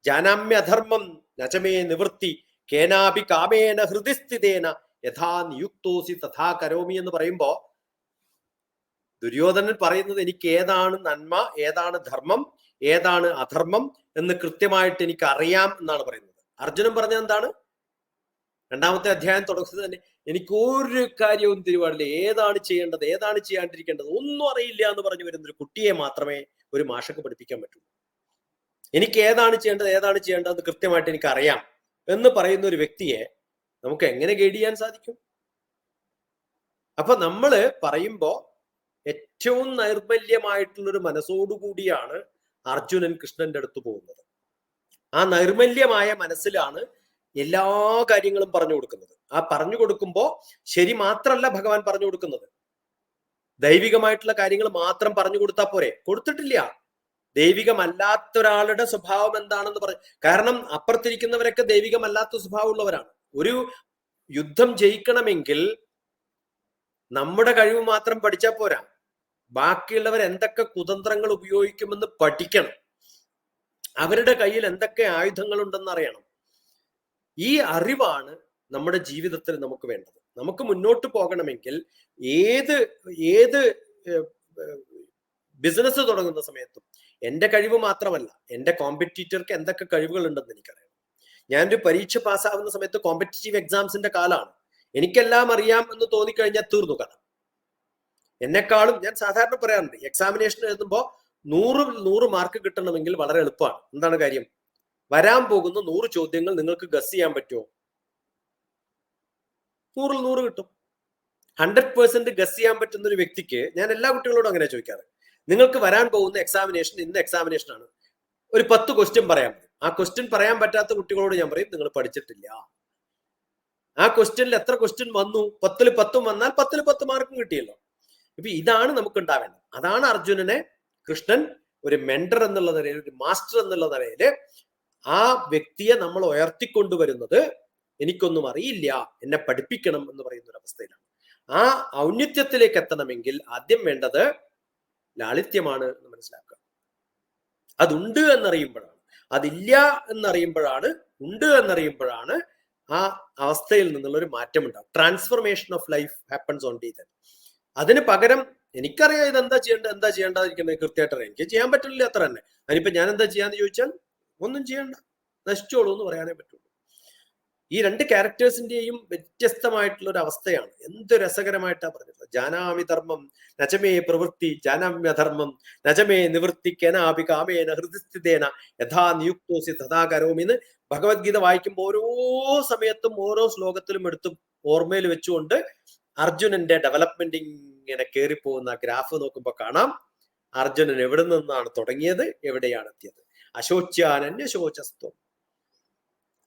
[SPEAKER 2] ജാനാമ്യധർമ്മം നചമേ നിവൃത്തി, കേനാപി കാമേന ഹൃദിസ്ഥിതേന യഥാ നിയുക്തോസി തഥാ കരോമി എന്ന് പറയുമ്പോ ദുര്യോധനൻ പറയുന്നത് എനിക്ക് ഏതാണ് നന്മ, ഏതാണ് ധർമ്മം, ഏതാണ് അധർമ്മം എന്ന് കൃത്യമായിട്ട് എനിക്ക് അറിയാം എന്നാണ് പറയുന്നത്. അർജുനൻ പറഞ്ഞത് എന്താണ്? 2-ാമത്തെ അധ്യായം തുടങ്ങുന്നത് തന്നെ എനിക്ക് ഒരു കാര്യവും തിരുവാടില്ല, ഏതാണ് ചെയ്യേണ്ടത്, ഏതാണ് ചെയ്യാണ്ടിരിക്കേണ്ടത് ഒന്നും അറിയില്ല എന്ന് പറഞ്ഞു വരുന്ന ഒരു കുട്ടിയെ മാത്രമേ ഒരു മാഷക്ക് പഠിപ്പിക്കാൻ പറ്റൂ. എനിക്ക് ഏതാണ് ചെയ്യേണ്ടത് കൃത്യമായിട്ട് എനിക്ക് അറിയാം എന്ന് പറയുന്ന ഒരു വ്യക്തിയെ നമുക്ക് എങ്ങനെ ഗൈഡ് ചെയ്യാൻ സാധിക്കും? അപ്പൊ നമ്മള് പറയുമ്പോ ഏറ്റവും നൈർമല്യമായിട്ടുള്ളൊരു മനസ്സോടുകൂടിയാണ് അർജുനൻ കൃഷ്ണന്റെ അടുത്ത് പോകുന്നത്. ആ നൈർമല്യമായ മനസ്സിലാണ് എല്ലാ കാര്യങ്ങളും പറഞ്ഞു കൊടുക്കുന്നത്. ആ പറഞ്ഞു കൊടുക്കുമ്പോ ശരി മാത്രമല്ല ഭഗവാൻ പറഞ്ഞു കൊടുക്കുന്നത്, ദൈവികമായിട്ടുള്ള കാര്യങ്ങൾ മാത്രം പറഞ്ഞു കൊടുത്താൽ പോരെ. കൊടുത്തിട്ടില്ല. ദൈവികമല്ലാത്ത ഒരാളുടെ സ്വഭാവം എന്താണെന്ന് പറഞ്ഞു. കാരണം അപ്പുറത്തിരിക്കുന്നവരൊക്കെ ദൈവികമല്ലാത്ത സ്വഭാവമുള്ളവരാണ്. ഒരു യുദ്ധം ജയിക്കണമെങ്കിൽ നമ്മുടെ കഴിവ് മാത്രം പഠിച്ചാൽ പോരാ, ബാക്കിയുള്ളവർ എന്തൊക്കെ കുതന്ത്രങ്ങൾ ഉപയോഗിക്കുമെന്ന് പഠിക്കണം. അവരുടെ കയ്യിൽ എന്തൊക്കെ ആയുധങ്ങൾ ഉണ്ടെന്ന് അറിയണം. ഈ അറിവാണ് നമ്മുടെ ജീവിതത്തിൽ നമുക്ക് വേണ്ടത്. നമുക്ക് മുന്നോട്ട് പോകണമെങ്കിൽ ഏത് ബിസിനസ് തുടങ്ങുന്ന സമയത്തും എൻ്റെ കഴിവ് മാത്രമല്ല, എൻ്റെ കോമ്പറ്റീറ്റർക്ക് എന്തൊക്കെ കഴിവുകൾ ഉണ്ടെന്ന് എനിക്കറിയാം. ഞാനൊരു പരീക്ഷ പാസ്സാവുന്ന സമയത്ത് കോമ്പറ്റീറ്റീവ് എക്സാംസിന്റെ കാലമാണ്. എനിക്കെല്ലാം അറിയാം എന്ന് തോന്നിക്കഴിഞ്ഞാൽ തീർന്നു കഥ. എന്നെക്കാളും ഞാൻ സാധാരണ പറയാറുണ്ട്, എക്സാമിനേഷൻ എഴുതുമ്പോൾ 100 മാർക്ക് കിട്ടണമെങ്കിൽ വളരെ എളുപ്പമാണ്. എന്താണ് കാര്യം? വരാൻ പോകുന്ന 100 ചോദ്യങ്ങൾ നിങ്ങൾക്ക് ഗസ് ചെയ്യാൻ പറ്റുമോ? 100 കിട്ടും. 100% ഗസ് ചെയ്യാൻ പറ്റുന്ന ഒരു വ്യക്തിക്ക് ഞാൻ എല്ലാ കുട്ടികളോടും അങ്ങനെ ചോദിക്കാറ്, നിങ്ങൾക്ക് വരാൻ പോകുന്ന എക്സാമിനേഷൻ ഇന്ന് എക്സാമിനേഷൻ ആണ്, ഒരു 10 ക്വസ്റ്റ്യൻ പറയാൻ പറ്റും. ആ ക്വസ്റ്റ്യൻ പറയാൻ പറ്റാത്ത കുട്ടികളോട് ഞാൻ പറയും, നിങ്ങൾ പഠിച്ചിട്ടില്ല. ആ ക്വസ്റ്റ്യനിൽ എത്ര ക്വസ്റ്റ്യൻ വന്നു? 10ൽ 10 വന്നാൽ 10ൽ 10 മാർക്കും കിട്ടിയല്ലോ. ഇപ്പൊ ഇതാണ് നമുക്ക് ഉണ്ടാവേണ്ടത്. അതാണ് അർജുനനെ കൃഷ്ണൻ ഒരു മെന്റർ എന്നുള്ള നിലയിൽ, ഒരു മാസ്റ്റർ എന്നുള്ള നിലയിൽ ആ വ്യക്തിയെ നമ്മൾ ഉയർത്തിക്കൊണ്ടുവരുന്നത് എനിക്കൊന്നും അറിയില്ല, എന്നെ പഠിപ്പിക്കണം എന്ന് പറയുന്ന ഒരു അവസ്ഥയിലാണ്. ആ ഔന്നത്യത്തിലേക്ക് എത്തണമെങ്കിൽ ആദ്യം വേണ്ടത് ലാളിത്യമാണ് എന്ന് മനസ്സിലാക്കുക. അതുണ്ട് എന്നറിയുമ്പോഴാണ്, അതില്ല എന്നറിയുമ്പോഴാണ്, ഉണ്ട് എന്നറിയുമ്പോഴാണ് ആ അവസ്ഥയിൽ നിന്നുള്ള ഒരു മാറ്റം ഉണ്ടാവും. Transformation of life happens on the. അതിന് പകരം എനിക്കറിയാം ഇതെന്താ ചെയ്യേണ്ടതിരിക്കുന്നത് കൃത്യമായിട്ട് അറിയാം, എനിക്ക് ചെയ്യാൻ പറ്റില്ല അത്ര തന്നെ. അതിനിപ്പോ ഞാൻ എന്താ ചെയ്യാന്ന് ചോദിച്ചാൽ ഒന്നും ചെയ്യണ്ട, നശിച്ചോളൂ എന്ന് പറയാനേ പറ്റുള്ളൂ. ഈ 2 ക്യാരക്ടേഴ്സിന്റെയും വ്യത്യസ്തമായിട്ടുള്ള ഒരു അവസ്ഥയാണ്. എന്ത് രസകരമായിട്ടാ പറഞ്ഞത്. ജാനാമി ധർമ്മം നചമേ പ്രവൃത്തി, ജാനാമ്യധർമ്മം നചമേ നിവൃത്തി, കേനാപി കാമേന ഹൃദിസ്ഥിതേന യഥാ നിയുക്തോസി തഥാ കരോമി എന്ന് ഭഗവത്ഗീത വായിക്കുമ്പോൾ ഓരോ സമയത്തും ഓരോ ശ്ലോകത്തിലും എടുത്ത് ഓർമ്മയിൽ വെച്ചുകൊണ്ട് അർജുനന്റെ ഡെവലപ്മെന്റ് ഇങ്ങനെ കയറിപ്പോകുന്ന ഗ്രാഫ് നോക്കുമ്പോൾ കാണാം അർജുനൻ എവിടെ നിന്നാണ് തുടങ്ങിയത്, എവിടെയാണ് എത്തിയത്. അശോച്യാനന്യ ശോചസ്ത്വം,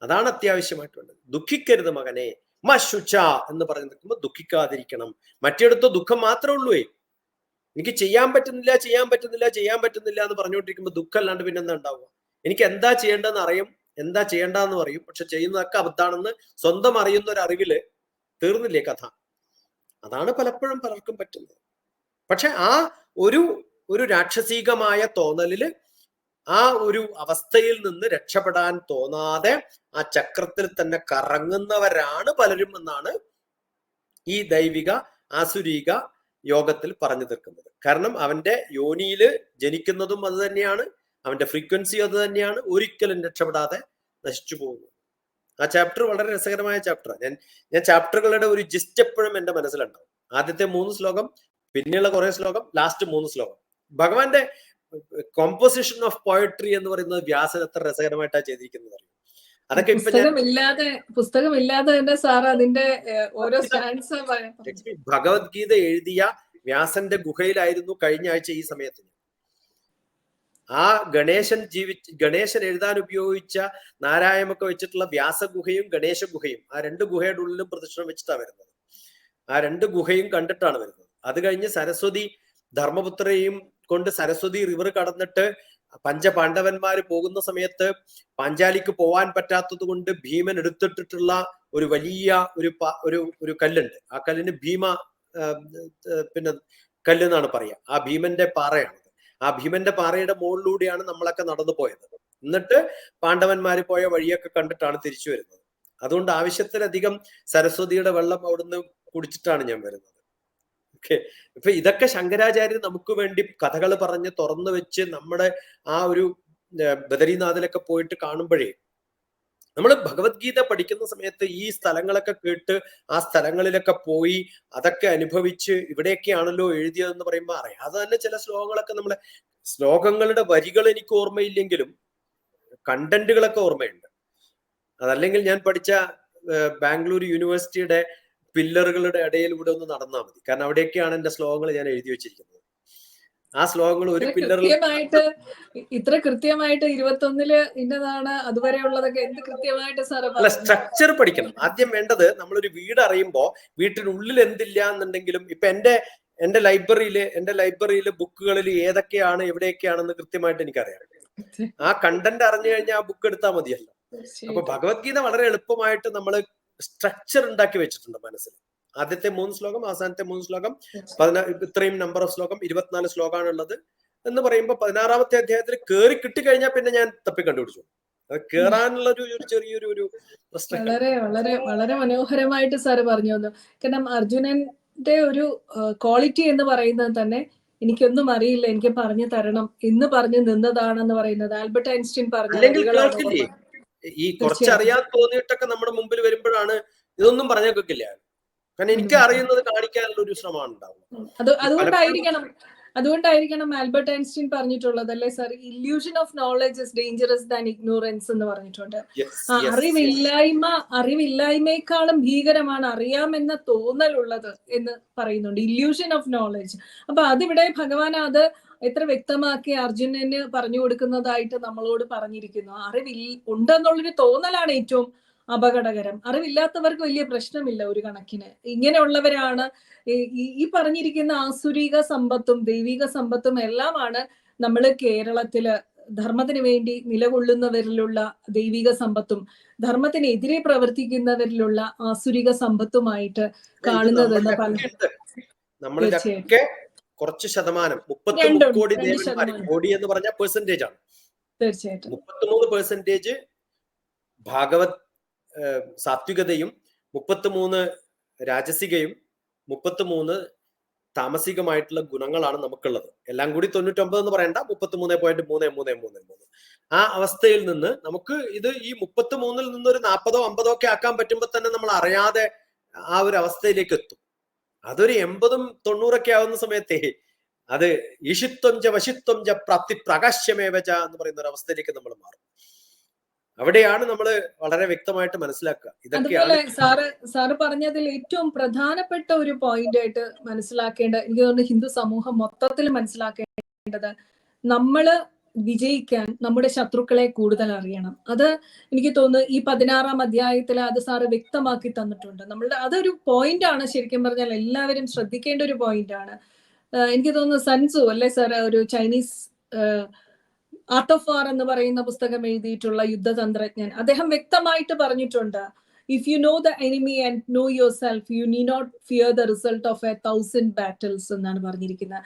[SPEAKER 2] അതാണ് അത്യാവശ്യമായിട്ട് വേണ്ടത്. ദുഃഖിക്കരുത് മകനെ, മശുച എന്ന് പറഞ്ഞു നിൽക്കുമ്പോൾ ദുഃഖിക്കാതിരിക്കണം. മറ്റിടത്ത് ദുഃഖം മാത്രമേ ഉള്ളൂ. എനിക്ക് ചെയ്യാൻ പറ്റുന്നില്ല എന്ന് പറഞ്ഞുകൊണ്ടിരിക്കുമ്പോൾ ദുഃഖം അല്ലാണ്ട് പിന്നെന്താ ഉണ്ടാവുക? എനിക്ക് എന്താ ചെയ്യേണ്ടതെന്ന് അറിയും, എന്താ ചെയ്യേണ്ടെന്ന് പറയും, പക്ഷെ ചെയ്യുന്നതൊക്കെ അബദ്ധാണെന്ന് സ്വന്തം അറിയുന്ന ഒരു അറിവില് തീർന്നില്ലേ കഥ? അതാണ് പലപ്പോഴും പലർക്കും പറ്റുന്നത്. പക്ഷെ ആ ഒരു രാക്ഷസീകമായ തോന്നലില്, ആ ഒരു അവസ്ഥയിൽ നിന്ന് രക്ഷപ്പെടാൻ തോന്നാതെ ആ ചക്രത്തിൽ തന്നെ കറങ്ങുന്നവരാണ് പലരും എന്നാണ് ഈ ദൈവിക ആസുരീക യോഗത്തിൽ പറഞ്ഞു തീർക്കുന്നത്. കാരണം അവന്റെ യോനിയില് ജനിക്കുന്നതും അത് തന്നെയാണ്, അവന്റെ ഫ്രീക്വൻസി അത് തന്നെയാണ്, ഒരിക്കലും രക്ഷപ്പെടാതെ നശിച്ചു പോകുന്നു. ആ ചാപ്റ്റർ വളരെ രസകരമായ ചാപ്റ്ററാണ്. ഞാൻ ചാപ്റ്ററുകളുടെ ഒരു ജിസ്റ്റ് എപ്പോഴും എന്റെ മനസ്സിലുണ്ടാവും. ആദ്യത്തെ 3 ശ്ലോകം, പിന്നെയുള്ള കുറെ ശ്ലോകം, ലാസ്റ്റ് 3 ശ്ലോകം. ഭഗവാന്റെ കോമ്പോസിഷൻ ഓഫ് പോയട്രി എന്ന് പറയുന്നത് വ്യാസൻ എത്ര രസകരമായിട്ടാണ് ചെയ്തിരിക്കുന്നത്. അതൊക്കെ
[SPEAKER 1] പുസ്തകമില്ലാതെ തന്നെ സാർ അതിന്റെ ഓരോ
[SPEAKER 2] ഭഗവത്ഗീത എഴുതിയ വ്യാസന്റെ ഗുഹയിലായിരുന്നു കഴിഞ്ഞ ആഴ്ച ഈ സമയത്തിന്. ആ ഗണേശൻ എഴുതാൻ ഉപയോഗിച്ച നാരായമൊക്കെ വെച്ചിട്ടുള്ള വ്യാസഗുഹയും ഗണേശ ഗുഹയും, ആ 2 ഗുഹയുടെ ഉള്ളിലും പ്രദക്ഷിണം വെച്ചിട്ടാണ് വരുന്നത്. ആ 2 ഗുഹയും കണ്ടിട്ടാണ് വരുന്നത്. അത് കഴിഞ്ഞ് സരസ്വതി ധർമ്മപുത്രയെയും കൊണ്ട് സരസ്വതി റിവർ കടന്നിട്ട് പഞ്ചപാണ്ഡവന്മാര് പോകുന്ന സമയത്ത് പാഞ്ചാലിക്ക് പോവാൻ പറ്റാത്തത് കൊണ്ട് ഭീമൻ എടുത്തിട്ടിട്ടുള്ള ഒരു വലിയ ഒരു കല്ലുണ്ട്. ആ കല്ലിന് ഭീമ പിന്നെ കല്ല് എന്നാണ് പറയാ. ആ ഭീമന്റെ പാറയാണ്. ആ ഭീമന്റെ പാറയുടെ മുകളിലൂടെയാണ് നമ്മളൊക്കെ നടന്നു പോയത്. എന്നിട്ട് പാണ്ഡവന്മാര് പോയ വഴിയൊക്കെ കണ്ടിട്ടാണ് തിരിച്ചു വരുന്നത്. അതുകൊണ്ട് ആവശ്യത്തിലധികം സരസ്വതിയുടെ വെള്ളം അവിടുന്ന് കുടിച്ചിട്ടാണ് ഞാൻ വരുന്നത്. ഓക്കെ. ഇപ്പൊ ഇതൊക്കെ ശങ്കരാചാര്യർ നമുക്ക് വേണ്ടി കഥകൾ പറഞ്ഞ് തുറന്നു വെച്ച് നമ്മുടെ ആ ഒരു ബദരീനാഥിലൊക്കെ പോയിട്ട് കാണുമ്പോഴേ നമ്മൾ ഭഗവത്ഗീത പഠിക്കുന്ന സമയത്ത് ഈ സ്ഥലങ്ങളൊക്കെ കേട്ട് ആ സ്ഥലങ്ങളിലൊക്കെ പോയി അതൊക്കെ അനുഭവിച്ച് ഇവിടെയൊക്കെയാണല്ലോ എഴുതിയതെന്ന് പറയുമ്പോൾ അറിയാതെ തന്നെ ചില ശ്ലോകങ്ങളൊക്കെ നമ്മളെ ശ്ലോകങ്ങളുടെ വരികൾ എനിക്ക് ഓർമ്മയില്ലെങ്കിലും കണ്ടന്റുകളൊക്കെ ഓർമ്മയുണ്ട്. അതല്ലെങ്കിൽ ഞാൻ പഠിച്ച ബാംഗ്ലൂർ യൂണിവേഴ്സിറ്റിയുടെ പില്ലറുകളുടെ ഇടയിലൂടെ ഒന്ന് നടന്നാൽ മതി. കാരണം അവിടെയൊക്കെയാണ് എന്റെ ശ്ലോകങ്ങൾ ഞാൻ എഴുതി വെച്ചിരിക്കുന്നത്. ആ ശ്ലോകങ്ങൾ ഒരു പില്ലറിൽ
[SPEAKER 1] ഇത്ര കൃത്യമായിട്ട് 21 ഇന്നതാണ് അതുവരെയുള്ളതൊക്കെ എന്ത് കൃത്യമായിട്ട് സാറ്
[SPEAKER 2] അല്ല, സ്ട്രക്ചർ പഠിക്കണം. ആദ്യം വേണ്ടത് നമ്മളൊരു വീട് അറിയുമ്പോൾ വീട്ടിനുള്ളിൽ എന്തില്ല എന്നുണ്ടെങ്കിലും ഇപ്പൊ എന്റെ ലൈബ്രറിയില് ബുക്കുകളിൽ ഏതൊക്കെയാണ് എവിടെയൊക്കെയാണെന്ന് കൃത്യമായിട്ട് എനിക്കറിയാം. ആ കണ്ടന്റ് അറിഞ്ഞു കഴിഞ്ഞാൽ ആ ബുക്ക് എടുത്താൽ മതിയല്ലോ. അപ്പൊ ഭഗവത്ഗീത വളരെ എളുപ്പമായിട്ട് നമ്മൾ സ്ട്രക്ചർ ഉണ്ടാക്കി വെച്ചിട്ടുണ്ട് മനസ്സിൽ. ആദ്യത്തെ 3 ശ്ലോകം, അവസാനത്തെ 3 ശ്ലോകം, ഇത്രയും നമ്പർ ഓഫ് ശ്ലോകം, 24 ശ്ലോകമാണ് ഉള്ളത് എന്ന് പറയുമ്പോൾ 16ാമത്തെ അധ്യായത്തിൽ കയറി കിട്ടിക്കഴിഞ്ഞാൽ പിന്നെ ഞാൻ തപ്പി കണ്ടുപിടിച്ചു. അത് കേറാനുള്ള ഒരു ചെറിയൊരു
[SPEAKER 1] വളരെ വളരെ വളരെ മനോഹരമായിട്ട് സാറ് പറഞ്ഞു തന്നു. കാരണം അർജുനന്റെ ഒരു ക്വാളിറ്റി എന്ന് പറയുന്നത് തന്നെ എനിക്കൊന്നും അറിയില്ല, എനിക്ക് പറഞ്ഞു തരണം എന്ന് പറഞ്ഞു നിന്നതാണെന്ന് പറയുന്നത് ആൽബർട്ട് ഐൻസ്റ്റീൻ
[SPEAKER 2] പറഞ്ഞ ഈ കുറച്ചറിയാൻ തോന്നിയിട്ടൊക്കെ നമ്മുടെ മുമ്പിൽ വരുമ്പോഴാണ് ഇതൊന്നും പറഞ്ഞു കേൾക്കില്ല. കാരണം എനിക്ക് അറിയുന്നത് കാണിക്കാനുള്ള ഒരു ശ്രമമാണ് ഉണ്ടാവുന്നത്.
[SPEAKER 1] അതുകൊണ്ടായിരിക്കണം ആൽബർട്ട് ഐൻസ്റ്റീൻ പറഞ്ഞിട്ടുള്ളത് അല്ലേ sir, illusion of knowledge is dangerous than ignorance എന്ന് പറഞ്ഞിട്ടുണ്ട്. അറിവില്ലായ്മയെക്കാളും ഭീകരമാണ് അറിയാമെന്ന തോന്നലുള്ളത് എന്ന് പറയുന്നുണ്ട്, ഇല്യൂഷൻ ഓഫ് നോളജ്. അപ്പൊ അതിവിടെ ഭഗവാൻ അത് എത്ര വ്യക്തമാക്കി അർജുനന് പറഞ്ഞു കൊടുക്കുന്നതായിട്ട് നമ്മളോട് പറഞ്ഞിരിക്കുന്നു. ഉണ്ടെന്നുള്ളൊരു തോന്നലാണ് ഏറ്റവും അപകടകരം. അറിവില്ലാത്തവർക്ക് വലിയ പ്രശ്നമില്ല ഒരു കണക്കിന്. ഇങ്ങനെയുള്ളവരാണ് ഈ പറഞ്ഞിരിക്കുന്ന ആസുരിക സമ്പത്തും ദൈവിക സമ്പത്തും എല്ലാമാണ് നമ്മൾ കേരളത്തില് ധർമ്മത്തിന് വേണ്ടി നിലകൊള്ളുന്നവരിലുള്ള ദൈവിക സമ്പത്തും ധർമ്മത്തിനെതിരെ പ്രവർത്തിക്കുന്നവരിലുള്ള ആസുരിക സമ്പത്തുമായിട്ട് കാണുന്നത്.
[SPEAKER 2] നമ്മളിതൊക്കെ കുറച്ച് ശതമാനം 33 കോടി ദേവന്മാർ, കോടി എന്ന് പറഞ്ഞ പെർസെന്റേജ് ആണ്.
[SPEAKER 1] തീർച്ചയായിട്ടും
[SPEAKER 2] 33% ഭാഗവത് സാത്വികതയും 33 രാജസികയും 33 താമസികമായിട്ടുള്ള ഗുണങ്ങളാണ് നമുക്കുള്ളത്. എല്ലാം കൂടി 99 എന്ന് പറയണ്ട, 33.3333. ആ അവസ്ഥയിൽ നിന്ന് നമുക്ക് ഇത് ഈ 33-ൽ നിന്നൊരു 40-ഓ 50-ഓ ഒക്കെ ആക്കാൻ പറ്റുമ്പോൾ തന്നെ നമ്മൾ അറിയാതെ ആ ഒരു അവസ്ഥയിലേക്ക് എത്തും. അതൊരു 80-ഉം 90-ഒക്കെ ആവുന്ന സമയത്തേ അത് ഈഷിത്വം ച വശിത്വം ച പ്രാപ്തി പ്രകാശ്യമേവച എന്ന് പറയുന്ന ഒരു അവസ്ഥയിലേക്ക് നമ്മൾ മാറും. അവിടെയാണ് നമ്മൾ വളരെ വ്യക്തമായിട്ട് മനസ്സിലാക്കുക.
[SPEAKER 1] അതുപോലെ സാറ് പറഞ്ഞതിൽ ഏറ്റവും പ്രധാനപ്പെട്ട ഒരു പോയിന്റ് ആയിട്ട് മനസ്സിലാക്കേണ്ട, എനിക്ക് തോന്നുന്നു ഹിന്ദു സമൂഹം മൊത്തത്തിൽ മനസ്സിലാക്കേണ്ടത്, നമ്മള് വിജയിക്കാൻ നമ്മുടെ ശത്രുക്കളെ കൂടുതൽ അറിയണം. അത് എനിക്ക് തോന്നുന്നു ഈ 16-ാം അധ്യായത്തിൽ അത് സാറ് വ്യക്തമാക്കി തന്നിട്ടുണ്ട്. നമ്മളുടെ അതൊരു പോയിന്റ് ആണ്, ശരിക്കും പറഞ്ഞാൽ എല്ലാവരും ശ്രദ്ധിക്കേണ്ട ഒരു പോയിന്റ് ആണ്. എനിക്ക് തോന്നുന്നു സൻസു അല്ലെ സാർ, ഒരു ചൈനീസ് ആർട്ട് ഓഫ് വാർ എന്ന് പറയുന്ന പുസ്തകം എഴുതിയിട്ടുള്ള യുദ്ധതന്ത്രജ്ഞൻ, അദ്ദേഹം വ്യക്തമായിട്ട് പറഞ്ഞിട്ടുണ്ട്, if you know the enemy and know yourself you need not fear the result of 1000 battles എന്നാണ് പറഞ്ഞിരിക്കുന്നത്.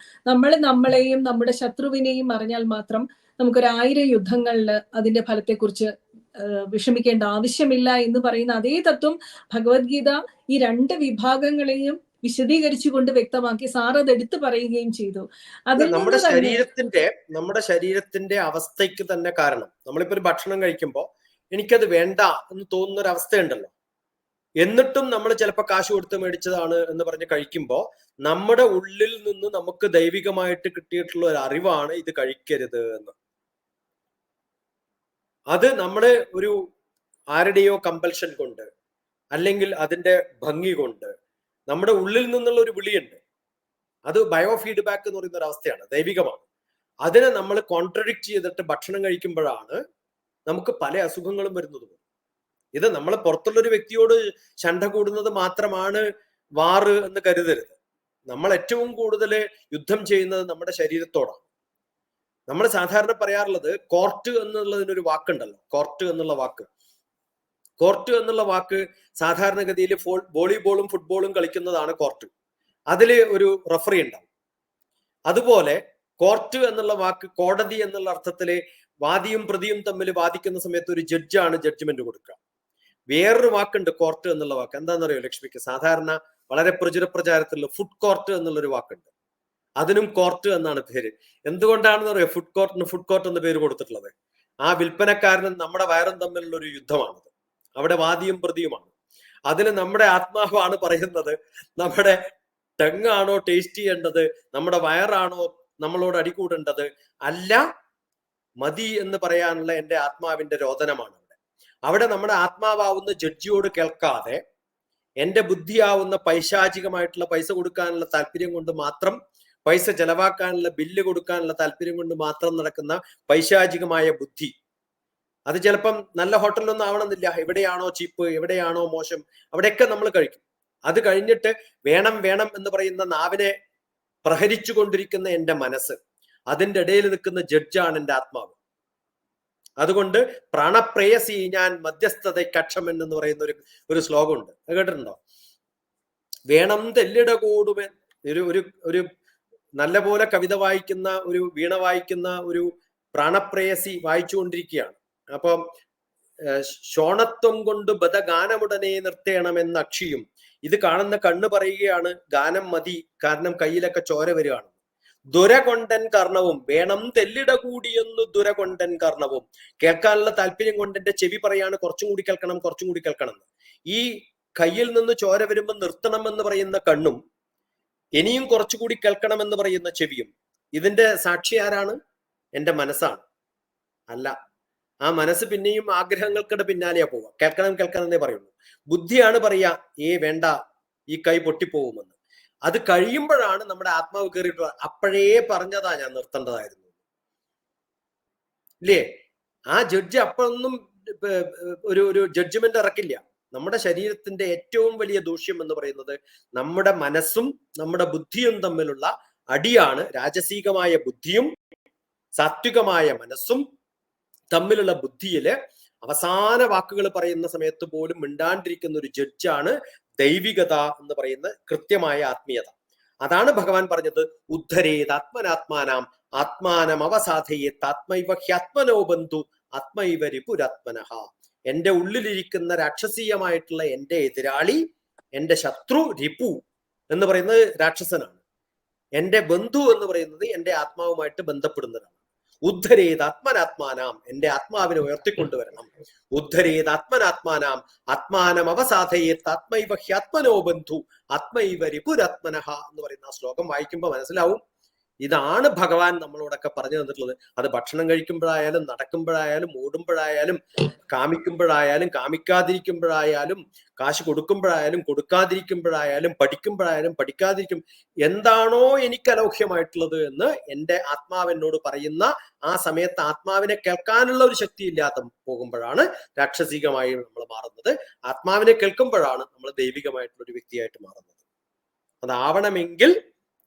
[SPEAKER 1] നമ്മളെയും നമ്മുടെ ശത്രുവിനെയും അറിഞ്ഞാൽ മാത്രം നമുക്കൊരു 1000 യുദ്ധങ്ങളിൽ അതിന്റെ ഫലത്തെക്കുറിച്ച് വിഷമിക്കേണ്ട ആവശ്യമില്ല എന്ന് പറയുന്ന അതേ തത്വം ഭഗവത്ഗീത ഈ 2 വിഭാഗങ്ങളെയും വിശദീകരിച്ചുകൊണ്ട് വ്യക്തമാക്കി. സാർ അത് എടുത്തു പറയുകയും ചെയ്തു.
[SPEAKER 2] നമ്മുടെ ശരീരത്തിന്റെ അവസ്ഥയ്ക്ക് തന്നെ കാരണം, നമ്മളിപ്പോ ഒരു ഭക്ഷണം കഴിക്കുമ്പോൾ എനിക്കത് വേണ്ട എന്ന് തോന്നുന്ന ഒരു അവസ്ഥയുണ്ടല്ലോ, എന്നിട്ടും നമ്മൾ ചിലപ്പോൾ കാശ് കൊടുത്ത് മേടിച്ചതാണ് എന്ന് പറഞ്ഞ് കഴിക്കുമ്പോൾ നമ്മുടെ ഉള്ളിൽ നിന്ന് നമുക്ക് ദൈവികമായിട്ട് കിട്ടിയിട്ടുള്ള ഒരു അറിവാണ് ഇത് കഴിക്കരുത് എന്ന്. അത് നമ്മുടെ ഒരു ആരുടെയോ കമ്പൽഷൻ കൊണ്ട് അല്ലെങ്കിൽ അതിന്റെ ഭംഗി കൊണ്ട് നമ്മുടെ ഉള്ളിൽ നിന്നുള്ള ഒരു വിളിയുണ്ട്. അത് ബയോ ഫീഡ്ബാക്ക് എന്ന് പറയുന്ന ഒരു അവസ്ഥയാണ്, ദൈവികമാണ്. അതിനെ നമ്മൾ കോൺട്രഡിക്റ്റ് ചെയ്തിട്ട് ഭക്ഷണം കഴിക്കുമ്പോഴാണ് നമുക്ക് പല അസുഖങ്ങളും വരുന്നത്. ഇത് നമ്മൾ പുറത്തുള്ളൊരു വ്യക്തിയോട് ശണ്ട കൂടുന്നത് മാത്രമാണ് വാറ് എന്ന് കരുതരുത്. നമ്മൾ ഏറ്റവും കൂടുതൽ യുദ്ധം ചെയ്യുന്നത് നമ്മുടെ ശരീരത്തോടാണ്. നമ്മൾ സാധാരണ പറയാറുള്ളത് കോർട്ട് എന്നുള്ളതിനൊരു വാക്കുണ്ടല്ലോ, കോർട്ട് എന്നുള്ള വാക്ക്. കോർട്ട് എന്നുള്ള വാക്ക് സാധാരണഗതിയിൽ വോളിബോളും ഫുട്ബോളും കളിക്കുന്നതാണ് കോർട്ട്. അതിൽ ഒരു റഫറി ഉണ്ടാവും. അതുപോലെ കോർട്ട് എന്നുള്ള വാക്ക് കോടതി എന്നുള്ള അർത്ഥത്തില് വാദിയും പ്രതിയും തമ്മിൽ വാദിക്കുന്ന സമയത്ത് ഒരു ജഡ്ജാണ് ജഡ്ജ്മെന്റ് കൊടുക്കുക. വേറൊരു വാക്കുണ്ട് കോർട്ട് എന്നുള്ള വാക്ക്. എന്താണെന്നറിയോ ലക്ഷ്മിക്ക്? സാധാരണ വളരെ പ്രചാരത്തിലുള്ള ഫുഡ് കോർട്ട് എന്നുള്ളൊരു വാക്കുണ്ട്. അതിനും കോർട്ട് എന്നാണ് പേര്. എന്തുകൊണ്ടാണെന്ന് അറിയോ ഫുഡ് കോർട്ട് എന്ന് പേര് കൊടുത്തിട്ടുള്ളത്? ആ വിൽപ്പനക്കാരനും നമ്മുടെ വയറും തമ്മിലുള്ള ഒരു യുദ്ധമാണത്. അവിടെ വാദിയും പ്രതിയുമാണ്. അതിന് നമ്മുടെ ആത്മാവാണ് പറയുന്നത് നമ്മുടെ ടങ്ങാണോ ടേസ്റ്റ് ചെയ്യേണ്ടത്, നമ്മുടെ വയറാണോ നമ്മളോട് അടികൂടേണ്ടത്, അല്ല മതി എന്ന് പറയാനുള്ള എൻ്റെ ആത്മാവിന്റെ രോദനമാണ് അവിടെ നമ്മുടെ ആത്മാവാവുന്ന ജഡ്ജിയോട് കേൾക്കാതെ എൻ്റെ ബുദ്ധിയാവുന്ന പൈശാചികമായിട്ടുള്ള പൈസ കൊടുക്കാനുള്ള താല്പര്യം കൊണ്ട് മാത്രം, പൈസ ചെലവാക്കാനുള്ള ബില്ല് കൊടുക്കാനുള്ള താല്പര്യം കൊണ്ട് മാത്രം നടക്കുന്ന പൈശാചികമായ ബുദ്ധി. അത് ചിലപ്പം നല്ല ഹോട്ടലിലൊന്നും ആവണമെന്നില്ല. എവിടെയാണോ ചീപ്പ്, എവിടെയാണോ മോശം, അവിടെയൊക്കെ നമ്മൾ കഴിക്കും. അത് കഴിഞ്ഞിട്ട് വേണം വേണം എന്ന് പറയുന്ന നാവിനെ പ്രഹരിച്ചു കൊണ്ടിരിക്കുന്ന എൻ്റെ മനസ്സ്, അതിൻ്റെ ഇടയിൽ നിൽക്കുന്ന ജഡ്ജാണ് എൻ്റെ ആത്മാവ്. അതുകൊണ്ട് പ്രാണപ്രേയസി ഞാൻ മധ്യസ്ഥത കക്ഷം എന്ന് പറയുന്ന ഒരു ശ്ലോകമുണ്ട്. അത് കേട്ടിട്ടുണ്ടോ? വേണം തെല്ലിട കൂടുമേ. ഒരു നല്ല പോലെ കവിത വായിക്കുന്ന, ഒരു വീണ വായിക്കുന്ന ഒരു പ്രാണപ്രേയസി വായിച്ചുകൊണ്ടിരിക്കുകയാണ്. അപ്പം ശോണത്വം കൊണ്ട് ബദഗാനമുടനെ നിർത്തേണമെന്ന് അക്ഷിയും. ഇത് കാണുന്ന കണ്ണ് പറയുകയാണ് ഗാനം മതി, കാരണം കയ്യിലൊക്കെ ചോര വരികയാണ്. ദുരകൊണ്ടൻ കർണവും വേണം തെല്ലിട കൂടിയെന്നു ദുരകൊണ്ടൻ കർണവും. കേൾക്കാനുള്ള താല്പര്യം കൊണ്ട് എന്റെ ചെവി പറയാണ് കുറച്ചും കൂടി കേൾക്കണം, കുറച്ചും കൂടി കേൾക്കണം. ഈ കയ്യിൽ നിന്ന് ചോര വരുമ്പോൾ നിർത്തണം എന്ന് പറയുന്ന കണ്ണും ഇനിയും കുറച്ചുകൂടി കേൾക്കണം എന്ന് പറയുന്ന ചെവിയും, ഇതിന്റെ സാക്ഷി ആരാണ്? എന്റെ മനസ്സാണ്. അല്ല, ആ മനസ്സ് പിന്നെയും ആഗ്രഹങ്ങൾക്കിടെ പിന്നാലെയാ പോവുക. കേൾക്കണം കേൾക്കണം എന്നേ പറയുള്ളൂ. ബുദ്ധിയാണ് പറയാ വേണ്ട, ഈ കൈ പൊട്ടിപ്പോകുമെന്ന്. അത് കഴിയുമ്പോഴാണ് നമ്മുടെ ആത്മാവ് കയറിയിട്ട് അപ്പോഴേ പറഞ്ഞതാ ഞാൻ നിർത്തേണ്ടതായിരുന്നു, ഇല്ലേ? ആ ജഡ്ജ് അപ്പോഴൊന്നും ഒരു ജഡ്ജ്മെന്റ് ഇറക്കില്ല. നമ്മുടെ ശരീരത്തിന്റെ ഏറ്റവും വലിയ ദൂഷ്യം എന്ന് പറയുന്നത് നമ്മുടെ മനസ്സും നമ്മുടെ ബുദ്ധിയും തമ്മിലുള്ള അടിയാണ്. രാജസീകമായ ബുദ്ധിയും സാത്വികമായ മനസ്സും തമ്മിലുള്ള ബുദ്ധിയില് അവസാന വാക്കുകൾ പറയുന്ന സമയത്ത് പോലും മിണ്ടാണ്ടിരിക്കുന്ന ഒരു ജഡ്ജാണ് ദൈവികത എന്ന് പറയുന്ന കൃത്യമായ ആത്മീയത. അതാണ് ഭഗവാൻ പറഞ്ഞത് ഉദ്ധരേത് ആത്മനാത്മാനാം ആത്മാനം അവസാധയേത് ആത്മൈവ ഹ്യാത്മനോ ബന്ധു ആത്മൈവ രിപുരാത്മനഃ. എന്റെ ഉള്ളിലിരിക്കുന്ന രാക്ഷസീയമായിട്ടുള്ള എന്റെ എതിരാളി, എന്റെ ശത്രു രിപു എന്ന് പറയുന്നത് രാക്ഷസനാണ്. എന്റെ ബന്ധു എന്ന് പറയുന്നത് എന്റെ ആത്മാവുമായിട്ട് ബന്ധപ്പെടുന്നതാണ്. ഉദ്ധരേത് ആത്മനാത്മാനാം, എന്റെ ആത്മാവിനെ ഉയർത്തിക്കൊണ്ടുവരണം. ഉദ്ധരേത് ആത്മനാത്മാനാം ആത്മാനം അവസാധയേത് ആത്മൈവ ഹ്യാത്മനോ ബന്ധു ആത്മൈവ രിപുരാത്മനഃ എന്ന് പറയുന്ന ആ ശ്ലോകം വായിക്കുമ്പോൾ മനസ്സിലാവും ഇതാണ് ഭഗവാൻ നമ്മളോടൊക്കെ പറഞ്ഞു തന്നിട്ടുള്ളത്. അത് ഭക്ഷണം കഴിക്കുമ്പോഴായാലും, നടക്കുമ്പോഴായാലും, ഓടുമ്പോഴായാലും, കാമിക്കുമ്പോഴായാലും, കാമിക്കാതിരിക്കുമ്പോഴായാലും, കാശ് കൊടുക്കുമ്പോഴായാലും, കൊടുക്കാതിരിക്കുമ്പോഴായാലും, പഠിക്കുമ്പോഴായാലും, പഠിക്കാതിരിക്കും, എന്താണോ എനിക്ക് അലൗഹ്യമായിട്ടുള്ളത് എന്ന് എൻ്റെ ആത്മാവിനോട് പറയുന്ന ആ സമയത്ത് ആത്മാവിനെ കേൾക്കാനുള്ള ഒരു ശക്തി ഇല്ലാതെ പോകുമ്പോഴാണ് രാക്ഷസികമായി നമ്മൾ മാറുന്നത്. ആത്മാവിനെ കേൾക്കുമ്പോഴാണ് നമ്മൾ ദൈവികമായിട്ടുള്ള ഒരു വ്യക്തിയായിട്ട് മാറുന്നത്. അതാവണമെങ്കിൽ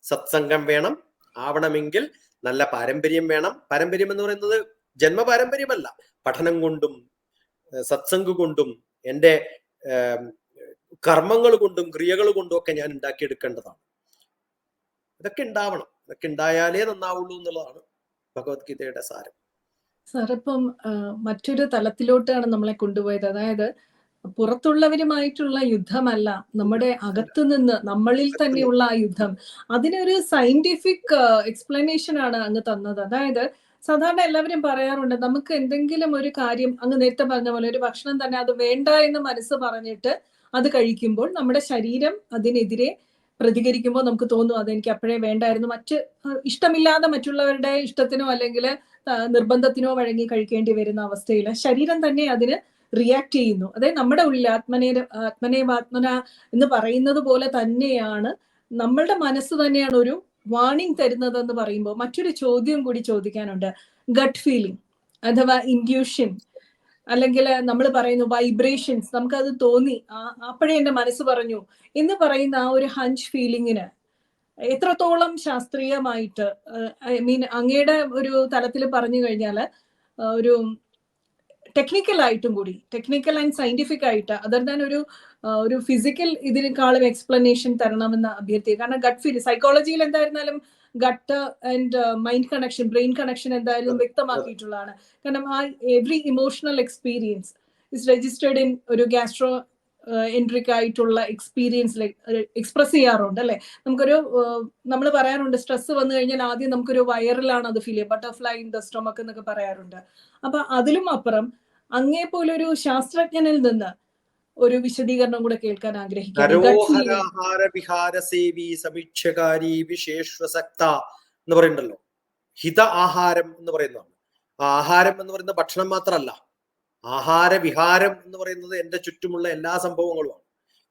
[SPEAKER 2] സത്സംഗം വേണം, ആവണമെങ്കിൽ നല്ല പാരമ്പര്യം വേണം. പാരമ്പര്യം എന്ന് പറയുന്നത് ജന്മപാരമ്പര്യമല്ല, പഠനം കൊണ്ടും സത്സംഗം കൊണ്ടും എൻ്റെ കർമ്മങ്ങൾ കൊണ്ടും ക്രിയകൾ കൊണ്ടും ഒക്കെ ഞാൻ ഉണ്ടാക്കിയെടുക്കേണ്ടതാണ്. ഇതൊക്കെ ഉണ്ടാവണം. ഇതൊക്കെ ഉണ്ടായാലേ നന്നാവുള്ളൂ എന്നുള്ളതാണ് ഭഗവത്ഗീതയുടെ സാരം.
[SPEAKER 1] സാർ, ഇപ്പം മറ്റൊരു തലത്തിലോട്ടാണ് നമ്മളെ കൊണ്ടുപോയത്. അതായത് പുറത്തുള്ളവരുമായിട്ടുള്ള യുദ്ധമല്ല, നമ്മുടെ അകത്തു നിന്ന് നമ്മളിൽ തന്നെയുള്ള ആ യുദ്ധം. അതിനൊരു സയന്റിഫിക് എക്സ്പ്ലനേഷൻ ആണ് അങ്ങ് തന്നത്. അതായത് സാധാരണ എല്ലാവരും പറയാറുണ്ട്, നമുക്ക് എന്തെങ്കിലും ഒരു കാര്യം, അങ്ങ് നേരത്തെ പറഞ്ഞ പോലെ ഒരു ഭക്ഷണം തന്നെ അത് വേണ്ട എന്ന് മനസ്സ് പറഞ്ഞിട്ട് അത് കഴിക്കുമ്പോൾ നമ്മുടെ ശരീരം അതിനെതിരെ പ്രതികരിക്കുമ്പോൾ നമുക്ക് തോന്നും അതെനിക്ക് അപ്പോഴേ വേണ്ടായിരുന്നു. ഇഷ്ടമില്ലാതെ മറ്റുള്ളവരുടെ ഇഷ്ടത്തിനോ അല്ലെങ്കിൽ നിർബന്ധത്തിനോ വഴങ്ങി കഴിക്കേണ്ടി വരുന്ന അവസ്ഥയിൽ ശരീരം തന്നെ അതിന് റിയാക്ട് ചെയ്യുന്നു. അതായത് നമ്മുടെ ഉള്ളിൽ ആത്മന എന്ന് പറയുന്നത് പോലെ തന്നെയാണ് നമ്മളുടെ മനസ്സ് തന്നെയാണ് ഒരു വാർണിംഗ് തരുന്നത് എന്ന് പറയുമ്പോൾ മറ്റൊരു ചോദ്യം കൂടി ചോദിക്കാനുണ്ട്. ഗട്ട് ഫീലിംഗ് അഥവാ ഇൻഡ്യൂഷൻ, അല്ലെങ്കിൽ നമ്മൾ പറയുന്നു വൈബ്രേഷൻസ്, നമുക്കത് തോന്നി, അപ്പോഴേ എന്റെ മനസ്സ് പറഞ്ഞു എന്ന് പറയുന്ന ആ ഒരു ഹഞ്ച് ഫീലിങ്ങിന് എത്രത്തോളം ശാസ്ത്രീയമായിട്ട്, ഐ മീൻ അങ്ങയുടെ ഒരു തലത്തിൽ പറഞ്ഞു കഴിഞ്ഞാൽ ഒരു ടെക്നിക്കൽ ആയിട്ടും കൂടി, ടെക്നിക്കൽ ആൻഡ് സയന്റിഫിക് ആയിട്ട്, അതർ ദാൻ ഒരു ഫിസിക്കൽ ഇതിനേക്കാളും എക്സ്പ്ലനേഷൻ തരണമെന്ന് അഭ്യർത്ഥിക്കുക. കാരണം ഗട്ട് ഫീൽ, സൈക്കോളജിയിൽ എന്തായിരുന്നാലും gut and mind connection, brain connection എന്തായാലും വ്യക്തമാക്കിയിട്ടുള്ളതാണ്. കാരണം ആ every emotional experience is registered in ഒരു ഗാസ്ട്രോ എൻട്രിക് ആയിട്ടുള്ള എക്സ്പീരിയൻസ് എക്സ്പ്രസ് ചെയ്യാറുണ്ട് അല്ലെ. നമുക്കൊരു നമ്മൾ പറയാറുണ്ട്, സ്ട്രെസ് വന്നു കഴിഞ്ഞാൽ ആദ്യം നമുക്കൊരു വയറിലാണ് അത് ഫീൽ ചെയ്യുക, ബട്ടർഫ്ലൈ ഇൻ ദ സ്റ്റൊമക്ക് എന്നൊക്കെ പറയാറുണ്ട്. അപ്പൊ അതിലും അപ്പുറം അങ്ങേ പോലൊരു ശാസ്ത്രജ്ഞനിൽ നിന്ന് ഒരു വിശദീകരണം കൂടെ കേൾക്കാൻ ആഗ്രഹിക്കുന്നു.
[SPEAKER 2] എന്ന് പറയുന്നുണ്ടല്ലോ, ഹിത ആഹാരം എന്ന് പറയുന്നതാണ്. ആഹാരം എന്ന് പറയുന്ന ഭക്ഷണം മാത്രമല്ല, ആഹാരവിഹാരം എന്ന് പറയുന്നത് എൻ്റെ ചുറ്റുമുള്ള എല്ലാ സംഭവങ്ങളുമാണ്.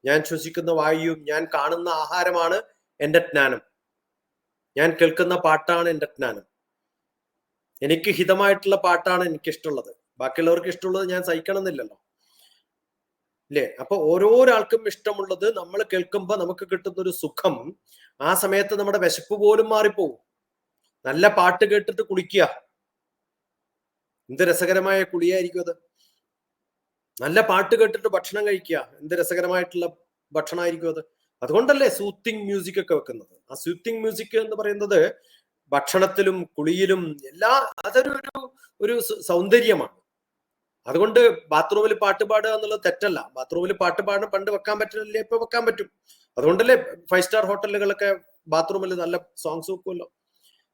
[SPEAKER 2] ഞാൻ ശ്വസിക്കുന്ന വായുവും ഞാൻ കാണുന്ന ആഹാരമാണ് എൻ്റെ ജ്ഞാനം. ഞാൻ കേൾക്കുന്ന പാട്ടാണ് എൻ്റെ ജ്ഞാനം. എനിക്ക് ഹിതമായിട്ടുള്ള പാട്ടാണ് എനിക്കിഷ്ടമുള്ളത്. ബാക്കിയുള്ളവർക്ക് ഇഷ്ടമുള്ളത് ഞാൻ സഹിക്കണമെന്നില്ലല്ലോ, ഇല്ലേ? അപ്പൊ ഓരോരാൾക്കും ഇഷ്ടമുള്ളത് നമ്മൾ കേൾക്കുമ്പോൾ നമുക്ക് കിട്ടുന്ന ഒരു സുഖം, ആ സമയത്ത് നമ്മുടെ വിശപ്പ് പോലും മാറിപ്പോകും. നല്ല പാട്ട് കേട്ടിട്ട് കുളിക്കുക, എന്ത് രസകരമായ കുളിയായിരിക്കും അത്. നല്ല പാട്ട് കേട്ടിട്ട് ഭക്ഷണം കഴിക്കുക, എന്ത് രസകരമായിട്ടുള്ള ഭക്ഷണമായിരിക്കും അത്. അതുകൊണ്ടല്ലേ സൂത്തിങ് മ്യൂസിക് ഒക്കെ വെക്കുന്നത്. ആ സൂത്തിങ് മ്യൂസിക് എന്ന് പറയുന്നത് ഭക്ഷണത്തിലും കുളിയിലും എല്ലാ, അതൊരു ഒരു സൗന്ദര്യമാണ്. അതുകൊണ്ട് ബാത്റൂമിൽ പാട്ട് പാടുക എന്നുള്ളത് തെറ്റല്ല. ബാത്റൂമിൽ പാട്ട് പാടുന്ന പണ്ട് വെക്കാൻ പറ്റില്ലേ, ഇപ്പൊ വെക്കാൻ പറ്റും. അതുകൊണ്ടല്ലേ 5 സ്റ്റാർ ഹോട്ടലുകളൊക്കെ ബാത്റൂമിൽ നല്ല സോങ്സ് വെക്കുമല്ലോ.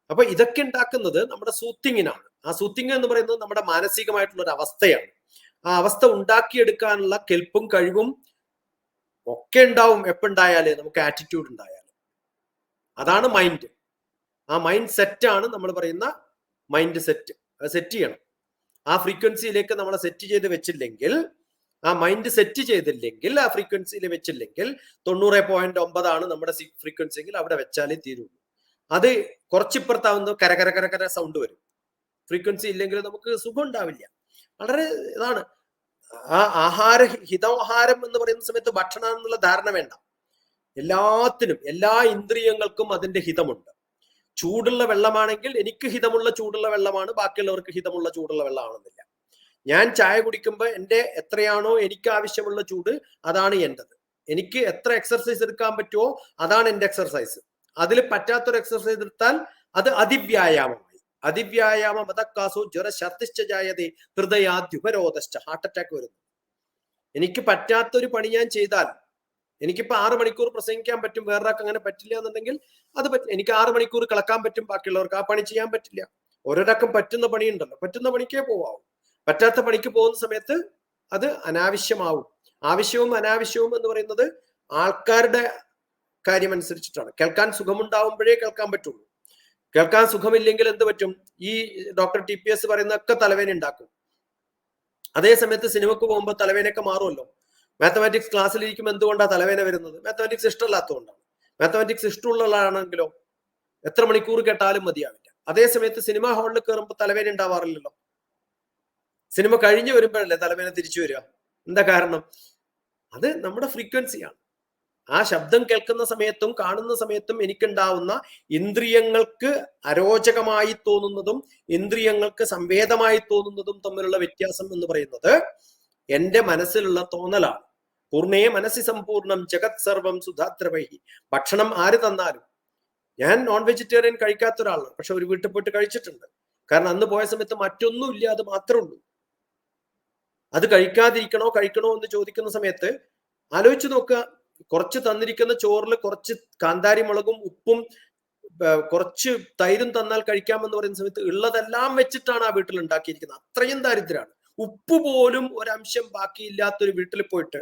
[SPEAKER 2] അപ്പൊ ഇതൊക്കെ ഉണ്ടാക്കുന്നത് നമ്മുടെ സൂത്തിങ്ങിനാണ്. ആ സൂത്തിങ് എന്ന് പറയുന്നത് നമ്മുടെ മാനസികമായിട്ടുള്ള ഒരു അവസ്ഥയാണ്. ആ അവസ്ഥ ഉണ്ടാക്കിയെടുക്കാനുള്ള കെൽപ്പും കഴിവും ഒക്കെ ഉണ്ടാവും എപ്പോണ്ടായാലേ, നമുക്ക് ആറ്റിറ്റ്യൂഡ് ഉണ്ടായാലും. അതാണ് മൈൻഡ്. ആ മൈൻഡ് സെറ്റാണ് നമ്മൾ പറയുന്ന മൈൻഡ് സെറ്റ്. അത് സെറ്റ് ചെയ്യണം. ആ ഫ്രീക്വൻസിയിലേക്ക് നമ്മളെ സെറ്റ് ചെയ്ത് വെച്ചില്ലെങ്കിൽ, ആ മൈൻഡ് സെറ്റ് ചെയ്തില്ലെങ്കിൽ, ആ ഫ്രീക്വൻസിയിൽ വെച്ചില്ലെങ്കിൽ, 90.9 നമ്മുടെ ഫ്രീക്വൻസി എങ്കിൽ അവിടെ വെച്ചാലേ തീരുള്ളൂ. അത് കുറച്ചിപ്പുറത്താവുന്ന കര സൗണ്ട് വരും. ഫ്രീക്വൻസി ഇല്ലെങ്കിൽ നമുക്ക് സുഖം ഉണ്ടാവില്ല. വളരെ ഇതാണ്. ആ ഹിതാഹാരം എന്ന് പറയുന്ന സമയത്ത് ഭക്ഷണം എന്നുള്ള ധാരണ വേണ്ട. എല്ലാത്തിനും, എല്ലാ ഇന്ദ്രിയങ്ങൾക്കും അതിന്റെ ഹിതമുണ്ട്. ചൂടുള്ള വെള്ളമാണെങ്കിൽ എനിക്ക് ഹിതമുള്ള ചൂടുള്ള വെള്ളമാണ്, ബാക്കിയുള്ളവർക്ക് ഹിതമുള്ള ചൂടുള്ള വെള്ളമാണെന്നില്ല. ഞാൻ ചായ കുടിക്കുമ്പോൾ എൻ്റെ എത്രയാണോ എനിക്ക് ആവശ്യമുള്ള ചൂട് അതാണ് എൻ്റെത്. എനിക്ക് എത്ര എക്സർസൈസ് എടുക്കാൻ പറ്റുമോ അതാണ് എൻ്റെ എക്സർസൈസ്. അതിൽ പറ്റാത്തൊരു എക്സർസൈസ് എടുത്താൽ അത് അതിവ്യായാമമായി. അതിവ്യായാമം അതക്കാസോ ജ്വര ശർദിശ്ചായതേ ഹൃദയാദ്യുപരോധശ്ച, ഹാർട്ട് അറ്റാക്ക് വരുന്നു. എനിക്ക് പറ്റാത്തൊരു പണി ഞാൻ ചെയ്താൽ, എനിക്കിപ്പോ 6 മണിക്കൂർ പ്രസംഗിക്കാൻ പറ്റും, വേറൊരാൾക്ക് അങ്ങനെ പറ്റില്ല എന്നുണ്ടെങ്കിൽ അത് പറ്റില്ല. എനിക്ക് 6 മണിക്കൂർ കിളക്കാൻ പറ്റും, ബാക്കിയുള്ളവർക്ക് ആ പണി ചെയ്യാൻ പറ്റില്ല. ഓരോരാൾക്കും പറ്റുന്ന പണിയുണ്ടല്ലോ, പറ്റുന്ന പണിക്കേ പോവാവും. പറ്റാത്ത പണിക്ക് പോകുന്ന സമയത്ത് അത് അനാവശ്യമാവും. ആവശ്യവും അനാവശ്യവും എന്ന് പറയുന്നത് ആൾക്കാരുടെ കാര്യം അനുസരിച്ചിട്ടാണ്. കേൾക്കാൻ സുഖമുണ്ടാവുമ്പോഴേ കേൾക്കാൻ പറ്റുള്ളൂ. കേൾക്കാൻ സുഖമില്ലെങ്കിൽ എന്ത് പറ്റും? ഈ ഡോക്ടർ TPS പറയുന്നതൊക്കെ തലവേദന ഉണ്ടാക്കും. അതേ സമയത്ത് സിനിമക്ക് പോകുമ്പോൾ തലവേദനയൊക്കെ മാറുമല്ലോ. മാത്തമാറ്റിക്സ് ക്ലാസ്സിലിരിക്കുമ്പോൾ എന്തുകൊണ്ടാണ് തലവേദന വരുന്നത്? മാത്തമാറ്റിക്സ് ഇഷ്ടമല്ലാത്തതുകൊണ്ടാണ്. മാത്തമാറ്റിക്സ് ഇഷ്ടമുള്ളതാണെങ്കിലോ എത്ര മണിക്കൂർ കേട്ടാലും മതിയാവില്ല. അതേ സമയത്ത് സിനിമ ഹാളിൽ കയറുമ്പോൾ തലവേദന ഉണ്ടാവാറില്ലല്ലോ. സിനിമ കഴിഞ്ഞു വരുമ്പോഴല്ലേ തലവേദന തിരിച്ചു വരിക. എന്താ കാരണം? അത് നമ്മുടെ ഫ്രീക്വൻസിയാണ്. ആ ശബ്ദം കേൾക്കുന്ന സമയത്തും കാണുന്ന സമയത്തും എനിക്കുണ്ടാവുന്ന ഇന്ദ്രിയങ്ങൾക്ക് അരോചകമായി തോന്നുന്നതും ഇന്ദ്രിയങ്ങൾക്ക് സംവേദമായി തോന്നുന്നതും തമ്മിലുള്ള വ്യത്യാസം എന്ന് പറയുന്നത് എൻ്റെ മനസ്സിലുള്ള തോന്നലാണ്. പൂർണ്ണേ മനസ്സി സമ്പൂർണം ജഗത് സർവം സുധാദ്രവൈഹി. ഭക്ഷണം ആര് തന്നാലും, ഞാൻ നോൺ വെജിറ്റേറിയൻ കഴിക്കാത്ത ഒരാളാണ്, പക്ഷെ ഒരു വീട്ടിൽ പോയിട്ട് കഴിച്ചിട്ടുണ്ട്. കാരണം അന്ന് പോയ സമയത്ത് മറ്റൊന്നും ഇല്ല, അത് മാത്രമേ ഉള്ളൂ. അത് കഴിക്കാതിരിക്കണോ കഴിക്കണോ എന്ന് ചോദിക്കുന്ന സമയത്ത് ആലോചിച്ച് നോക്കുക. കുറച്ച് തന്നിരിക്കുന്ന ചോറിൽ കുറച്ച് കാന്താരി മുളകും ഉപ്പും കുറച്ച് തൈരും തന്നാൽ കഴിക്കാമെന്ന് പറയുന്ന സമയത്ത് ഉള്ളതെല്ലാം വെച്ചിട്ടാണ് ആ വീട്ടിൽ ഉണ്ടാക്കിയിരിക്കുന്നത്. അത്രയും ദാരിദ്ര്യമാണ്. ഉപ്പ് പോലും ഒരംശം ബാക്കിയില്ലാത്തൊരു വീട്ടിൽ പോയിട്ട്,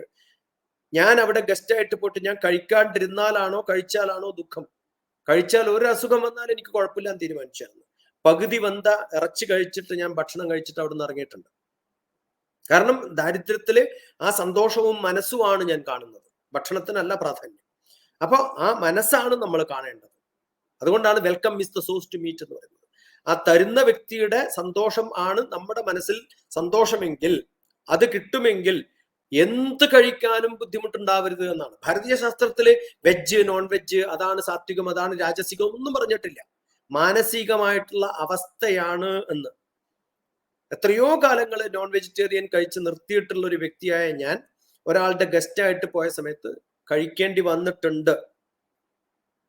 [SPEAKER 2] ഞാൻ അവിടെ ഗസ്റ്റ് ആയിട്ട് പോയിട്ട് ഞാൻ കഴിക്കാണ്ടിരുന്നാലാണോ കഴിച്ചാലാണോ ദുഃഖം? കഴിച്ചാൽ ഒരു അസുഖം വന്നാൽ എനിക്ക് കുഴപ്പമില്ലാന്ന് തീരുമാനിച്ചായിരുന്നു. പകുതി വന്ന ഇറച്ചി കഴിച്ചിട്ട് ഞാൻ ഭക്ഷണം കഴിച്ചിട്ട് അവിടെ നിന്ന് ഇറങ്ങിയിട്ടുണ്ട്. കാരണം ദാരിദ്ര്യത്തില് ആ സന്തോഷവും മനസ്സുമാണ് ഞാൻ കാണുന്നത്, ഭക്ഷണത്തിനല്ല പ്രാധാന്യം. അപ്പൊ ആ മനസ്സാണ് നമ്മൾ കാണേണ്ടത്. അതുകൊണ്ടാണ് welcome miss the source to meet എന്ന് പറയുന്നത്. ആ തരുന്ന വ്യക്തിയുടെ സന്തോഷം ആണ് നമ്മുടെ മനസ്സിൽ സന്തോഷമെങ്കിൽ, അത് കിട്ടുമെങ്കിൽ എന്ത് കഴിക്കാനും ബുദ്ധിമുട്ടുണ്ടാവരുത് എന്നാണ്. ഭാരതീയ ശാസ്ത്രത്തില് വെജ്, നോൺ വെജ്, അതാണ് സാത്വികം, അതാണ് രാജസികം ഒന്നും പറഞ്ഞിട്ടില്ല. മാനസികമായിട്ടുള്ള അവസ്ഥയാണ് എന്ന്. എത്രയോ കാലങ്ങൾ നോൺ വെജിറ്റേറിയൻ കഴിച്ച് നിർത്തിയിട്ടുള്ള ഒരു വ്യക്തിയായ ഞാൻ ഒരാളുടെ ഗസ്റ്റ് ആയിട്ട് പോയ സമയത്ത് കഴിക്കേണ്ടി വന്നിട്ടുണ്ട്.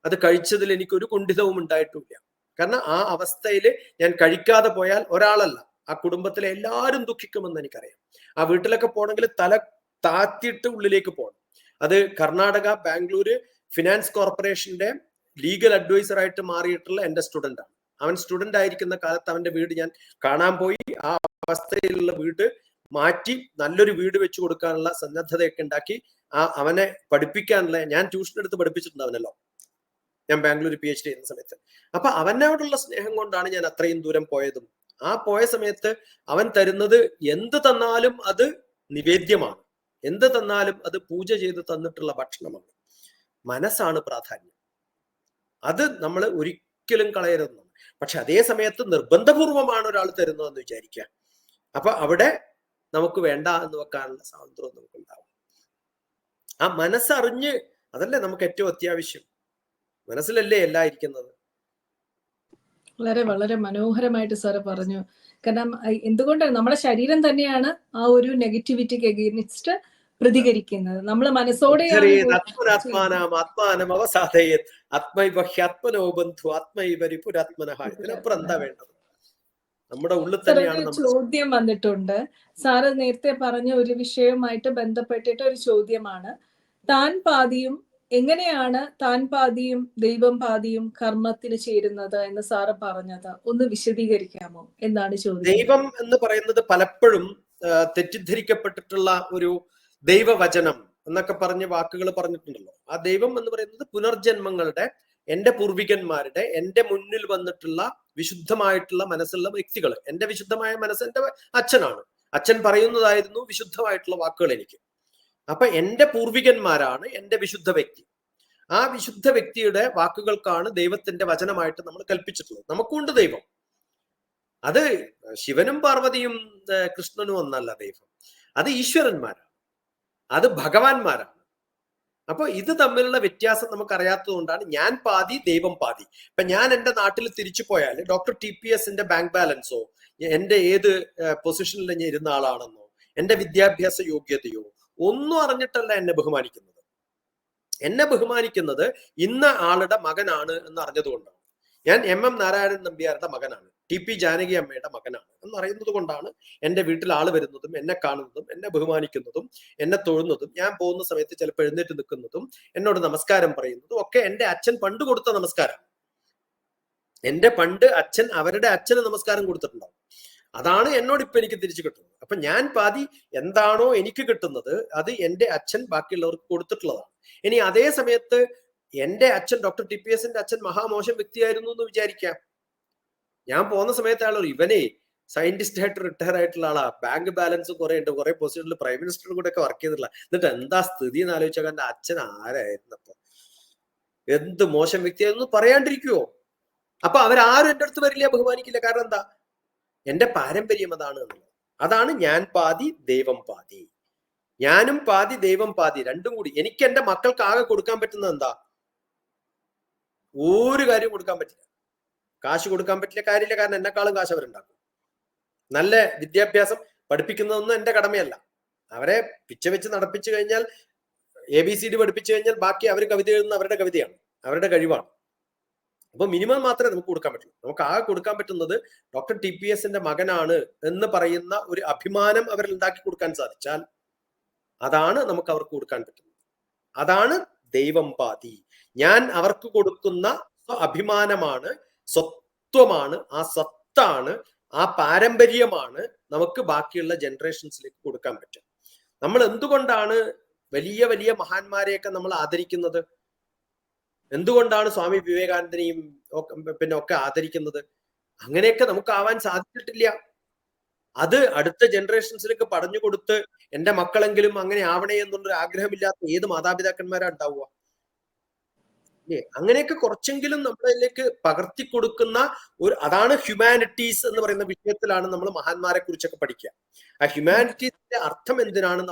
[SPEAKER 2] അത് കഴിച്ചതിൽ എനിക്കൊരു കുണ്ഠിതവും ഉണ്ടായിട്ടില്ല. കാരണം ആ അവസ്ഥയിൽ ഞാൻ കഴിക്കാതെ പോയാൽ ഒരാളല്ല, ആ കുടുംബത്തിലെ എല്ലാവരും ദുഃഖിക്കുമെന്ന് എനിക്കറിയാം. ആ വീട്ടിലൊക്കെ പോകണമെങ്കിൽ തല താത്തിയിട്ട് ഉള്ളിലേക്ക് പോകണം. അത് കർണാടക, ബാംഗ്ലൂര് ഫിനാൻസ് കോർപ്പറേഷന്റെ ലീഗൽ അഡ്വൈസർ ആയിട്ട് മാറിയിട്ടുള്ള എൻ്റെ സ്റ്റുഡൻ്റ് ആണ്. അവൻ സ്റ്റുഡൻ്റ് ആയിരിക്കുന്ന കാലത്ത് അവന്റെ വീട് ഞാൻ കാണാൻ പോയി. ആ അവസ്ഥയിലുള്ള വീട് മാറ്റി നല്ലൊരു വീട് വെച്ച് കൊടുക്കാനുള്ള സന്നദ്ധതയൊക്കെ ഉണ്ടാക്കി അവനെ പഠിപ്പിക്കാനുള്ള, ഞാൻ ട്യൂഷൻ എടുത്ത് പഠിപ്പിച്ചിട്ടുണ്ട് അവനല്ലോ, ഞാൻ ബാംഗ്ലൂർ PhD ചെയ്യുന്ന സമയത്ത്. അപ്പൊ അവനോടുള്ള സ്നേഹം കൊണ്ടാണ് ഞാൻ അത്രയും ദൂരം പോയതും. ആ പോയ സമയത്ത് അവൻ തരുന്നത് എന്ത് തന്നാലും അത് നിവേദ്യമാണ്, എന്ത് തന്നാലും അത് പൂജ ചെയ്ത് തന്നിട്ടുള്ള ഭക്ഷണമാണ്. മനസ്സാണ് പ്രാധാന്യം, അത് നമ്മൾ ഒരിക്കലും കളയരുതെന്നാണ്. പക്ഷെ അതേ സമയത്ത് നിർബന്ധപൂർവമാണ് ഒരാൾ തരുന്നതെന്ന് വിചാരിക്കുക, അപ്പൊ അവിടെ നമുക്ക് വേണ്ട എന്ന് വെക്കാനുള്ള സ്വാതന്ത്ര്യം നമുക്ക് ഉണ്ടാവും. ആ മനസ്സറിഞ്ഞ്, അതല്ലേ നമുക്ക് ഏറ്റവും അത്യാവശ്യം. മനസ്സിലല്ലേ എല്ലാം ഇരിക്കുന്നത്.
[SPEAKER 1] വളരെ വളരെ മനോഹരമായിട്ട് സാറ് പറഞ്ഞു. കാരണം എന്തുകൊണ്ടാണ് നമ്മുടെ ശരീരം തന്നെയാണ് ആ ഒരു നെഗറ്റിവിറ്റിക്ക് എഗെയിൻസ്റ്റ് പ്രതികരിക്കുന്നത്. നമ്മൾ മനസ്സോടെയാണ്
[SPEAKER 2] ഇതിനപ്പുറം എന്താ വേണ്ടത്? നമ്മുടെ ഉള്ളിൽ തന്നെയാണ്.
[SPEAKER 1] ചോദ്യം വന്നിട്ടുണ്ട്. സാറ് നേരത്തെ പറഞ്ഞ ഒരു വിഷയവുമായിട്ട് ബന്ധപ്പെട്ടിട്ട് ഒരു ചോദ്യമാണ്. താൻ പാതിയും, എങ്ങനെയാണ് താൻ പാതിയും ദൈവം പാതിയും കർമ്മത്തിന് ചേരുന്നത് എന്ന് സാറ് പറഞ്ഞത് ഒന്ന് വിശദീകരിക്കാമോ എന്നാണ് ചോദ്യം.
[SPEAKER 2] ദൈവം എന്ന് പറയുന്നത് പലപ്പോഴും തെറ്റിദ്ധരിക്കപ്പെട്ടിട്ടുള്ള ഒരു ദൈവവചനം എന്നൊക്കെ പറഞ്ഞ വാക്കുകൾ പറഞ്ഞിട്ടുണ്ടല്ലോ. ആ ദൈവം എന്ന് പറയുന്നത് പുനർജന്മങ്ങളുടെ, എന്റെ പൂർവികന്മാരുടെ, എന്റെ മുന്നിൽ വന്നിട്ടുള്ള വിശുദ്ധമായിട്ടുള്ള മനസ്സുള്ള വ്യക്തികൾ. എന്റെ വിശുദ്ധമായ മനസ്സ് എന്റെ അച്ഛനാണ്. അച്ഛൻ പറയുന്നതായിരുന്നു വിശുദ്ധമായിട്ടുള്ള വാക്കുകൾ എനിക്ക്. അപ്പൊ എന്റെ പൂർവികന്മാരാണ് എന്റെ വിശുദ്ധ വ്യക്തി. ആ വിശുദ്ധ വ്യക്തിയുടെ വാക്കുകൾക്കാണ് ദൈവത്തിന്റെ വചനമായിട്ട് നമ്മൾ കൽപ്പിച്ചിട്ടുള്ളത്. നമുക്കുണ്ട് ദൈവം. അത് ശിവനും പാർവതിയും കൃഷ്ണനും ഒന്നല്ല ദൈവം, അത് ഈശ്വരന്മാരാണ്, അത് ഭഗവാന്മാരാണ്. അപ്പൊ ഇത് തമ്മിലുള്ള വ്യത്യാസം നമുക്ക് അറിയാത്തത് കൊണ്ടാണ് ഞാൻ പാതി ദൈവം പാതി. ഇപ്പൊ ഞാൻ എന്റെ നാട്ടിൽ തിരിച്ചു പോയാൽ ഡോക്ടർ TPSന്റെ ബാങ്ക് ബാലൻസോ, എന്റെ ഏത് പൊസിഷനിൽ ഞാൻ ഇരുന്ന ആളാണെന്നോ, എന്റെ വിദ്യാഭ്യാസ യോഗ്യതയോ ഒന്നും അറിഞ്ഞിട്ടല്ല എന്നെ ബഹുമാനിക്കുന്നത്. എന്നെ ബഹുമാനിക്കുന്നത് ഇന്ന ആളുടെ മകനാണ് എന്ന് അറിഞ്ഞതുകൊണ്ടാണ്. ഞാൻ MM നാരായണൻ നമ്പ്യാരുടെ മകനാണ്, TP ജാനകി അമ്മയുടെ മകനാണ് എന്നറിയുന്നത് കൊണ്ടാണ് എന്റെ വീട്ടിൽ ആള് വരുന്നതും എന്നെ കാണുന്നതും എന്നെ ബഹുമാനിക്കുന്നതും എന്നെ തൊഴുന്നതും ഞാൻ പോകുന്ന സമയത്ത് ചിലപ്പോൾ എഴുന്നേറ്റ് നിൽക്കുന്നതും എന്നോട് നമസ്കാരം പറയുന്നതും ഒക്കെ എന്റെ അച്ഛൻ പണ്ട് കൊടുത്ത നമസ്കാരം. എന്റെ പണ്ട് അച്ഛൻ അവരുടെ അച്ഛന് നമസ്കാരം കൊടുത്തിട്ടുണ്ടാവും. അതാണ് എന്നോട് ഇപ്പൊ എനിക്ക് തിരിച്ചു കിട്ടുന്നത്. അപ്പൊ ഞാൻ പാതി എന്താണോ എനിക്ക് കിട്ടുന്നത് അത് എന്റെ അച്ഛൻ ബാക്കിയുള്ളവർക്ക് കൊടുത്തിട്ടുള്ളതാണ്. ഇനി അതേ സമയത്ത് എന്റെ അച്ഛൻ ഡോക്ടർ TPSന്റെ അച്ഛൻ മഹാമോശം വ്യക്തിയായിരുന്നു എന്ന് വിചാരിക്കാം. ഞാൻ പോകുന്ന സമയത്ത് ആളോ ഇവനെ സയന്റിസ്റ്റ് ആയിട്ട് റിട്ടയർ ആയിട്ടുള്ള ആളാ, ബാങ്ക് ബാലൻസ് കുറെ ഉണ്ട്, കുറെ പൊസിഷനിൽ പ്രൈം മിനിസ്റ്ററും കൂടെ ഒക്കെ വർക്ക് ചെയ്തിട്ടുള്ള, എന്നിട്ട് എന്താ സ്ഥിതി എന്ന് ആലോചിച്ചാൽ എന്റെ അച്ഛൻ ആരായിരുന്നു, അപ്പൊ എന്ത് മോശം വ്യക്തിയായിരുന്നു പറയാണ്ടിരിക്കുവോ? അപ്പൊ അവരാരും എന്റെ അടുത്ത് വരില്ല, ബഹുമാനിക്കില്ല. കാരണം എന്താ? എന്റെ പാരമ്പര്യം അതാണ് എന്നുള്ളത്. അതാണ് ഞാൻ പാതി ദൈവം പാതി. ഞാനും പാതി ദൈവം പാതി, രണ്ടും കൂടി. എനിക്ക് എന്റെ മക്കൾക്ക് ആകെ കൊടുക്കാൻ പറ്റുന്നത് എന്താ? ഒരു കാര്യം കൊടുക്കാൻ പറ്റില്ല. കാശ് കൊടുക്കാൻ പറ്റില്ല, കാര്യമില്ല. കാരണം എന്നെക്കാളും കാശ് അവരുണ്ടാക്കും. നല്ല വിദ്യാഭ്യാസം പഠിപ്പിക്കുന്നതൊന്നും എന്റെ കടമയല്ല. അവരെ പിച്ച വെച്ച് നടപ്പിച്ചു കഴിഞ്ഞാൽ, ABCD പഠിപ്പിച്ചു കഴിഞ്ഞാൽ ബാക്കി അവർ കവിത എഴുതുന്ന അവരുടെ കവിതയാണ്, അവരുടെ കഴിവാണ്. അപ്പൊ മിനിമം മാത്രമേ നമുക്ക് കൊടുക്കാൻ പറ്റുള്ളൂ. നമുക്ക് ആകെ കൊടുക്കാൻ പറ്റുന്നത് ഡോക്ടർ TPSന്റെ മകനാണ് എന്ന് പറയുന്ന ഒരു അഭിമാനം അവരിൽ ഉണ്ടാക്കി കൊടുക്കാൻ സാധിച്ചാൽ അതാണ് നമുക്ക് അവർക്ക് കൊടുക്കാൻ പറ്റുന്നത്. അതാണ് ദൈവം പാതി. ഞാൻ അവർക്ക് കൊടുക്കുന്ന അഭിമാനമാണ്, സ്വത്വമാണ്, ആ സ്വത്താണ്, ആ പാരമ്പര്യമാണ് നമുക്ക് ബാക്കിയുള്ള ജനറേഷൻസിലേക്ക് കൊടുക്കാൻ പറ്റും. നമ്മൾ എന്തുകൊണ്ടാണ് വലിയ വലിയ മഹാന്മാരെയൊക്കെ നമ്മൾ ആദരിക്കുന്നത്? എന്തുകൊണ്ടാണ് സ്വാമി വിവേകാനന്ദനെയും പിന്നെ ഒക്കെ ആദരിക്കുന്നത്? അങ്ങനെയൊക്കെ നമുക്ക് ആവാൻ സാധിച്ചിട്ടില്ല. അത് അടുത്ത ജനറേഷൻസിലേക്ക് പറഞ്ഞു കൊടുത്ത് എന്റെ മക്കളെങ്കിലും അങ്ങനെ ആവണേ എന്നുള്ളൊരു ആഗ്രഹമില്ലാത്ത ഏത് മാതാപിതാക്കന്മാരാ ഉണ്ടാവുക? അങ്ങനെയൊക്കെ കുറച്ചെങ്കിലും നമ്മളിലേക്ക് പകർത്തി കൊടുക്കുന്ന അതാണ് ഹ്യൂമാനിറ്റീസ് എന്ന് പറയുന്ന വിഷയത്തിലാണ് നമ്മൾ മഹാന്മാരെ കുറിച്ചൊക്കെ പഠിക്കുക. ആ ഹ്യൂമാനിറ്റീസിന്റെ അർത്ഥം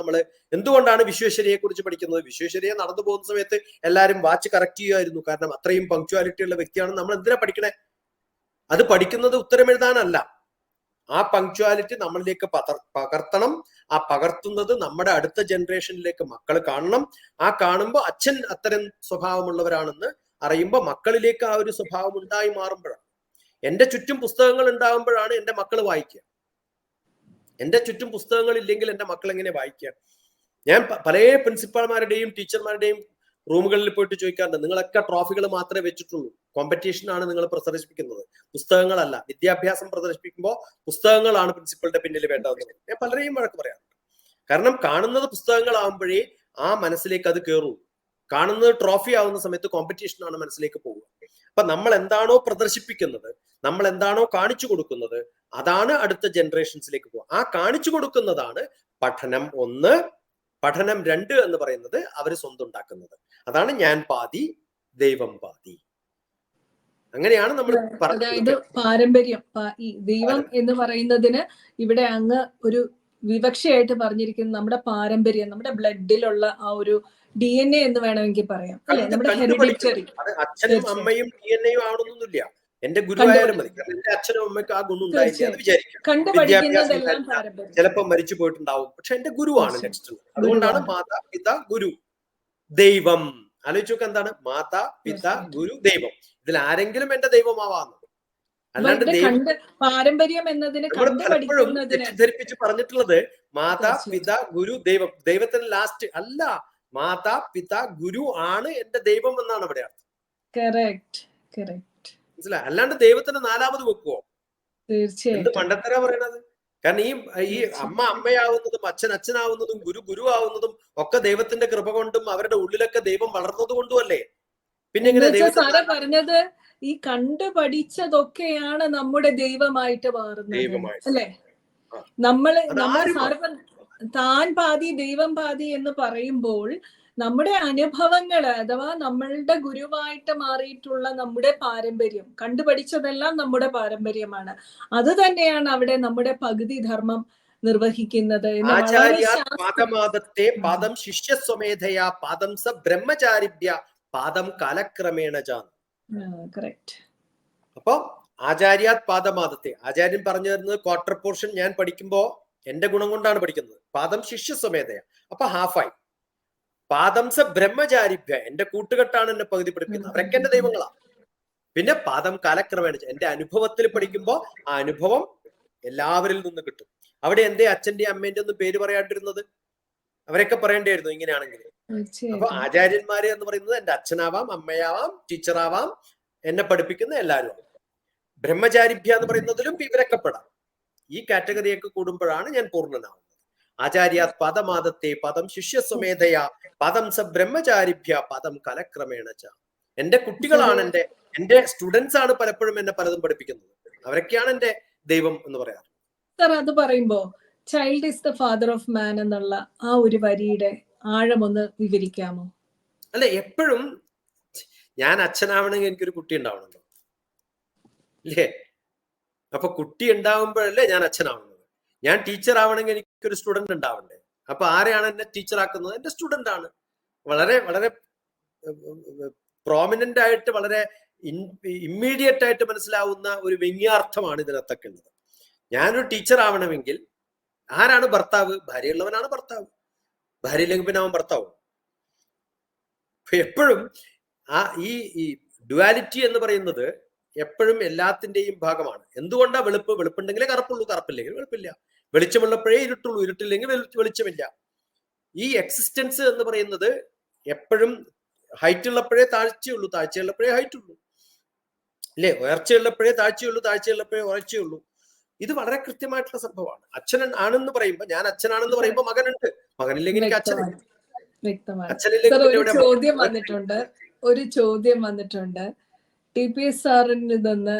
[SPEAKER 2] എന്തുകൊണ്ടാണ് വിശ്വേശ്വരയെ കുറിച്ച് പഠിക്കുന്നത്? വിശ്വേശ്വരയെ നടന്നു പോകുന്ന സമയത്ത് എല്ലാവരും വാച്ച് കറക്റ്റ് ചെയ്യുമായിരുന്നു. കാരണം അത്രയും പങ്ക്ച്വാലിറ്റി ഉള്ള വ്യക്തിയാണ്. നമ്മൾ എന്തിനാ പഠിക്കണേ? അത് പഠിക്കുന്നത് ഉത്തരമെഴുതാനല്ല. ആ പങ്ക്ച്വാലിറ്റി നമ്മളിലേക്ക് പകർത്തണം. ആ പകർത്തുന്നത് നമ്മുടെ അടുത്ത ജനറേഷനിലേക്ക് മക്കൾ കാണണം. ആ കാണുമ്പോൾ അച്ഛൻ അത്തരം സ്വഭാവമുള്ളവരാണെന്ന് അറിയുമ്പോൾ മക്കളിലേക്ക് ആ ഒരു സ്വഭാവം ഉണ്ടായി മാറുമ്പോഴാണ്. എന്റെ ചുറ്റും പുസ്തകങ്ങൾ ഉണ്ടാകുമ്പോഴാണ് എന്റെ മക്കൾ വായിക്കുക. എന്റെ ചുറ്റും പുസ്തകങ്ങൾ ഇല്ലെങ്കിൽ എന്റെ മക്കൾ എങ്ങനെ വായിക്കുക? ഞാൻ പല പ്രിൻസിപ്പാൾമാരുടെയും ടീച്ചർമാരുടെയും റൂമുകളിൽ പോയിട്ട് ചോദിക്കാറുണ്ട്, നിങ്ങളൊക്കെ ട്രോഫികൾ മാത്രമേ വെച്ചിട്ടുള്ളൂ, കോമ്പറ്റീഷനാണ് നിങ്ങൾ പ്രദർശിപ്പിക്കുന്നത്, പുസ്തകങ്ങളല്ല. വിദ്യാഭ്യാസം പ്രദർശിപ്പിക്കുമ്പോൾ പുസ്തകങ്ങളാണ് പ്രിൻസിപ്പളുടെ പിന്നിൽ വേണ്ടതെന്ന് ഞാൻ പലരെയും വഴക്ക് പറയാറുണ്ട്. കാരണം കാണുന്നത് പുസ്തകങ്ങളാവുമ്പോഴേ ആ മനസ്സിലേക്ക് അത് കയറൂ. കാണുന്നത് ട്രോഫി ആവുന്ന സമയത്ത് കോമ്പറ്റീഷനാണ് മനസ്സിലേക്ക് പോകുക. അപ്പൊ നമ്മൾ എന്താണോ പ്രദർശിപ്പിക്കുന്നത്, നമ്മൾ എന്താണോ കാണിച്ചു കൊടുക്കുന്നത്, അതാണ് അടുത്ത ജനറേഷൻസിലേക്ക് പോകുക. ആ കാണിച്ചു കൊടുക്കുന്നതാണ് പഠനം 1, പഠനം 2 എന്ന് പറയുന്നത് അവര് സ്വന്തം ഉണ്ടാക്കുന്നത്. അതാണ് ഞാൻ പാതി ദൈവം പാതി. അങ്ങനെയാണ് നമ്മൾ
[SPEAKER 1] അതായത് പാരമ്പര്യം. ഈ ദൈവം എന്ന് പറയുന്നതിന് ഇവിടെ അങ്ങ് ഒരു വിവക്ഷയായിട്ട് പറഞ്ഞിരിക്കുന്നത് നമ്മുടെ പാരമ്പര്യം, നമ്മുടെ ബ്ലഡിലുള്ള ആ ഒരു DNA എന്ന് വേണമെങ്കിൽ പറയാം, അല്ലെ? നമ്മുടെ ഹെറിഡിറ്ററി.
[SPEAKER 2] അച്ഛനും അമ്മയും DNA ആവണമെന്നൊന്നുമില്ല. എന്റെ ഗുരുവായാലും മതി. എന്റെ അച്ഛനും അമ്മയ്ക്ക് ആ ഗുണം ഉണ്ടായില്ല എന്ന് വിചാരിക്കാം. ചിലപ്പോൾ മരിച്ചു പോയിട്ടുണ്ടാവും, പക്ഷെ എന്റെ ഗുരുവാണ് നെക്സ്റ്റ്. അതുകൊണ്ടാണ് മാതാ പിത ഗുരു ദൈവം. ആലോചിച്ച് നോക്ക്, എന്താണ് മാതാ പിത ഗുരു ദൈവം. ഇതിൽ ആരെങ്കിലും എന്റെ ദൈവമാവാന്ന്. അല്ലാണ്ട്
[SPEAKER 1] പാരമ്പര്യം എന്നതിന്
[SPEAKER 2] പലപ്പോഴും തെറ്റിദ്ധരിപ്പിച്ച് പറഞ്ഞിട്ടുള്ളത് മാതാ പിത ഗുരു ദൈവം. ദൈവത്തിന് ലാസ്റ്റ് അല്ല, മാതാ പിത ഗുരു ആണ് എന്റെ ദൈവം എന്നാണ് അവിടെ അർത്ഥം. മനസ്സിലായി? അല്ലാണ്ട് ദൈവത്തിന് 4ാമത് വെക്കുവോ? എന്ത് പണ്ടത്തരാ പറയണത്? കാരണം ഈ അമ്മ അമ്മയാവുന്നതും അച്ഛൻ അച്ഛനാവുന്നതും ഗുരു ഗുരു ആവുന്നതും ഒക്കെ ദൈവത്തിന്റെ കൃപ കൊണ്ടും അവരുടെ ഉള്ളിലൊക്കെ ദൈവം വളർന്നത് കൊണ്ടും അല്ലേ? പിന്നെ എങ്ങനെ
[SPEAKER 1] പറഞ്ഞത് ഈ കണ്ടു പഠിച്ചതൊക്കെയാണ് നമ്മുടെ ദൈവമായിട്ട് മാറുന്നത്, അല്ലേ? നമ്മള് താൻ പാതി ദൈവം പാതി എന്ന് പറയുമ്പോൾ നമ്മുടെ അനുഭവങ്ങള്, അഥവാ നമ്മളുടെ ഗുരുവായിട്ട് മാറിയിട്ടുള്ള നമ്മുടെ പാരമ്പര്യം, കണ്ടുപഠിച്ചതെല്ലാം നമ്മുടെ പാരമ്പര്യമാണ്. അത് തന്നെയാണ് അവിടെ നമ്മുടെ പകുതി ധർമ്മം നിർവഹിക്കുന്നത്.
[SPEAKER 2] പാദമാദത്തെ പാദം ശിഷ്യസ്വമേധയാ പാദം സ ബ്രഹ്മചാരിഭ്യ പാദം കാലക്രമേണ ജാൻ. അപ്പൊ ആചാര്യാത് പാദമാദത്തെ, ആചാര്യൻ പറഞ്ഞു തരുന്നത് ക്വാർട്ടർ പോർഷൻ ഞാൻ പഠിക്കുമ്പോ എന്റെ ഗുണം കൊണ്ടാണ് പഠിക്കുന്നത്. പാദം ശിഷ്യസ്വമേധയ, അപ്പൊ ഹാഫായി. പാദം സ ബ്രഹ്മചാരിഭ്യ, എന്റെ കൂട്ടുകെട്ടാണ് എന്നെ പകുതി പഠിപ്പിക്കുന്നത്, അവരൊക്കെ എന്റെ ദൈവങ്ങളാ. പിന്നെ പാദം കാലക്രമേണ, എന്റെ അനുഭവത്തിൽ പഠിക്കുമ്പോ ആ അനുഭവം എല്ലാവരിൽ നിന്ന് കിട്ടും. അവിടെ എന്തേ അച്ഛന്റെ അമ്മേന്റെ ഒന്നും പേര് പറയാണ്ടിരുന്നത്? അവരൊക്കെ പറയേണ്ടിയായിരുന്നു ഇങ്ങനെയാണെങ്കിൽ. അപ്പൊ ആചാര്യന്മാര് എന്ന് പറയുന്നത് എന്റെ അച്ഛനാവാം, അമ്മയാവാം, ടീച്ചറാവാം, എന്നെ പഠിപ്പിക്കുന്ന എല്ലാവരും. ബ്രഹ്മചാരിഭ്യ എന്ന് പറയുന്നതിലും ഇവരൊക്കെ പെടാം. ഈ കാറ്റഗറിയൊക്കെ കൂടുമ്പോഴാണ് ഞാൻ പൂർണ്ണനാവുന്നത്. ആചാര്യാത് പദമാദത്തെ പദം ശിഷ്യസ്വമേധയാ പദം സ ബ്രഹ്മചാരിഭ്യ പദം കാലക്രമേണ ച. എന്റെ കുട്ടികളാണ് എന്റെ സ്റ്റുഡൻസ് ആണ് പലപ്പോഴും എന്നെ പലതും പഠിപ്പിക്കുന്നത്. അവരൊക്കെയാണ് എന്റെ ദൈവം എന്ന് പറയാറ്.
[SPEAKER 1] സർ, അത് പറയുമ്പോ child is the father of മാൻ എന്നുള്ള ആ ഒരു വരിയുടെ ആഴമൊന്ന് വിവരിക്കാമോ?
[SPEAKER 2] അല്ലെ, എപ്പോഴും ഞാൻ അച്ഛനാവണമെങ്കിൽ എനിക്കൊരു കുട്ടി ഉണ്ടാവണല്ലോ, ഇല്ലേ? അപ്പൊ കുട്ടി ഉണ്ടാവുമ്പോഴല്ലേ ഞാൻ അച്ഛനാവുന്നത്. ഞാൻ ടീച്ചർ ആവണമെങ്കിൽ എനിക്കൊരു സ്റ്റുഡന്റ് ഉണ്ടാവണ്ടേ? അപ്പൊ ആരെയാണ് എന്നെ ടീച്ചർ ആക്കുന്നത്? എന്റെ സ്റ്റുഡന്റ് ആണ്. വളരെ വളരെ പ്രോമിനന്റ് ആയിട്ട്, വളരെ ഇമ്മീഡിയറ്റ് ആയിട്ട് മനസ്സിലാവുന്ന ഒരു വ്യംഗ്യാർത്ഥമാണ് ഇതിനകത്തൊക്കെ ഉള്ളത്. ഞാനൊരു ടീച്ചർ ആവണമെങ്കിൽ ആരാണ് ഭർത്താവ്? ഭാര്യയുള്ളവനാണ് ഭർത്താവ്. ഭാര്യ ഇല്ലെങ്കിൽ പിന്നെ അവൻ ഭർത്താവും. എപ്പോഴും ഈ ഡ്യുവാലിറ്റി എന്ന് പറയുന്നത് എപ്പോഴും എല്ലാത്തിന്റെയും ഭാഗമാണ്. എന്തുകൊണ്ടാ വെളുപ്പുണ്ടെങ്കിലേ കറുപ്പുള്ളൂ, കറുപ്പില്ലെങ്കിൽ വെളുപ്പില്ല. വെളിച്ചമുള്ളപ്പോഴേ ഇരുട്ടുള്ളൂ, ഇരുട്ടില്ലെങ്കിൽ വെളിച്ചമില്ല. ഈ എക്സിസ്റ്റൻസ് എന്ന് പറയുന്നത് എപ്പോഴും ഹൈറ്റ് ഉള്ളപ്പോഴേ താഴ്ചയുള്ളൂ, താഴ്ചയുള്ളപ്പോഴേ ഹൈറ്റ് ഉള്ളൂ, അല്ലേ? ഉയർച്ചയുള്ളപ്പോഴേ താഴ്ചയുള്ളൂ, താഴ്ചയുള്ളപ്പോഴേ ഉയർച്ചയുള്ളൂ. ഇത് വളരെ കൃത്യമായിട്ടുള്ള സംഭവമാണ്. അച്ഛൻ ആണെന്ന് പറയുമ്പോ, ഞാൻ അച്ഛനാണെന്ന് പറയുമ്പോ മകനുണ്ട്, മകനില്ലെങ്കിൽ എനിക്ക് അച്ഛനില്ല.
[SPEAKER 1] ഒരു ചോദ്യം വന്നിട്ടുണ്ട് TPS സാറിന് നിന്ന്.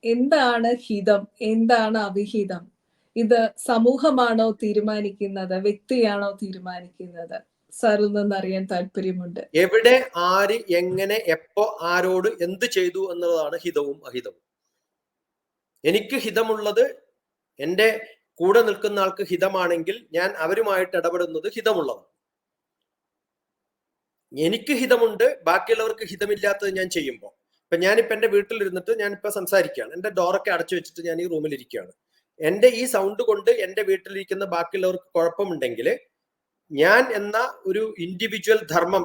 [SPEAKER 1] എന്താണ് ഹിതം, എന്താണ് അവിഹിതം? ഇത് സമൂഹമാണോ തീരുമാനിക്കുന്നത്, വ്യക്തിയാണോ തീരുമാനിക്കുന്നത്? സാറിൽ നിന്ന് അറിയാൻ താല്പര്യമുണ്ട്.
[SPEAKER 2] എവിടെ, ആര്, എങ്ങനെ, എപ്പോ, ആരോട്, എന്ത് ചെയ്തു എന്നുള്ളതാണ് ഹിതവും അഹിതവും. എനിക്ക് ഹിതമുള്ളത് എൻ്റെ കൂടെ നിൽക്കുന്ന ആൾക്ക് ഹിതമാണെങ്കിൽ ഞാൻ അവരുമായിട്ട് ഇടപെടുന്നത് ഹിതമുള്ളതാണ്. എനിക്ക് ഹിതമുണ്ട്, ബാക്കിയുള്ളവർക്ക് ഹിതമില്ലാത്തത് ഞാൻ ചെയ്യുമ്പോൾ, ഇപ്പൊ ഞാനിപ്പോ എൻ്റെ വീട്ടിലിരുന്നിട്ട് ഞാനിപ്പോ സംസാരിക്കുകയാണ്, എൻ്റെ ഡോറൊക്കെ അടച്ചു വെച്ചിട്ട് ഞാൻ ഈ റൂമിൽ ഇരിക്കുകയാണ്. എൻ്റെ ഈ സൗണ്ട് കൊണ്ട് എൻ്റെ വീട്ടിലിരിക്കുന്ന ബാക്കിയുള്ളവർക്ക് കുഴപ്പമുണ്ടെങ്കിൽ ഞാൻ എന്ന ഒരു ഇൻഡിവിജ്വൽ ധർമ്മം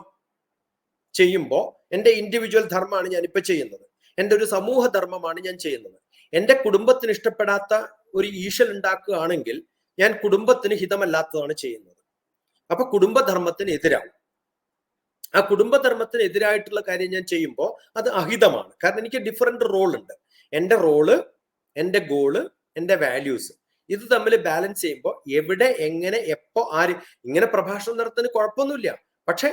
[SPEAKER 2] ചെയ്യുമ്പോൾ എൻ്റെ ഇൻഡിവിജ്വൽ ധർമ്മമാണ് ഞാനിപ്പോ ചെയ്യുന്നത്. എൻ്റെ ഒരു സമൂഹ ധർമ്മമാണ് ഞാൻ ചെയ്യുന്നത്. എൻ്റെ കുടുംബത്തിന് ഇഷ്ടപ്പെടാത്ത ഒരു ഈശൽ ഉണ്ടാക്കുകയാണെങ്കിൽ ഞാൻ കുടുംബത്തിന് ഹിതമല്ലാത്തതാണ് ചെയ്യുന്നത്. അപ്പൊ കുടുംബധർമ്മത്തിന് എതിരാണ്. ആ കുടുംബധർമ്മത്തിന് എതിരായിട്ടുള്ള കാര്യം ഞാൻ ചെയ്യുമ്പോൾ അത് അഹിതമാണ്. കാരണം എനിക്ക് ഡിഫറെന്റ് റോൾ ഉണ്ട്. എൻ്റെ റോള്, എൻ്റെ ഗോള്, എൻ്റെ വാല്യൂസ്, ഇത് തമ്മിൽ ബാലൻസ് ചെയ്യുമ്പോൾ എവിടെ, എങ്ങനെ, എപ്പോ, ആര്. ഇങ്ങനെ പ്രഭാഷണം നടത്തുന്നതിന് കുഴപ്പമൊന്നുമില്ല. പക്ഷെ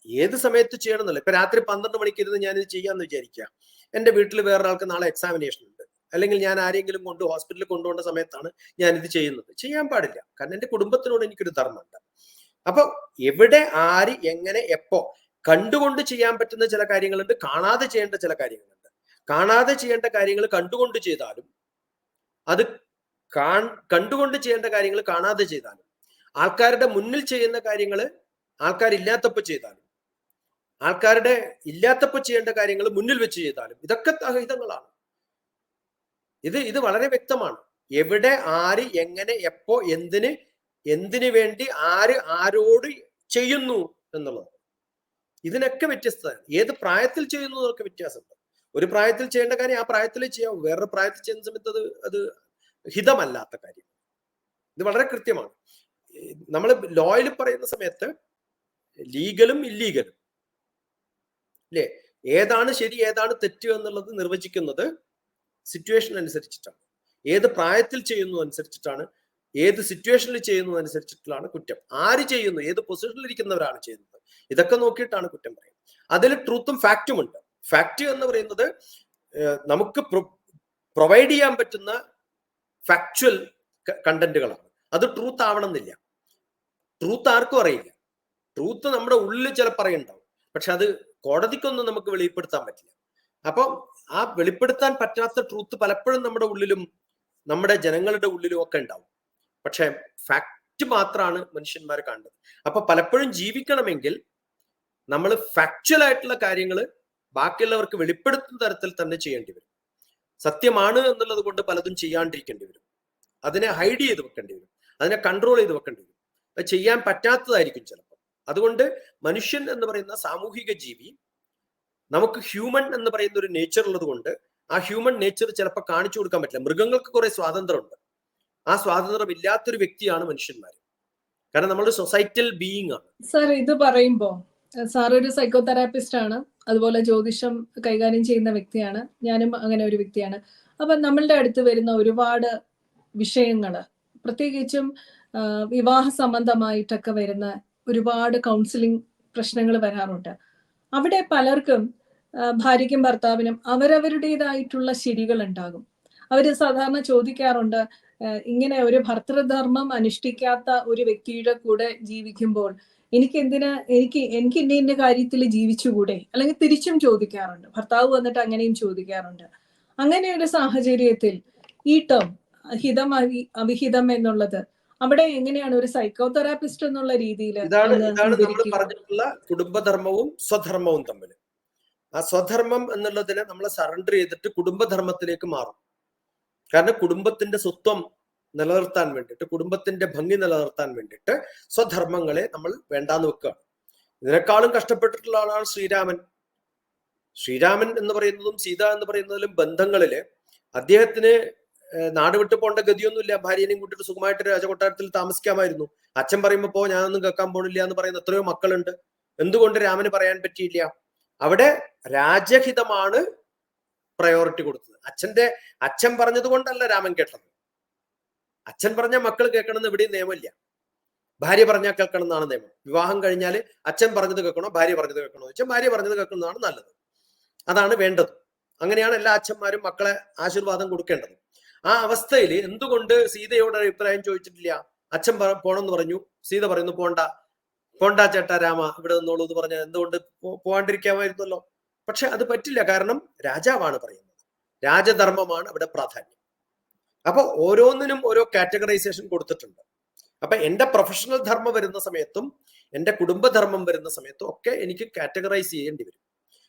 [SPEAKER 2] ഏത് സമയത്ത് ചെയ്യണമെന്നല്ല. ഇപ്പൊ രാത്രി 12 മണിക്ക് ഇരുന്ന് ഞാനിത് ചെയ്യാന്ന് വിചാരിക്കുക. എൻ്റെ വീട്ടിൽ വേറൊരാൾക്ക് നാളെ എക്സാമിനേഷൻ ഉണ്ട്, അല്ലെങ്കിൽ ഞാൻ ആരെങ്കിലും ഹോസ്പിറ്റലിൽ കൊണ്ടുപോകേണ്ട സമയത്താണ് ഞാനിത് ചെയ്യുന്നത്. ചെയ്യാൻ പാടില്ല. കാരണം എൻ്റെ കുടുംബത്തിനോട് എനിക്കൊരു ധർമ്മമുണ്ട്. അപ്പൊ എവിടെ, ആര്, എങ്ങനെ, എപ്പോ, കണ്ടുകൊണ്ട് ചെയ്യാൻ പറ്റുന്ന ചില കാര്യങ്ങളുണ്ട്, കാണാതെ ചെയ്യേണ്ട ചില കാര്യങ്ങളുണ്ട്. കാണാതെ ചെയ്യേണ്ട കാര്യങ്ങൾ കണ്ടുകൊണ്ട് ചെയ്താലും, അത് കണ്ടുകൊണ്ട് ചെയ്യേണ്ട കാര്യങ്ങൾ കാണാതെ ചെയ്താലും, ആൾക്കാരുടെ മുന്നിൽ ചെയ്യുന്ന കാര്യങ്ങൾ ആൾക്കാരില്ലാത്തപ്പോൾ ചെയ്താലും, ആൾക്കാരുടെ ഇല്ലാത്തപ്പോൾ ചെയ്യേണ്ട കാര്യങ്ങൾ മുന്നിൽ വെച്ച് ചെയ്താലും, ഇതൊക്കെ അഹിതങ്ങളാണ്. ഇത് വളരെ വ്യക്തമാണ്. എവിടെ, ആര്, എങ്ങനെ, എപ്പോ, എന്തിനു വേണ്ടി, ആര് ആരോട് ചെയ്യുന്നു എന്നുള്ളത്, ഇതിനൊക്കെ വ്യത്യസ്തത. ഏത് പ്രായത്തിൽ ചെയ്യുന്നു എന്നൊക്കെ വ്യത്യാസമുണ്ട്. ഒരു പ്രായത്തിൽ ചെയ്യേണ്ട കാര്യം ആ പ്രായത്തിൽ ചെയ്യാവൂ, വേറൊരു പ്രായത്തിൽ ചെയ്യുന്ന സമയത്ത് അത് ഹിതമല്ലാത്ത കാര്യം. ഇത് വളരെ കൃത്യമാണ്. നമ്മൾ ലോയിൽ പറയുന്ന സമയത്ത് ലീഗലും ഇല്ലീഗലും അല്ലേ, ഏതാണ് ശരി ഏതാണ് തെറ്റ് എന്നുള്ളത് നിർവചിക്കുന്നത് സിറ്റുവേഷൻ അനുസരിച്ചിട്ടാണ്. ഏത് പ്രായത്തിൽ ചെയ്യുന്നു അനുസരിച്ചിട്ടാണ്, ഏത് സിറ്റുവേഷനിൽ ചെയ്യുന്നു അനുസരിച്ചിട്ടുള്ളതാണ് കുറ്റം. ആര് ചെയ്യുന്നു, ഏത് പൊസിഷനിൽ ഇരിക്കുന്നവരാണ് ചെയ്യുന്നത്, ഇതൊക്കെ നോക്കിയിട്ടാണ് കുറ്റം പറയുന്നത്. അതിൽ ട്രൂത്തും ഫാക്റ്റും ഉണ്ട്. ഫാക്റ്റ് എന്ന് പറയുന്നത് നമുക്ക് പ്രൊവൈഡ് ചെയ്യാൻ പറ്റുന്ന ഫാക്ച്വൽ കണ്ടന്റുകളാണ്. അത് ട്രൂത്ത് ആവണമെന്നില്ല. ട്രൂത്ത് ആർക്കും അറിയില്ല. ട്രൂത്ത് നമ്മുടെ ഉള്ളിൽ ചിലപ്പോൾ പറയുന്നുണ്ടാവും, പക്ഷെ അത് കോടതിക്കൊന്നും നമുക്ക് വെളിപ്പെടുത്താൻ പറ്റില്ല. അപ്പം ആ വെളിപ്പെടുത്താൻ പറ്റാത്ത ട്രൂത്ത് പലപ്പോഴും നമ്മുടെ ഉള്ളിലും നമ്മുടെ ജനങ്ങളുടെ ഉള്ളിലും ഒക്കെ ഉണ്ടാവും. പക്ഷെ ഫാക്റ്റ് മാത്രമാണ് മനുഷ്യന്മാർ കാണുന്നത്. അപ്പൊ പലപ്പോഴും ജീവിക്കണമെങ്കിൽ നമ്മൾ ഫാക്ച്വൽ ആയിട്ടുള്ള കാര്യങ്ങൾ ബാക്കിയുള്ളവർക്ക് വെളിപ്പെടുത്തുന്ന തരത്തിൽ തന്നെ ചെയ്യേണ്ടി വരും. സത്യമാണ് എന്നുള്ളത് കൊണ്ട് പലതും ചെയ്യാണ്ടിരിക്കേണ്ടി വരും. അതിനെ ഹൈഡ് ചെയ്ത് വെക്കേണ്ടി വരും, അതിനെ കൺട്രോൾ ചെയ്ത് വെക്കേണ്ടി വരും. അത് ചെയ്യാൻ പറ്റാത്തതായിരിക്കും ചിലപ്പോൾ. അതുകൊണ്ട് മനുഷ്യൻ എന്ന് പറയുന്ന സാമൂഹിക ജീവി, നമുക്ക് ഹ്യൂമൻ എന്ന് പറയുന്ന ഒരു നേച്ചർ ഉള്ളത് കൊണ്ട് ആ ഹ്യൂമൻ നേച്ചർ ചിലപ്പോൾ കാണിച്ചു കൊടുക്കാൻ പറ്റില്ല. മൃഗങ്ങൾക്ക് കുറെ സ്വാതന്ത്ര്യമുണ്ട്. ആ സ്വാതന്ത്ര്യം ഇല്ലാത്തൊരു വ്യക്തിയാണ് മനുഷ്യന്മാർ. കാരണം നമ്മളൊരു സൊസൈറ്റൽ ബീയിങ് ആണ്.
[SPEAKER 1] സാർ ഇത് പറയുമ്പോ, സാർ ഒരു സൈക്കോതെറാപ്പിസ്റ്റ് ആണ്, അതുപോലെ ജ്യോതിഷം കൈകാര്യം ചെയ്യുന്ന വ്യക്തിയാണ്. ഞാനും അങ്ങനെ ഒരു വ്യക്തിയാണ്. അപ്പൊ നമ്മളുടെ അടുത്ത് വരുന്ന ഒരുപാട് വിഷയങ്ങള്, പ്രത്യേകിച്ചും വിവാഹ സംബന്ധമായിട്ടൊക്കെ വരുന്ന ഒരുപാട് കൗൺസിലിംഗ് പ്രശ്നങ്ങൾ വരാറുണ്ട്. അവിടെ പലർക്കും, ഭാര്യയ്ക്കും ഭർത്താവിനും അവരവരുടേതായിട്ടുള്ള ശരികൾ ഉണ്ടാകും. അവര് സാധാരണ ചോദിക്കാറുണ്ട്, ഇങ്ങനെ ഒരു ഭർതൃധർമ്മം അനുഷ്ഠിക്കാത്ത ഒരു വ്യക്തിയുടെ കൂടെ ജീവിക്കുമ്പോൾ എനിക്ക് ഇന്ന കാര്യത്തിൽ ജീവിച്ചുകൂടെ, അല്ലെങ്കിൽ തിരിച്ചും ചോദിക്കാറുണ്ട്. ഭർത്താവ് വന്നിട്ട് അങ്ങനെയും ചോദിക്കാറുണ്ട്. അങ്ങനെ ഒരു സാഹചര്യത്തിൽ ഈ ടേം ഹിതം അവിഹിതം എന്നുള്ളത് അവിടെ എങ്ങനെയാണ് ഒരു സൈക്കോതെറാപ്പിസ്റ്റ് എന്നുള്ള രീതിയിൽ?
[SPEAKER 2] ഇതാണ് നമ്മൾ പറഞ്ഞിട്ടുള്ള കുടുംബധർമ്മവും സ്വധർമ്മവും തമ്മിൽ. ആ സ്വധർമ്മം എന്നുള്ളതിനെ നമ്മൾ സറണ്ടർ ചെയ്തിട്ട് കുടുംബധർമ്മത്തിലേക്ക് മാറും. കാരണം കുടുംബത്തിന്റെ സ്വത്വം നിലനിർത്താൻ വേണ്ടിയിട്ട്, കുടുംബത്തിന്റെ ഭംഗി നിലനിർത്താൻ വേണ്ടിയിട്ട് സ്വധർമ്മങ്ങളെ നമ്മൾ വേണ്ടാന്ന് വെക്കുകയാണ്. ഇതിനേക്കാളും കഷ്ടപ്പെട്ടിട്ടുള്ള ആളാണ് ശ്രീരാമൻ. ശ്രീരാമൻ എന്ന് പറയുന്നതും സീത എന്ന് പറയുന്നതിലും ബന്ധങ്ങളില് അദ്ദേഹത്തിന് നാട് വിട്ടു പോകേണ്ട ഗതിയൊന്നുമില്ല. ഭാര്യനെയും കൂട്ടിട്ട് സുഖമായിട്ട് രാജകൊട്ടാരത്തിൽ താമസിക്കാമായിരുന്നു. അച്ഛൻ പറയുമ്പോ ഞാനൊന്നും കേൾക്കാൻ പോണില്ല എന്ന് പറയുന്ന എത്രയോ മക്കളുണ്ട്. എന്തുകൊണ്ട് രാമന് പറയാൻ പറ്റിയില്ല? അവിടെ രാജഹിതമാണ് പ്രയോറിറ്റി കൊടുത്തത്. അച്ഛൻ പറഞ്ഞത് കൊണ്ടല്ല രാമൻ കേട്ടത്. അച്ഛൻ പറഞ്ഞ മക്കൾ കേൾക്കണമെന്ന് എവിടെയും നിയമമില്ല. ഭാര്യ പറഞ്ഞാൽ കേൾക്കണം എന്നാണ് നിയമം. വിവാഹം കഴിഞ്ഞാൽ അച്ഛൻ പറഞ്ഞത് കേൾക്കണോ ഭാര്യ പറഞ്ഞത് കേൾക്കണോ വെച്ചാൽ ഭാര്യ പറഞ്ഞത് കേൾക്കുന്നതാണ് നല്ലത്. അതാണ് വേണ്ടത്. അങ്ങനെയാണ് എല്ലാ അച്ഛന്മാരും മക്കളെ ആശീർവാദം കൊടുക്കേണ്ടത്. ആ അവസ്ഥയിൽ എന്തുകൊണ്ട് സീതയോട് അഭിപ്രായം ചോദിച്ചിട്ടില്ല? അച്ഛൻ പോണമെന്ന് പറഞ്ഞു, സീത പറയുന്നു പോണ്ടാ ചേട്ടാ രാമ ഇവിടെ നിന്നോളൂ എന്ന് പറഞ്ഞാൽ എന്തുകൊണ്ട് പോകാണ്ടിരിക്കാമായിരുന്നല്ലോ? പക്ഷെ അത് പറ്റില്ല. കാരണം രാജാവാണ് പറയുന്നത്, രാജധർമ്മമാണ് അവിടെ പ്രാധാന്യം. അപ്പൊ ഓരോന്നിനും ഓരോ കാറ്റഗറൈസേഷൻ കൊടുത്തിട്ടുണ്ട്. അപ്പൊ എന്റെ പ്രൊഫഷണൽ ധർമ്മം വരുന്ന സമയത്തും എന്റെ കുടുംബധർമ്മം വരുന്ന സമയത്തും ഒക്കെ എനിക്ക് കാറ്റഗറൈസ് ചെയ്യേണ്ടി വരും.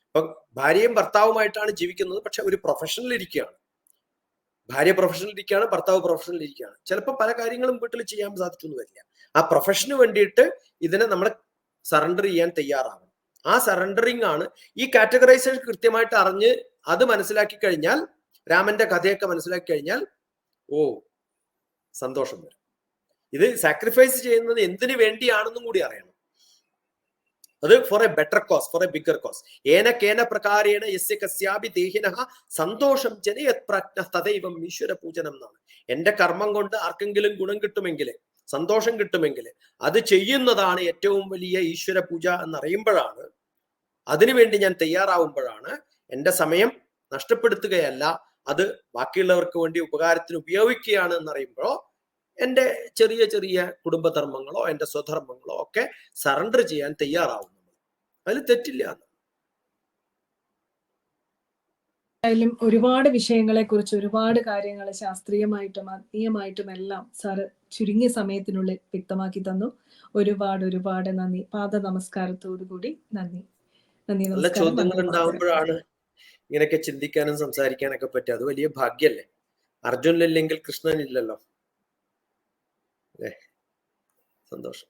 [SPEAKER 2] അപ്പൊ ഭാര്യയും ഭർത്താവുമായിട്ടാണ് ജീവിക്കുന്നത്, പക്ഷെ ഒരു പ്രൊഫഷനിൽ ഇരിക്കുകയാണ്. ഭാര്യ പ്രൊഫഷനിൽ ഇരിക്കുകയാണ്, ഭർത്താവ് പ്രൊഫഷനിൽ ഇരിക്കുകയാണ്. ചിലപ്പോൾ പല കാര്യങ്ങളും വീട്ടിൽ ചെയ്യാൻ സാധിച്ചൊന്നും വരില്ല. ആ പ്രൊഫഷന് വേണ്ടിയിട്ട് ഇതിനെ നമ്മൾ സറണ്ടർ ചെയ്യാൻ തയ്യാറാവണം. ആ സറണ്ടറിങ് ആണ് ഈ കാറ്റഗറൈസേഷൻ കൃത്യമായിട്ട് അറിഞ്ഞ് അത് മനസ്സിലാക്കി കഴിഞ്ഞാൽ, രാമന്റെ കഥയൊക്കെ മനസ്സിലാക്കി കഴിഞ്ഞാൽ സന്തോഷം വരും. ഇത് സാക്രിഫൈസ് ചെയ്യുന്നത് എന്തിനു വേണ്ടിയാണെന്നും കൂടി അറിയണം. അത് for a better cause, for a bigger cause. ഏന പ്രകാരേണ യസ്യ കസ്യാപി ദേഹിനഃ സന്തോഷം ജനയത് പ്രാജ്ഞ തദൈവം ഈശ്വര പൂജനം എന്നാണ്. എന്റെ കർമ്മം കൊണ്ട് ആർക്കെങ്കിലും ഗുണം കിട്ടുമെങ്കിൽ, സന്തോഷം കിട്ടുമെങ്കിൽ അത് ചെയ്യുന്നതാണ് ഏറ്റവും വലിയ ഈശ്വര പൂജ എന്നറിയുമ്പോഴാണ്, അതിനുവേണ്ടി ഞാൻ തയ്യാറാവുമ്പോഴാണ്, എന്റെ സമയം നഷ്ടപ്പെടുത്തുകയല്ല, അത് ബാക്കിയുള്ളവർക്ക് വേണ്ടി ഉപകാരത്തിന് ഉപയോഗിക്കുകയാണ് എന്നറിയുമ്പോഴോ എന്റെ ചെറിയ ചെറിയ കുടുംബധർമ്മങ്ങളോ എന്റെ സ്വധർമ്മങ്ങളോ ഒക്കെ സറണ്ടർ ചെയ്യാൻ തയ്യാറാവും. അതിൽ തെറ്റില്ല.
[SPEAKER 1] എന്തായാലും ഒരുപാട് വിഷയങ്ങളെ കുറിച്ച്, ഒരുപാട് കാര്യങ്ങൾ ശാസ്ത്രീയമായിട്ടും ആത്മീയമായിട്ടും എല്ലാം സാറ് ചുരുങ്ങിയ സമയത്തിനുള്ളിൽ വ്യക്തമാക്കി തന്നു. ഒരുപാട് നന്ദി. പാദ നമസ്കാരത്തോടു കൂടി നന്ദി.
[SPEAKER 2] നല്ല ചോദ്യങ്ങൾ ഉണ്ടാവുമ്പോഴാണ് ഇങ്ങനെയൊക്കെ ചിന്തിക്കാനും സംസാരിക്കാനൊക്കെ പറ്റുക. അത് വലിയ ഭാഗ്യല്ലേ. അർജുനനില്ലെങ്കിൽ കൃഷ്ണനില്ലല്ലോ. സന്തോഷം.